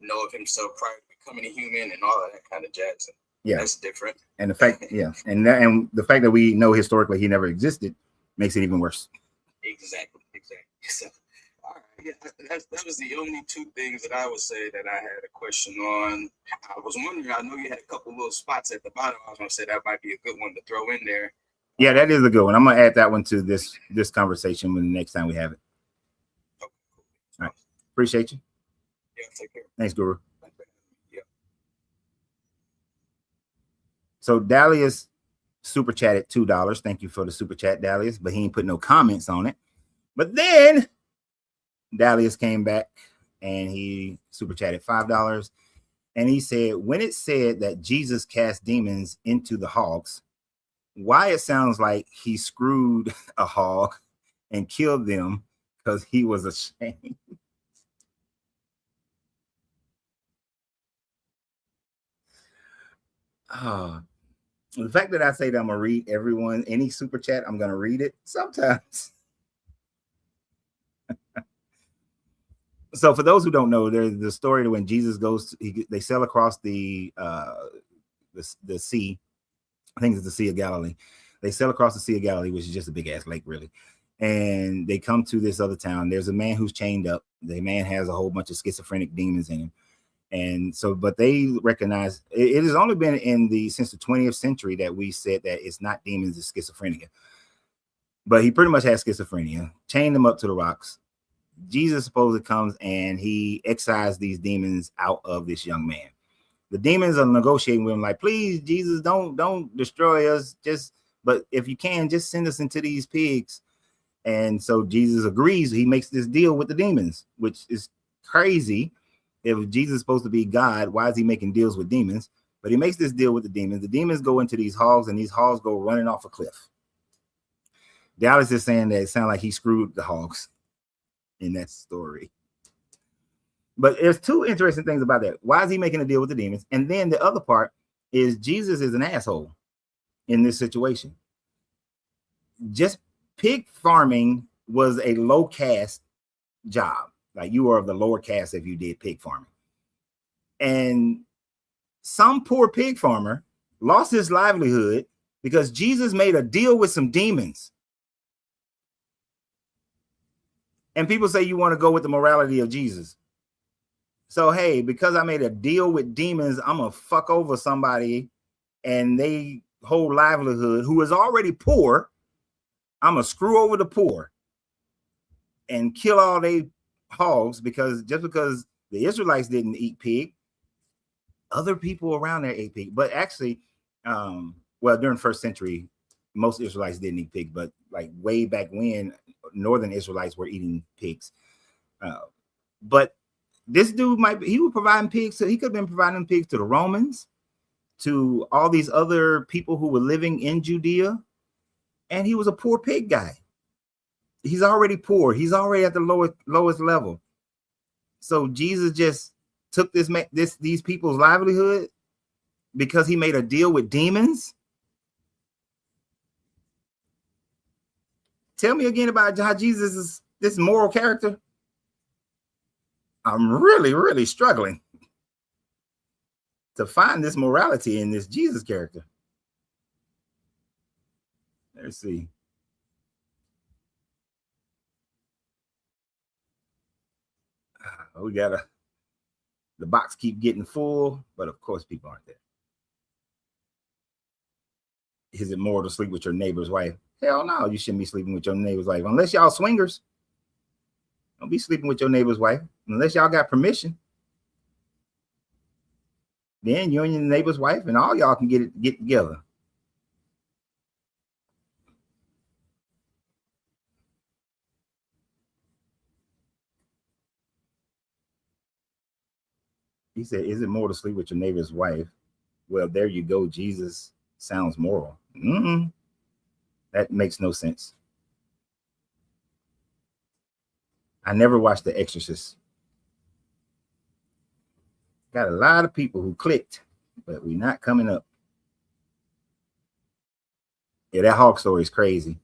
know of himself prior to becoming a human and all of that kind of jazz. Yeah, that's different. And the fact, and the fact that we know historically he never existed makes it even worse. Exactly. So, all right, that was the only 2 things that I would say that I had a question on. I was wondering. I know you had a couple little spots at the bottom. I was going to say that might be a good one to throw in there. Yeah, that is a good one. I'm going to add that one to this conversation when the next time we have it. Okay, cool. All right. Appreciate you. Yeah, take care. Thanks, Guru. Yeah. So Dalius super chatted $2. Thank you for the super chat, Dalius, but he ain't put no comments on it. But then Dalius came back and he super chatted $5. And he said, when it said that Jesus cast demons into the hogs, why it sounds like he screwed a hog and killed them because he was ashamed. The fact that I say that I'm gonna read any super chat, I'm gonna read it sometimes. So for those who don't know, there's the story when Jesus goes, they sail across the sea. I think it's the Sea of Galilee. They sail across the Sea of Galilee, which is just a big ass lake, really. And they come to this other town. There's a man who's chained up. The man has a whole bunch of schizophrenic demons in him. And so, but they recognize it has only been since the 20th century that we said that it's not demons, it's schizophrenia. But he pretty much has schizophrenia, chained them up to the rocks. Jesus supposedly comes and he excised these demons out of this young man. The demons are negotiating with him, like, please, Jesus, don't destroy us. But if you can, just send us into these pigs. And so Jesus agrees. He makes this deal with the demons, which is crazy. If Jesus is supposed to be God, why is he making deals with demons? But he makes this deal with the demons. The demons go into these hogs, and these hogs go running off a cliff. Dallas is saying that it sounds like he screwed the hogs. in that story. But there's two interesting things about that. Why is he making a deal with the demons? And then the other part is Jesus is an asshole in this situation. Just pig farming was a low caste job. Like you were of the lower caste if you did pig farming. And some poor pig farmer lost his livelihood because Jesus made a deal with some demons. And people say you want to go with the morality of Jesus. So, hey, because I made a deal with demons, I'm going to fuck over somebody and they whole livelihood who is already poor. I'm going to screw over the poor and kill all they hogs because the Israelites didn't eat pig, other people around there ate pig. But actually, during first century, most Israelites didn't eat pig, but like way back when, northern Israelites were eating pigs. But this dude he was providing pigs. So he could have been providing pigs to the Romans, to all these other people who were living in Judea. And he was a poor pig guy. He's already poor. He's already at the lowest level. So Jesus just took these people's livelihood because he made a deal with demons. Tell me again about how Jesus is this moral character. I'm really, really struggling to find this morality in this Jesus character. Let's see. We the box keep getting full, but of course people aren't there. Is it moral to sleep with your neighbor's wife? Hell no, you shouldn't be sleeping with your neighbor's wife unless y'all swingers. Don't be sleeping with your neighbor's wife unless y'all got permission. Then you and your neighbor's wife and all y'all can get together. He said, is it moral to sleep with your neighbor's wife? Well, there you go. Jesus sounds moral. That makes no sense. I never watched The Exorcist. Got a lot of people who clicked, but we're not coming up. Yeah, that hog story is crazy.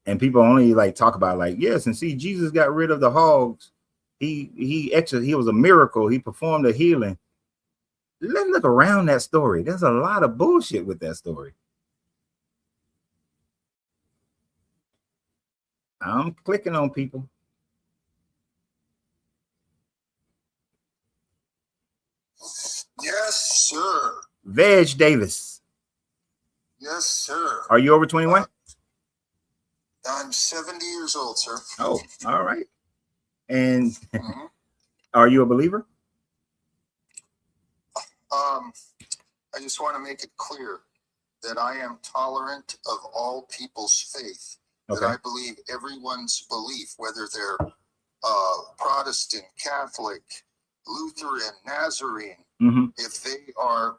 And people only like talk about like, yes, and see, Jesus got rid of the hogs. He was a miracle. He performed a healing. Let's look around that story. There's a lot of bullshit with that story. I'm clicking on people. Yes, sir. Veg Davis. Yes, sir. Are you over 21? I'm 70 years old, sir. Oh, all right. And are you a believer? I just want to make it clear that I am tolerant of all people's faith. Okay. That I believe everyone's belief, whether they're Protestant, Catholic, Lutheran, Nazarene, if they are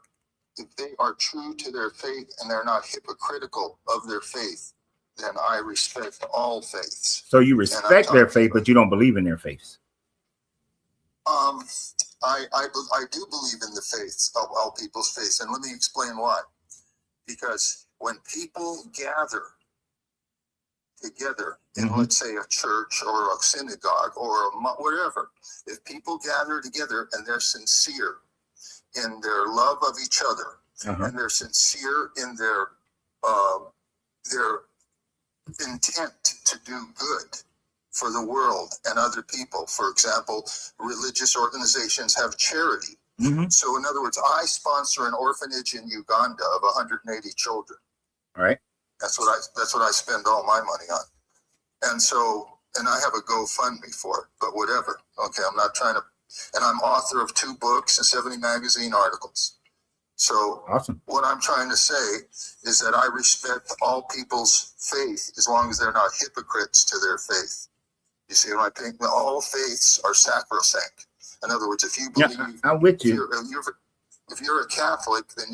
true to their faith and they're not hypocritical of their faith, then I respect all faiths. So you respect their faith, but you don't believe in their faiths. I do believe in the faiths of all people's faiths, and let me explain why. Because when people gather together in, let's say, a church or a synagogue or wherever, if people gather together and they're sincere in their love of each other, and they're sincere in their intent to do good for the world and other people. For example, religious organizations have charity. So in other words, I sponsor an orphanage in Uganda of 180 children. All right. That's what I spend all my money on. And I have a GoFundMe for it, but whatever. Okay, I'm not trying to, and I'm author of 2 books and 70 magazine articles. So awesome. What I'm trying to say is that I respect all people's faith as long as they're not hypocrites to their faith. You see what I think? All faiths are sacrosanct. In other words, if you believe, I'm with you. If you're a Catholic, then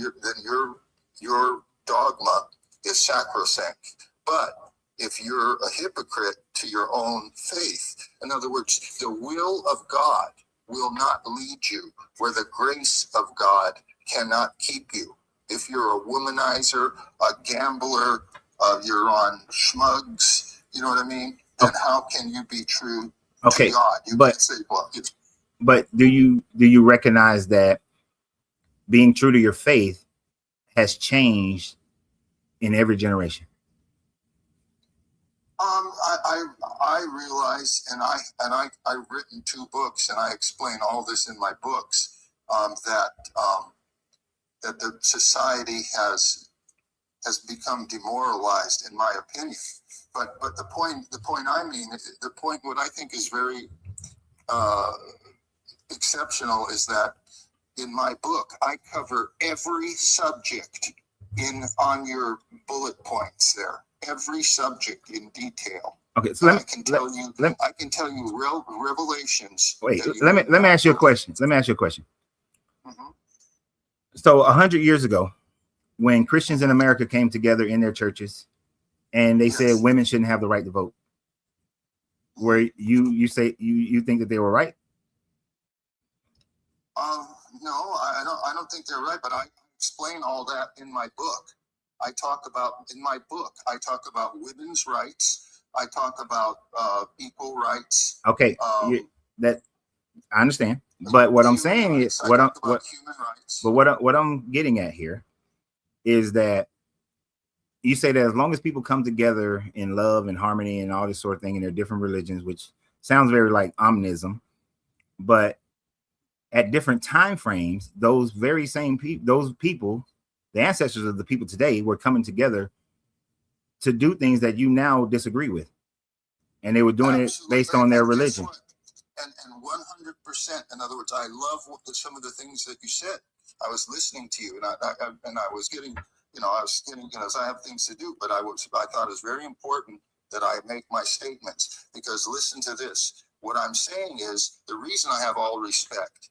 your dogma is sacrosanct. But if you're a hypocrite to your own faith. In other words, the will of God will not lead you where the grace of God cannot keep you. If you're a womanizer, a gambler, you're on schmugs, you know what I mean? Then how can you be true to God? You can't say, well, but do you recognize that being true to your faith has changed in every generation? I realize, and I've written 2 books, and I explain all this in my books, that the society has become demoralized, in my opinion. But the point I mean, the point what I think is very exceptional is that in my book I cover every subject on your bullet points there. Every subject in detail. Okay, so I can tell you revelations. Wait, let me ask you a question. Mm-hmm. So 100 years ago, when Christians in America came together in their churches, and they said women shouldn't have the right to vote, where you say you think that they were right? No, I don't think they're right, but I explain all that in my book. I talk about women's rights. I talk about equal rights. Okay, that I understand. But what I'm saying is what I'm getting at here is that you say that as long as people come together in love and harmony and all this sort of thing in their different religions, which sounds very like omnism, but at different time frames, those very same people, the ancestors of the people today, were coming together to do things that you now disagree with, and they were doing it based on their religion. And 100%. In other words, I love some of the things that you said. I was listening to you, and I was getting, as I have things to do, but I thought it was very important that I make my statements, because listen to this. What I'm saying is the reason I have all respect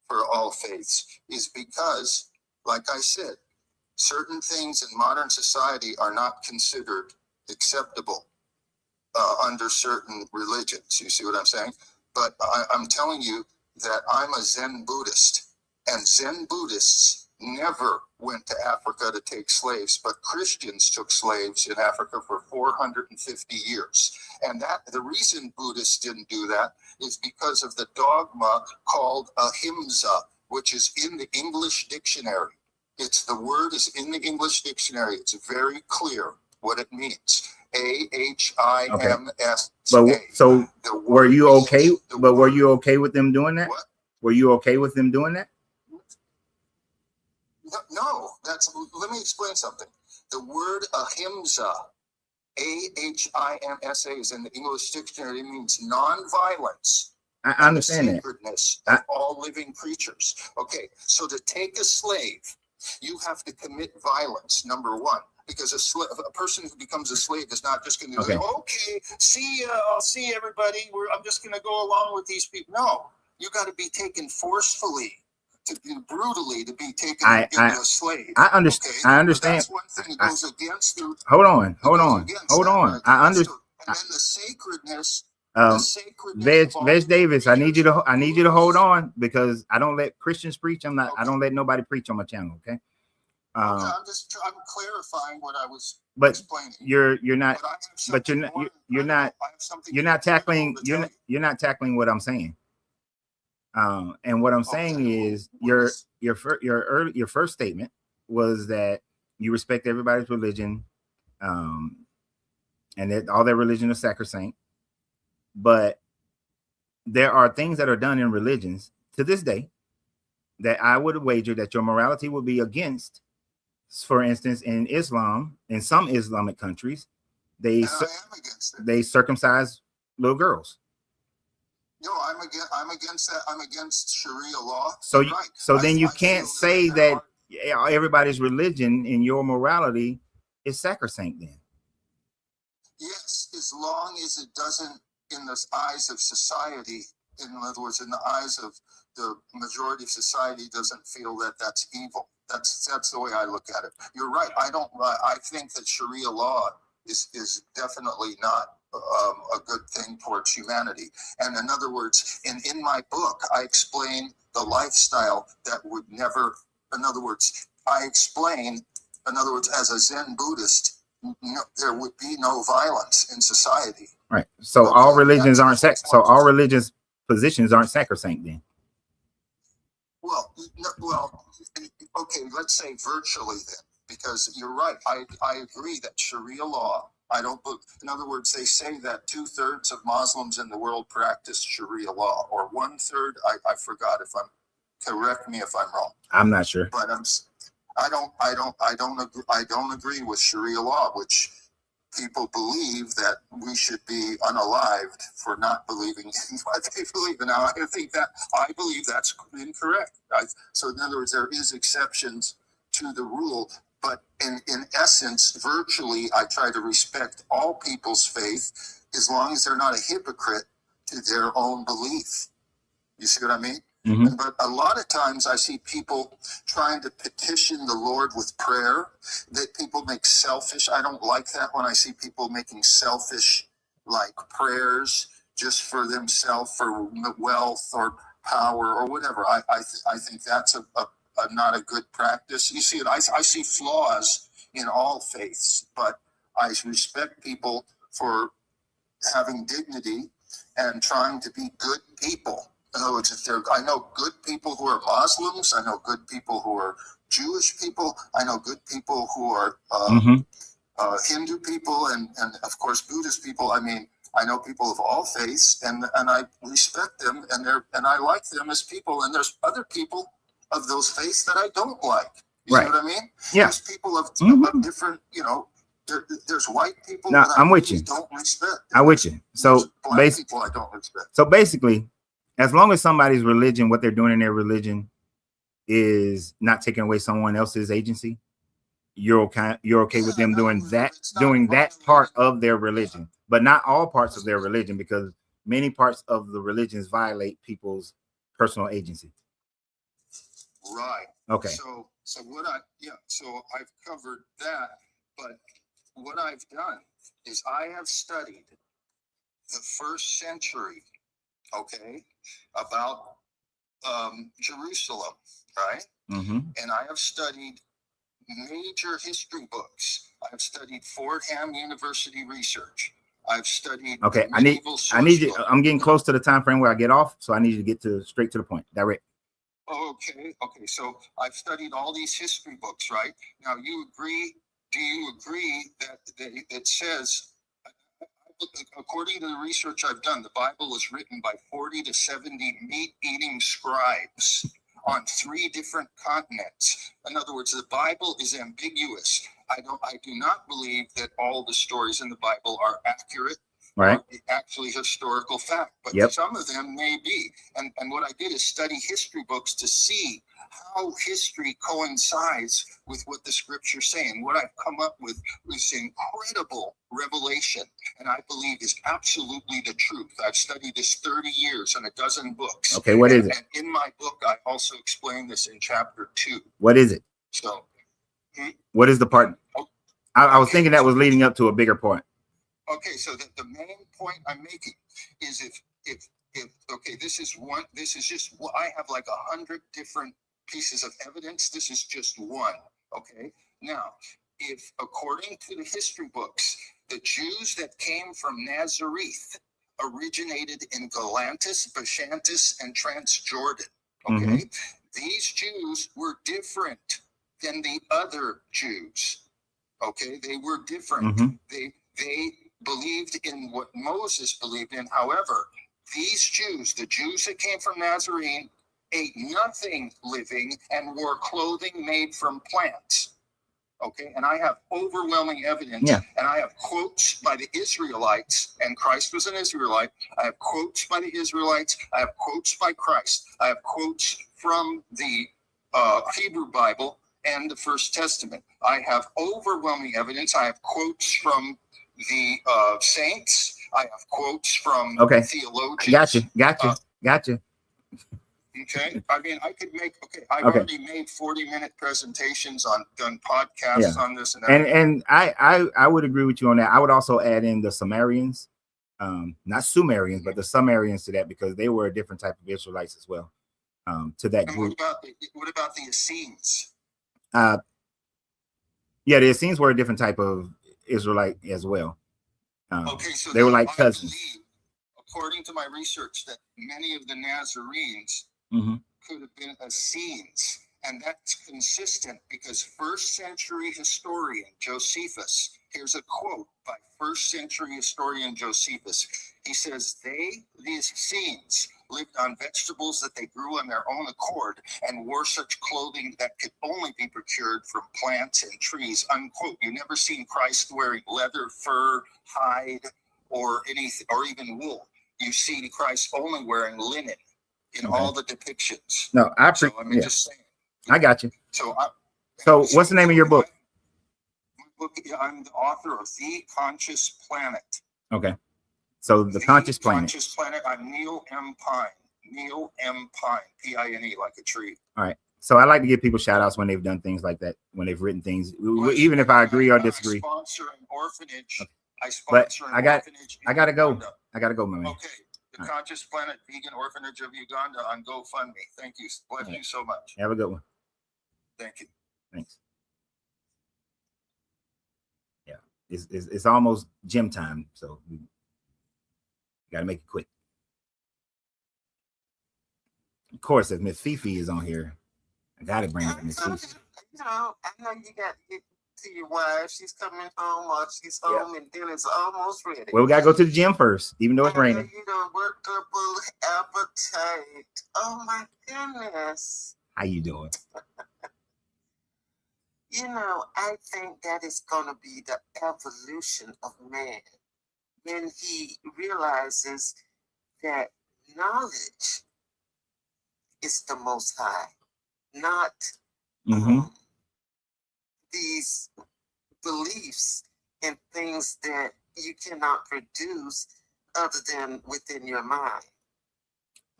for all faiths is because, like I said, certain things in modern society are not considered acceptable under certain religions. You see what I'm saying? But I'm telling you that I'm a Zen Buddhist, and Zen Buddhists never went to Africa to take slaves, but Christians took slaves in Africa for 450 years. And the reason Buddhists didn't do that is because of the dogma called ahimsa, which is in the English dictionary. The word is in the English dictionary. It's very clear what it means. AHIMSA. But so were you okay? But were you okay with them doing that? What? Were you okay with them doing that? No, let me explain something. The word ahimsa, AHIMSA, is in the English dictionary. It means non-violence. I understand that. Sacredness of all living creatures. Okay, so to take a slave, you have to commit violence, number one. Because a person who becomes a slave is not just going to say, okay, see ya, I'll see everybody. I'm just going to go along with these people. No, you got to be taken forcefully, brutally, to be taken into a slave. I understand. Okay? I understand. That's one thing that goes against the. Hold on. I understand. And then the sacredness. Veg Davis, I need you to hold on, because I don't let Christians preach. I don't let nobody preach on my channel. Okay. I'm clarifying what I was explaining. You're not tackling what I'm saying. And what I'm saying is your first statement was that you respect everybody's religion, and that all their religion is sacrosanct. But there are things that are done in religions to this day that I would wager that your morality would be against. For instance, in Islam, in some Islamic countries, they circumcise little girls. No, I'm against that. I'm against Sharia law. So then you can't say that everybody's religion and your morality is sacrosanct then. Yes, as long as it doesn't, in the eyes of society, in other words, in the eyes of the majority of society, doesn't feel that that's evil. That's the way I look at it. You're right. I think that Sharia law is definitely not a good thing towards humanity. And in other words, in my book, I explain the lifestyle that would never, in other words, as a Zen Buddhist, no, there would be no violence in society. Right. So Okay, all religions aren't that's so what- all religious positions aren't sacrosanct then. Well, okay, let's say virtually then, because you're right. I agree that Sharia law, in other words, they say that 2/3 of Muslims in the world practice Sharia law, or 1/3. I forgot correct me if I'm wrong. I'm not sure. But I don't agree with Sharia law, which people believe that we should be unalived for not believing in what they believe in. Now, I believe that's incorrect. So in other words, there is exceptions to the rule, but in essence, virtually, I try to respect all people's faith as long as they're not a hypocrite to their own belief. You see what I mean? Mhm. But a lot of times I see people trying to petition the Lord with prayer, that people make selfish. I don't like that when I see people making selfish like prayers just for themselves, for wealth or power or whatever. I think that's a not a good practice. You see it. I see flaws in all faiths, but I respect people for having dignity and trying to be good people. In other words, I know good people who are Muslims. I know good people who are Jewish people. I know good people who are Hindu people, and of course Buddhist people. I mean, I know people of all faiths, and I respect them, and I like them as people. And there's other people of those faiths that I don't like. You Right. know what I mean? Yeah. There's people of different, there's white people No, that I'm I with really you. don't respect. I'm with you. So There's black people I don't respect. So basically, as long as somebody's religion, what they're doing in their religion is not taking away someone else's agency, you're okay with them doing that part of their religion, but not all parts of their religion, because many parts of the religions violate people's personal agency. Right. Okay. So I've covered that, but what I've done is I have studied the first century, okay, about Jerusalem, right? Mm-hmm. And I have studied major history books. I've studied Fordham University research. I've studied. Okay, the I need medieval you. source I'm getting close to the time frame where I get off, so I need you to get straight to the point, direct. Okay. So I've studied all these history books, right? Now, do you agree that it says, according to the research I've done, the Bible was written by 40 to 70 meat-eating scribes on 3 different continents. In other words, the Bible is ambiguous. I do not believe that all the stories in the Bible are accurate. Right. Actually historical fact, but Yep. some of them may be. And what I did is study history books to see how history coincides with what the scripture's saying. What I've come up with is incredible revelation, and I believe is absolutely the truth. I've studied this 30 years in a dozen books. Okay, what is it? And in my book, I also explain this in chapter 2. What is it? So, What is the part? I was thinking that was leading up to a bigger point. okay, so the main point I'm making is if okay, this is just, I have like 100 different pieces of evidence. This is just one. Okay, now, if according to the history books, the Jews that came from Nazareth originated in Galantis, Bashantis, and Transjordan. Okay, these Jews were different than the other Jews. Okay, they were different. They believed in what Moses believed in. However, these Jews, the Jews that came from Nazarene, ate nothing living and wore clothing made from plants. Okay, and I have overwhelming evidence, and I have quotes by the Israelites, and Christ was an Israelite. I have quotes by the Israelites. I have quotes by Christ. I have quotes from the Hebrew Bible and the First Testament. I have overwhelming evidence. I have quotes from the saints. I have quotes from theologians. Gotcha. Okay. I mean, I could make, I've Okay. already made 40-minute presentations done podcasts on this and that. And I would agree with you on that. I would also add in the Sumerians, not Sumerians, but the Sumerians to that, because they were a different type of Israelites as well. To that And group. what about the Essenes? Yeah, the Essenes were a different type of Israelite as well. Okay, so they were like I cousins. believe, according to my research, that many of the Nazarenes Mhm. could have been Essenes, and that's consistent because first-century historian Josephus. Here's a quote by first-century historian Josephus. He says, the Essenes, lived on vegetables that they grew on their own accord and wore such clothing that could only be procured from plants and trees, unquote. You never seen Christ wearing leather, fur, hide, or anything, or even wool. You see Christ only wearing linen in all the depictions. No, So I mean, just saying. I got you. So what's the name of your book? My book, I'm the author of The Conscious Planet. Okay. So the Conscious Planet. Conscious Planet. I'm Neil M. Pine. Neil M. Pine. P-I-N-E, like a tree. All right. So I like to give people shout outs when they've done things like that, when they've written things, even if I agree or disagree. I sponsor an orphanage. Okay. I sponsor I gotta go. I gotta go, my man. Okay. The Conscious Planet Vegan Orphanage of Uganda on GoFundMe. Thank you. Bless you so much. Have a good one. Thank you. Thanks. Yeah, it's almost gym time, so we gotta make it quick. Of course, if Miss Fifi is on here, I gotta bring up Miss Fifi. You know, I know you got to get to your wife. She's coming home, or she's home, and dinner's almost ready. Well, we gotta go to the gym first, even though it's raining. You know, worked up a appetite. Oh my goodness. How you doing? You know, I think that is going to be the evolution of man when he realizes that knowledge is the Most High, not these beliefs and things that you cannot produce other than within your mind.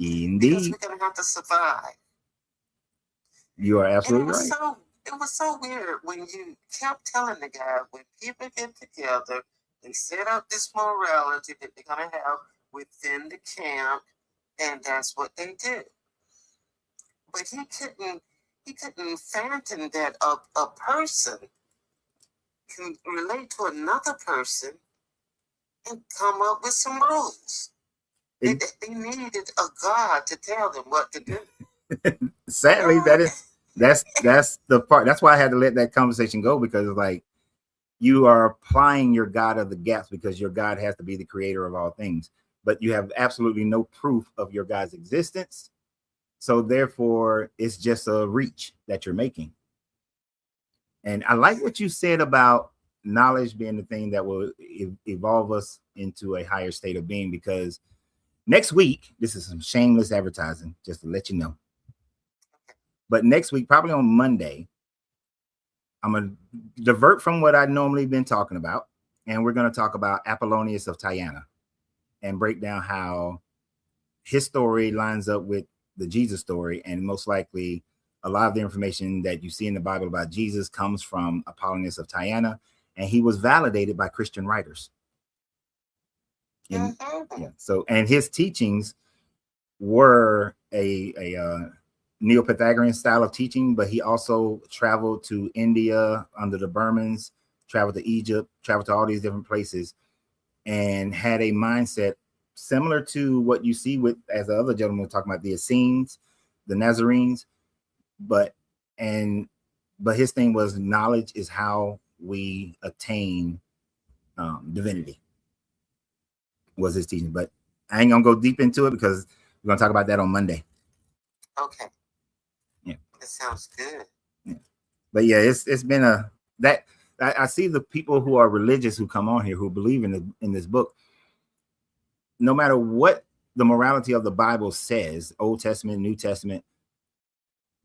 Indeed. Because we're going to have to survive. You are absolutely right. It was so weird when you kept telling the guy, when people get together, they set up this morality that they're going to have within the camp, and that's what they did. But he couldn't fathom that a person can relate to another person and come up with some rules. They needed a God to tell them what to do. Sadly, that's the part. That's why I had to let that conversation go, because like you are applying your God of the gaps because your God has to be the creator of all things, but you have absolutely no proof of your God's existence. So therefore, it's just a reach that you're making. And I like what you said about knowledge being the thing that will evolve us into a higher state of being, because next week, this is some shameless advertising, just to let you know. But next week, probably on Monday, I'm going to divert from what I normally been talking about. And we're going to talk about Apollonius of Tyana and break down how his story lines up with the Jesus story. And most likely, a lot of the information that you see in the Bible about Jesus comes from Apollonius of Tyana. And he was validated by Christian writers. And, so, and his teachings were a Neo-Pythagorean style of teaching, but he also traveled to India under the Burmans, traveled to Egypt, traveled to all these different places, and had a mindset similar to what you see with, as the other gentleman was talking about, the Essenes, the Nazarenes, but his thing was knowledge is how we attain divinity, was his teaching. But I ain't gonna go deep into it because we're gonna talk about that on Monday. Okay. Yeah. That sounds good. Yeah. But yeah, it's been I see the people who are religious who come on here who believe in this book. No matter what the morality of the Bible says, Old Testament, New Testament,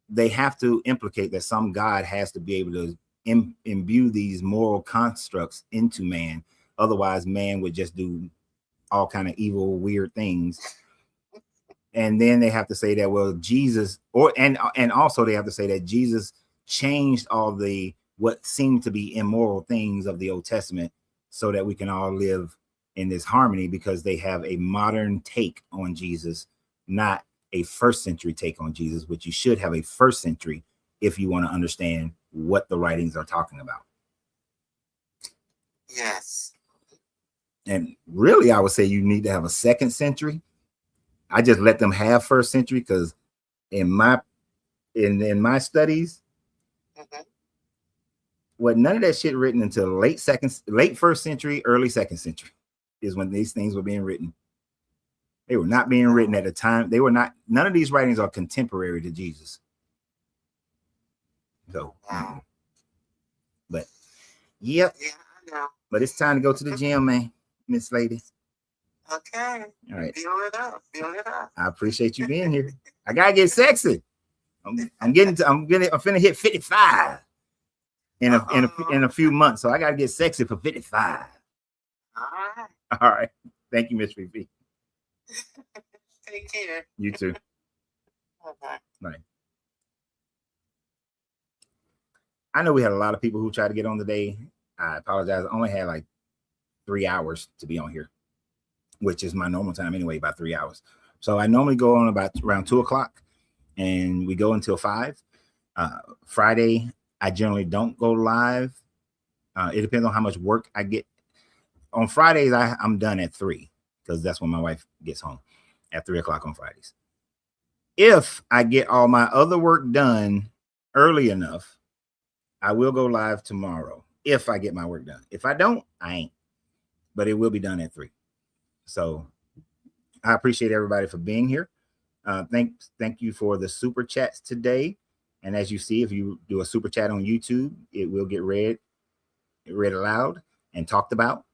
they have to implicate that some God has to be able to imbue these moral constructs into man. Otherwise, man would just do all kind of evil, weird things. and then they have to say that, well, Jesus, and also they have to say that Jesus changed all the what seemed to be immoral things of the Old Testament so that we can all live in this harmony, because they have a modern take on Jesus, not a first century take on Jesus, which you should have a first century if you want to understand what the writings are talking about. Yes. And really, I would say you need to have a second century. I just let them have first century, because in my studies, well, none of that shit written until late first century, early second century is when these things were being written. They were not being written at the time. They were not. None of these writings are contemporary to Jesus. So, but yep. Yeah, I know. But it's time to go to the gym, man, Miss Lady. Okay. All right. Build it up. Build it up. I appreciate you being here. I gotta get sexy. I'm finna hit 55 in a few months, so I gotta get sexy for 55. All right. All right. Thank you, Miss Fifi. Take care. You too. Okay. Right. I know we had a lot of people who tried to get on today. I apologize. I only had like 3 hours to be on here, which is my normal time anyway, about 3 hours. So I normally go on about around 2 o'clock, and we go until 5. Friday, I generally don't go live. It depends on how much work I get. On Fridays, I'm done at 3, because that's when my wife gets home, at 3 o'clock on Fridays. If I get all my other work done early enough, I will go live tomorrow if I get my work done. If I don't, I ain't. But it will be done at 3. So I appreciate everybody for being here. Thank you for the super chats today. And as you see, if you do a super chat on YouTube, it will get read aloud and talked about,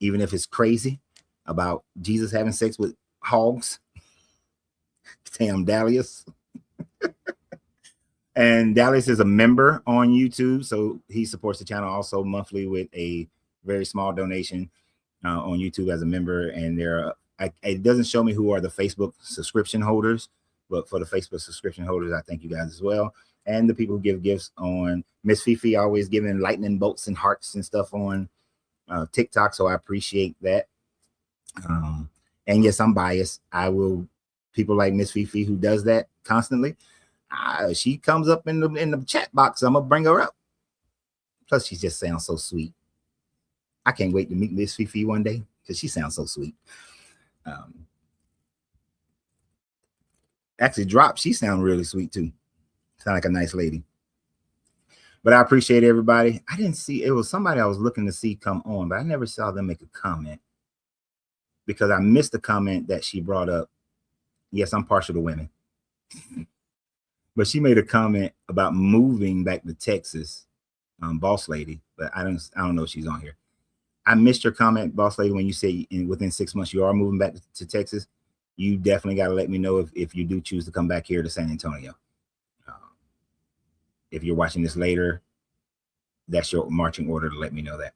even if it's crazy about Jesus having sex with hogs. Damn, Dallas. And Dallas is a member on YouTube, so he supports the channel also monthly with a very small donation on YouTube as a member. And it doesn't show me who are the Facebook subscription holders, but for the Facebook subscription holders, I thank you guys as well. And the people who give gifts on Miss Fifi, always giving lightning bolts and hearts and stuff on TikTok, so I appreciate that. And yes, I'm biased. People like Miss Fifi, who does that constantly, she comes up in the chat box. I'm gonna bring her up. Plus, she just sounds so sweet. I can't wait to meet Miss Fifi one day, because she sounds so sweet. Actually, Drop, she sounds really sweet too. Sound like a nice lady. But I appreciate everybody. I didn't see, it was somebody I was looking to see come on, but I never saw them make a comment, because I missed the comment that she brought up. Yes, I'm partial to women. But she made a comment about moving back to Texas, Boss Lady, but I don't know if she's on here. I missed your comment, Boss Lady, when you say within 6 months you are moving back to Texas. You definitely got to let me know if you do choose to come back here to San Antonio. If you're watching this later, that's your marching order to let me know that.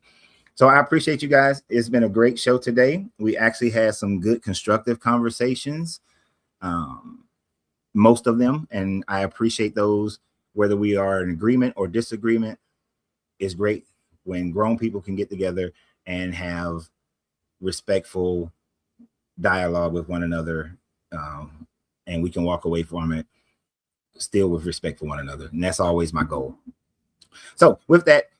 So I appreciate you guys. It's been a great show today. We actually had some good constructive conversations. Most of them, and I appreciate those, whether we are in agreement or disagreement. Is great when grown people can get together and have respectful dialogue with one another, and we can walk away from it still with respect for one another, and that's always my goal. So with that,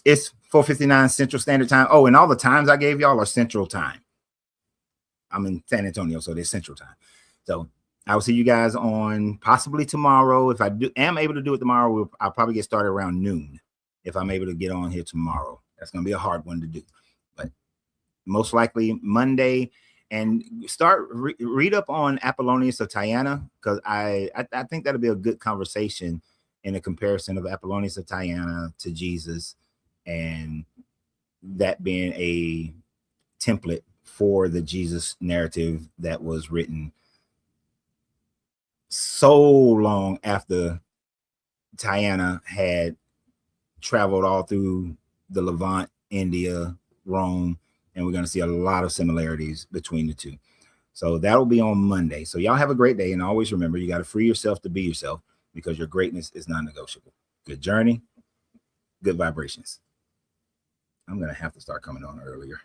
it's 4:59 Central Standard Time. Oh, and all the times I gave y'all are Central Time. I'm in San Antonio, so they're Central Time. So I will see you guys on possibly tomorrow. If I am able to do it tomorrow, I'll probably get started around noon. If I'm able to get on here tomorrow, that's going to be a hard one to do, but most likely Monday. And start read up on Apollonius of Tyana, because I think that'll be a good conversation in a comparison of Apollonius of Tyana to Jesus, and that being a template for the Jesus narrative that was written so long after Tyana had traveled all through the Levant, India, Rome, and we're going to see a lot of similarities between the two. So that'll be on Monday. So y'all have a great day. And always remember, you got to free yourself to be yourself because your greatness is non-negotiable. Good journey, good vibrations. I'm going to have to start coming on earlier.